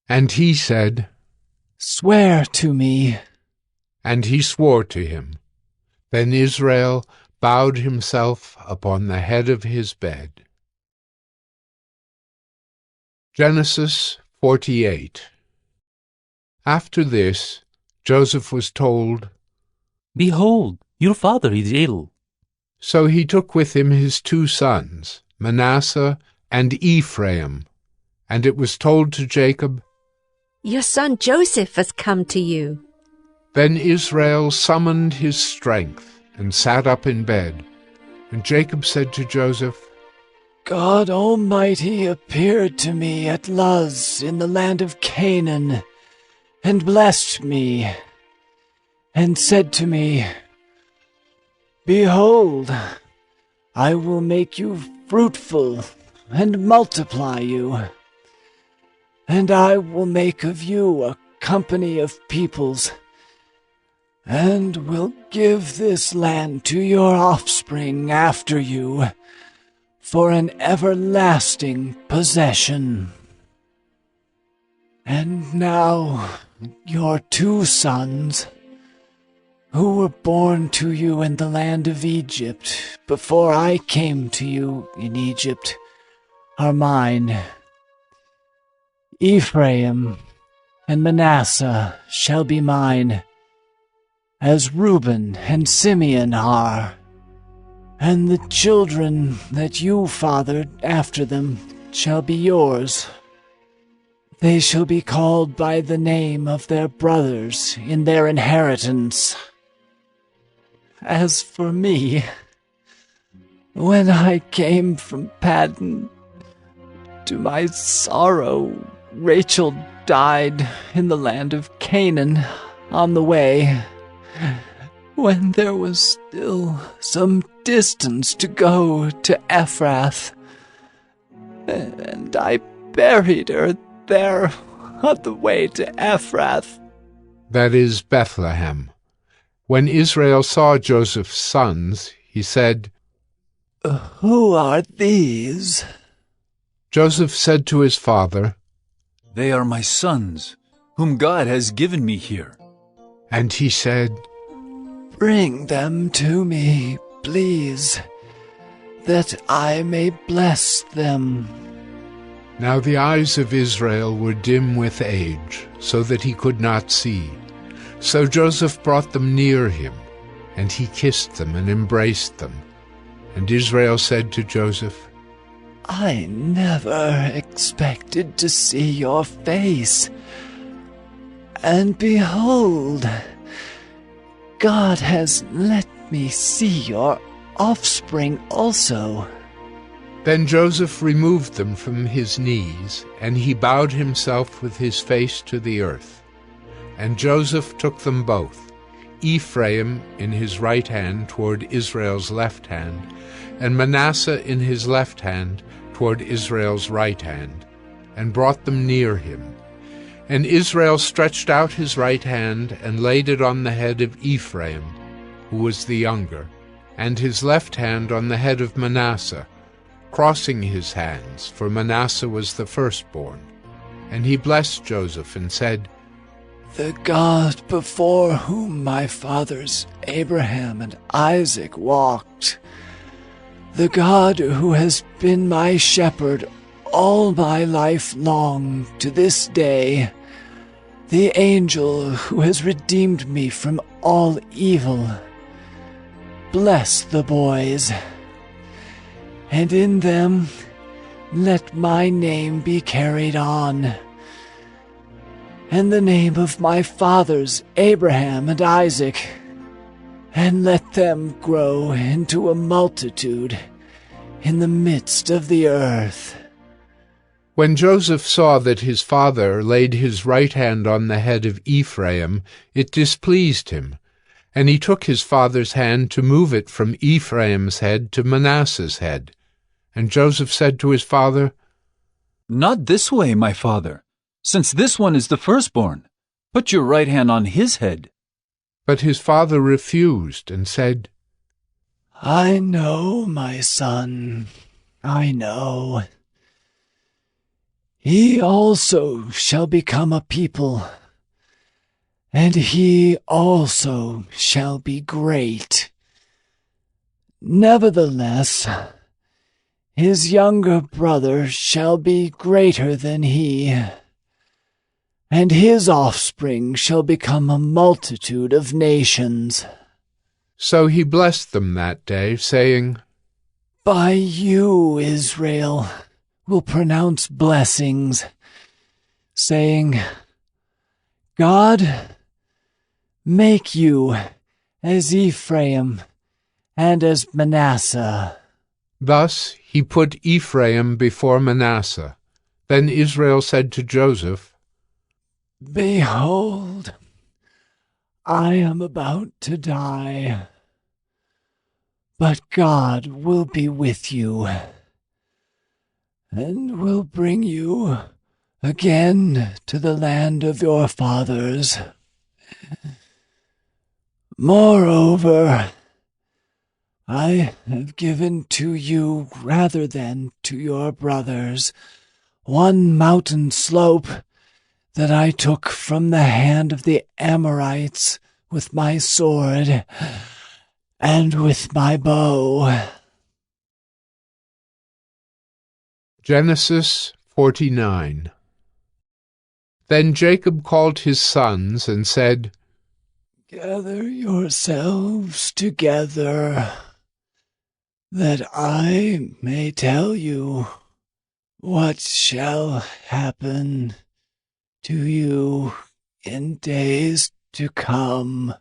And he said, "Swear to me." And he swore to him. Then Israel bowed himself upon the head of his bed. Genesis 48. After this, Joseph was told, "Behold, your father is ill." So he took with him his 2 sons, Manasseh and Ephraim. And it was told to Jacob, "Your son Joseph has come to you." Then Israel summoned his strength and sat up in bed. And Jacob said to Joseph, God Almighty appeared to me at Luz in the land of Canaan, and blessed me, and said to me, Behold, I will make you fruitful and multiply you, and I will make of you a company of peoples, and will give this land to your offspring after you, for an everlasting possession. And now your 2 sons, who were born to you in the land of Egypt before I came to you in Egypt, are mine. Ephraim and Manasseh shall be mine, as Reuben and Simeon are. And the children that you fathered after them shall be yours. They shall be called by the name of their brothers in their inheritance. As for me, when I came from Paddan, to my sorrow, Rachel died in the land of Canaan on the way, when there was still some distance to go to Ephrath, and I buried her there on the way to Ephrath. That is Bethlehem. When Israel saw Joseph's sons, he said, Who are these? Joseph said to his father, They are my sons, whom God has given me here. And he said, Bring them to me, please, that I may bless them. Now the eyes of Israel were dim with age, so that he could not see. So Joseph brought them near him, and he kissed them and embraced them. And Israel said to Joseph, I never expected to see your face. And behold, God has let me see your offspring also. Then Joseph removed them from his knees, and he bowed himself with his face to the earth. And Joseph took them both, Ephraim in his right hand toward Israel's left hand, and Manasseh in his left hand toward Israel's right hand, and brought them near him. And Israel stretched out his right hand and laid it on the head of Ephraim, who was the younger, and his left hand on the head of Manasseh, crossing his hands, for Manasseh was the firstborn. And he blessed Joseph and said, The God before whom my fathers Abraham and Isaac walked, the God who has been my shepherd all my life long to this day, the angel who has redeemed me from all evil. Bless the boys, and in them let my name be carried on, and the name of my fathers Abraham and Isaac, and let them grow into a multitude in the midst of the earth." When Joseph saw that his father laid his right hand on the head of Ephraim, it displeased him, and he took his father's hand to move it from Ephraim's head to Manasseh's head. And Joseph said to his father, "Not this way, my father, since this one is the firstborn. Put your right hand on his head." But his father refused and said, "I know, my son, I know. He also shall become a people, and he also shall be great. Nevertheless, his younger brother shall be greater than he, and his offspring shall become a multitude of nations." So he blessed them that day, saying, "By you, Israel, will pronounce blessings, saying, God, make you as Ephraim and as Manasseh." Thus he put Ephraim before Manasseh. Then Israel said to Joseph, "Behold, I am about to die, but God will be with you, and will bring you again to the land of your fathers. Moreover, I have given to you rather than to your brothers one mountain slope that I took from the hand of the Amorites with my sword and with my bow." Genesis 49. Then Jacob called his sons and said, "Gather yourselves together, that I may tell you what shall happen to you in days to come.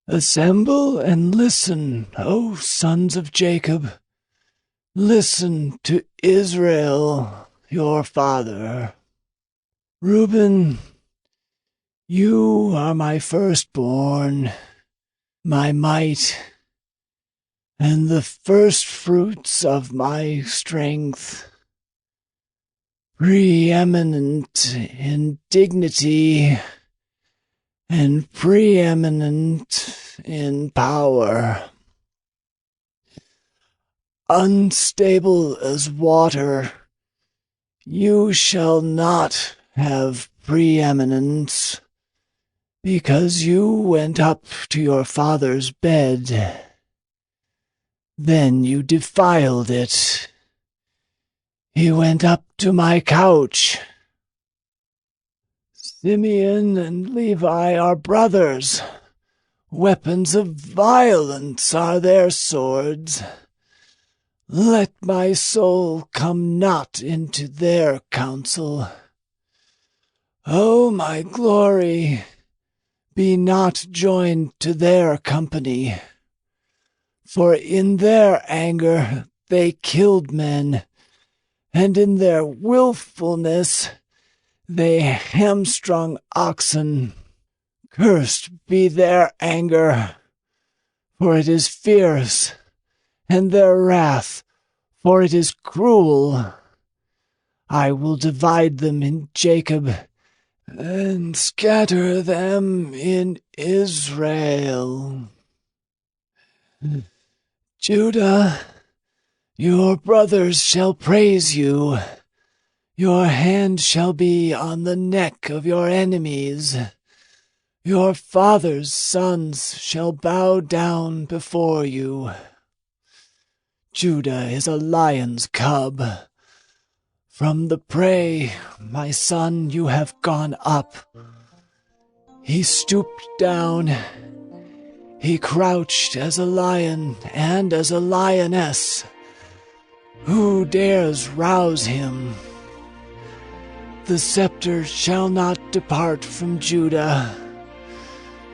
Assemble and listen, O sons of Jacob. Listen to Israel, your father. Reuben, you are my firstborn, my might, and the firstfruits of my strength, preeminent in dignity and preeminent in power. Unstable as water, you shall not have preeminence, because you went up to your father's bed. Then you defiled it. He went up to my couch. Simeon and Levi are brothers. Weapons of violence are their swords. Let my soul come not into their counsel. O my glory, be not joined to their company. For in their anger they killed men, and in their willfulness they hamstrung oxen. Cursed be their anger, for it is fierce, and their wrath, for it is cruel. I will divide them in Jacob, and scatter them in Israel. Judah, your brothers shall praise you. Your hand shall be on the neck of your enemies. Your father's sons shall bow down before you. Judah is a lion's cub. From the prey, my son, you have gone up. He stooped down. He crouched as a lion and as a lioness. Who dares rouse him? The scepter shall not depart from Judah,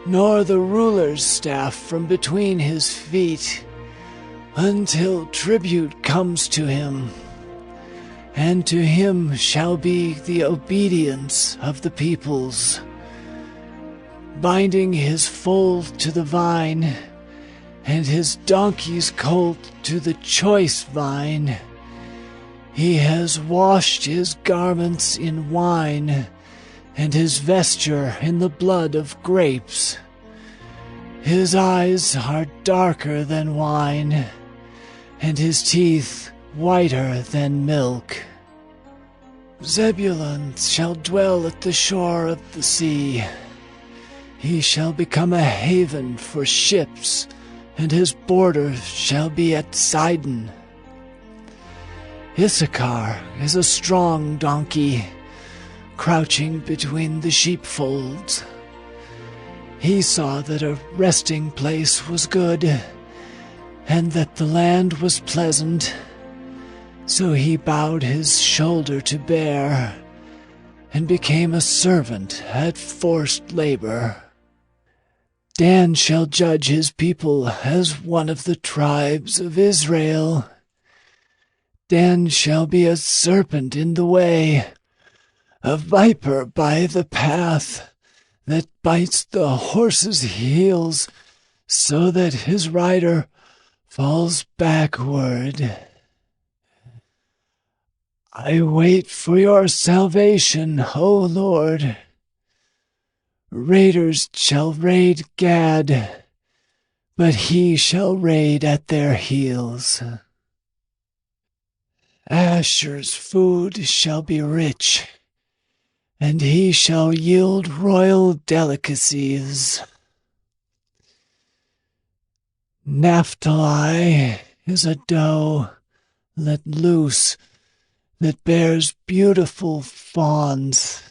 nor the ruler's staff from between his feet, until tribute comes to him, and to him shall be the obedience of the peoples. Binding his foal to the vine, and his donkey's colt to the choice vine. He has washed his garments in wine, and his vesture in the blood of grapes. His eyes are darker than wine, and his teeth whiter than milk. Zebulun shall dwell at the shore of the sea. He shall become a haven for ships, and his border shall be at Sidon. Issachar is a strong donkey, crouching between the sheepfolds. He saw that a resting place was good, and that the land was pleasant. So he bowed his shoulder to bear, and became a servant at forced labor. Dan shall judge his people as one of the tribes of Israel. Dan shall be a serpent in the way, a viper by the path, that bites the horse's heels, so that his rider falls backward. I wait for your salvation, O Lord. Raiders shall raid Gad, but he shall raid at their heels. Asher's food shall be rich, and he shall yield royal delicacies. Naphtali is a doe let loose, that bears beautiful fawns.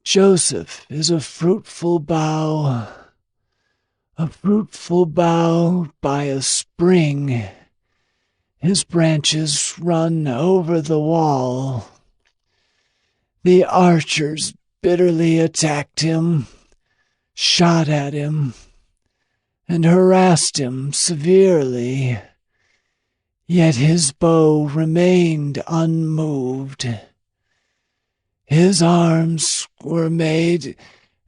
Joseph is a fruitful bough by a spring. His branches run over the wall. The archers bitterly attacked him, shot at him, and harassed him severely. Yet his bow remained unmoved. His arms were made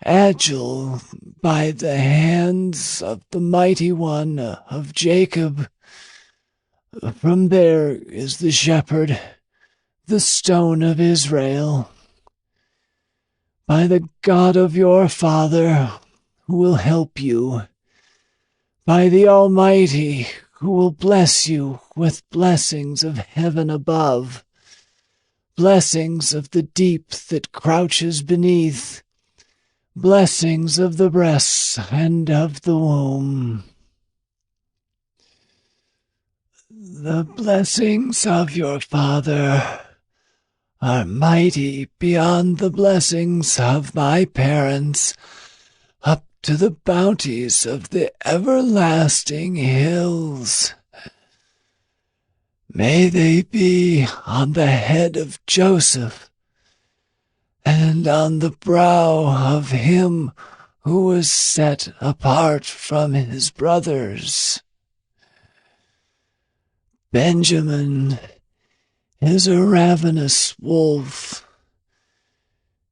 agile by the hands of the mighty one of Jacob. From there is the shepherd, the stone of Israel. By the God of your father, who will help you. By the Almighty, who will bless you with blessings of heaven above, blessings of the deep that crouches beneath, blessings of the breasts and of the womb. The blessings of your father are mighty beyond the blessings of my parents, up to the bounties of the everlasting hills. May they be on the head of Joseph, and on the brow of him who was set apart from his brothers. Benjamin is a ravenous wolf,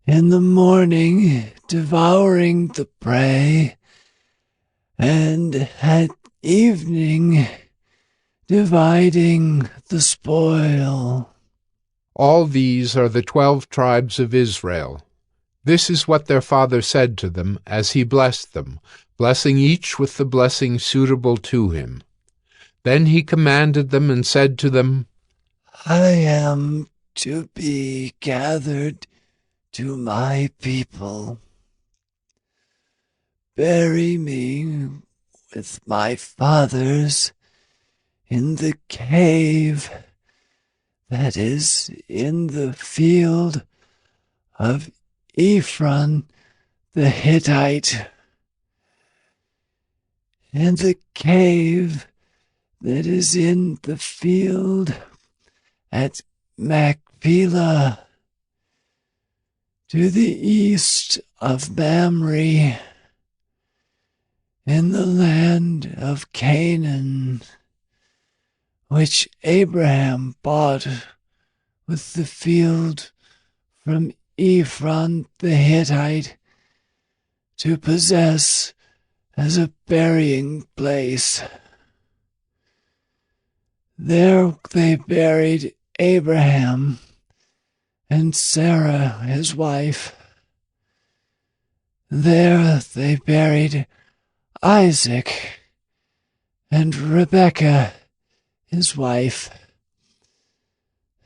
in the morning devouring the prey, and at evening dividing the spoil. All these are the 12 tribes of Israel. This is what their father said to them as he blessed them, blessing each with the blessing suitable to him. Then he commanded them and said to them, I am to be gathered to my people. Bury me with my fathers in the cave that is in the field of Ephron the Hittite, and the cave that is in the field at Machpelah, to the east of Mamre, in the land of Canaan, which Abraham bought with the field from Ephron the Hittite, to possess as a burying place. There they buried Abraham and Sarah his wife. There they buried Isaac and Rebekah his wife.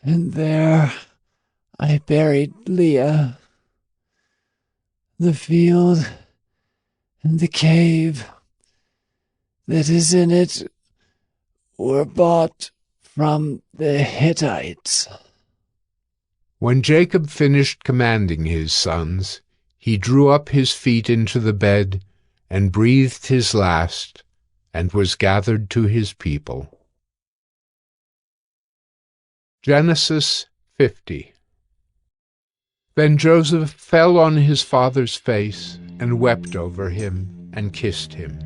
And there I buried Leah. The field and the cave that is in it were bought from the Hittites. When Jacob finished commanding his sons, he drew up his feet into the bed and breathed his last, and was gathered to his people. Genesis 50. Then Joseph fell on his father's face and wept over him and kissed him.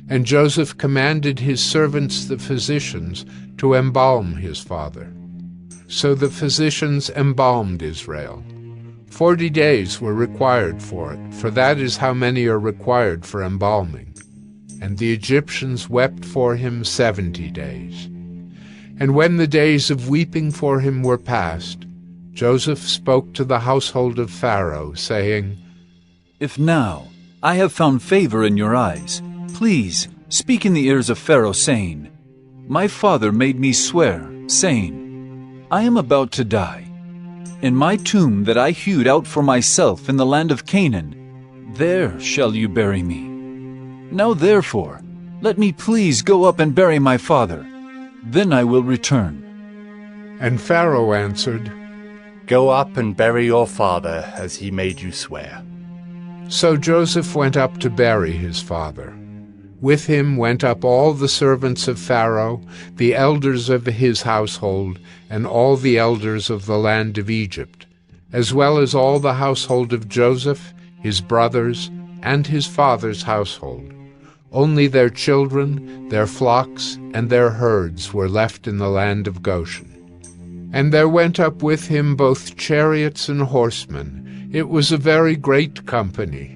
And Joseph commanded his servants the physicians to embalm his father. So the physicians embalmed Israel. 40 days were required for it, for that is how many are required for embalming. And the Egyptians wept for him 70 days. And when the days of weeping for him were past, Joseph spoke to the household of Pharaoh, saying, If now I have found favor in your eyes, please speak in the ears of Pharaoh, saying, My father made me swear, saying, I am about to die. In my tomb that I hewed out for myself in the land of Canaan, there shall you bury me. Now therefore, let me please go up and bury my father. Then I will return. And Pharaoh answered, Go up and bury your father as he made you swear. So Joseph went up to bury his father. With him went up all the servants of Pharaoh, the elders of his household, and all the elders of the land of Egypt, as well as all the household of Joseph, his brothers, and his father's household. Only their children, their flocks, and their herds were left in the land of Goshen. And there went up with him both chariots and horsemen. It was a very great company.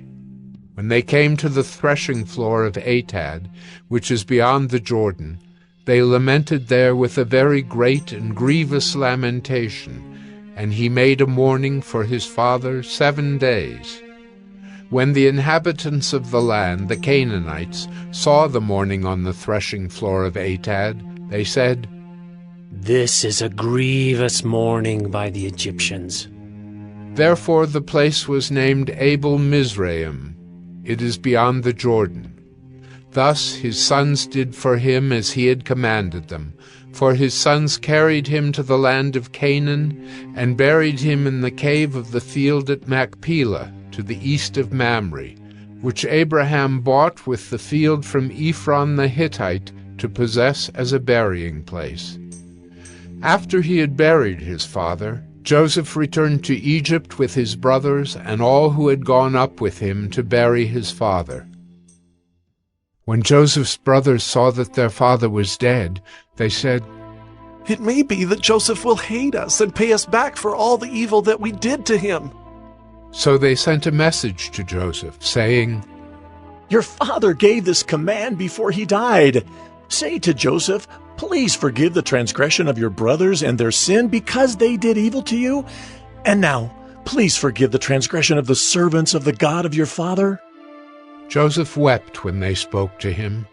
When they came to the threshing floor of Atad, which is beyond the Jordan, they lamented there with a very great and grievous lamentation, and he made a mourning for his father 7 days. When the inhabitants of the land, the Canaanites, saw the mourning on the threshing floor of Atad, they said, This is a grievous mourning by the Egyptians. Therefore the place was named Abel Mizraim. It is beyond the Jordan. Thus his sons did for him as he had commanded them, for his sons carried him to the land of Canaan, and buried him in the cave of the field at Machpelah, to the east of Mamre, which Abraham bought with the field from Ephron the Hittite to possess as a burying place. After he had buried his father, Joseph returned to Egypt with his brothers and all who had gone up with him to bury his father. When Joseph's brothers saw that their father was dead, they said, It may be that Joseph will hate us and pay us back for all the evil that we did to him. So they sent a message to Joseph, saying, Your father gave this command before he died. Say to Joseph, Please forgive the transgression of your brothers and their sin because they did evil to you. And now, please forgive the transgression of the servants of the God of your father. Joseph wept when they spoke to him.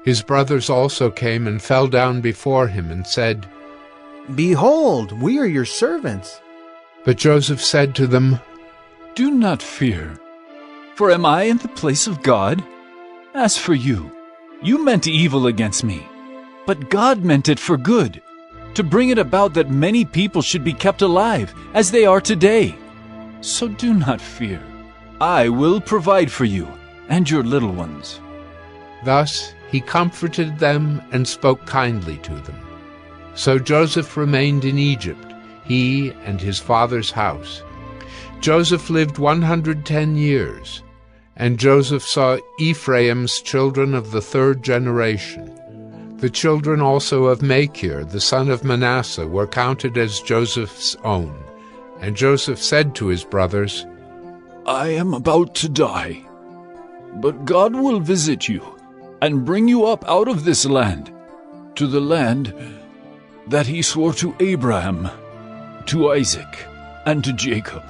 His brothers also came and fell down before him and said, Behold, we are your servants. But Joseph said to them, Do not fear, for am I in the place of God? As for you, you meant evil against me, but God meant it for good, to bring it about that many people should be kept alive, as they are today. So do not fear. I will provide for you and your little ones." Thus he comforted them and spoke kindly to them. So Joseph remained in Egypt, he and his father's house. Joseph lived 110 years, and Joseph saw Ephraim's children of the third generation. The children also of Machir, the son of Manasseh, were counted as Joseph's own. And Joseph said to his brothers, "I am about to die, but God will visit you and bring you up out of this land, to the land that he swore to Abraham, to Isaac, and to Jacob."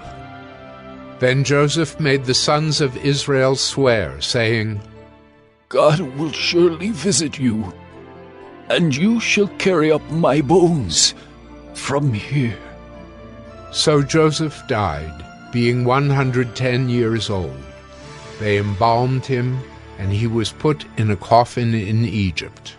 Then Joseph made the sons of Israel swear, saying, "God will surely visit you, and you shall carry up my bones from here." So Joseph died, being 110 years old. They embalmed him, and he was put in a coffin in Egypt.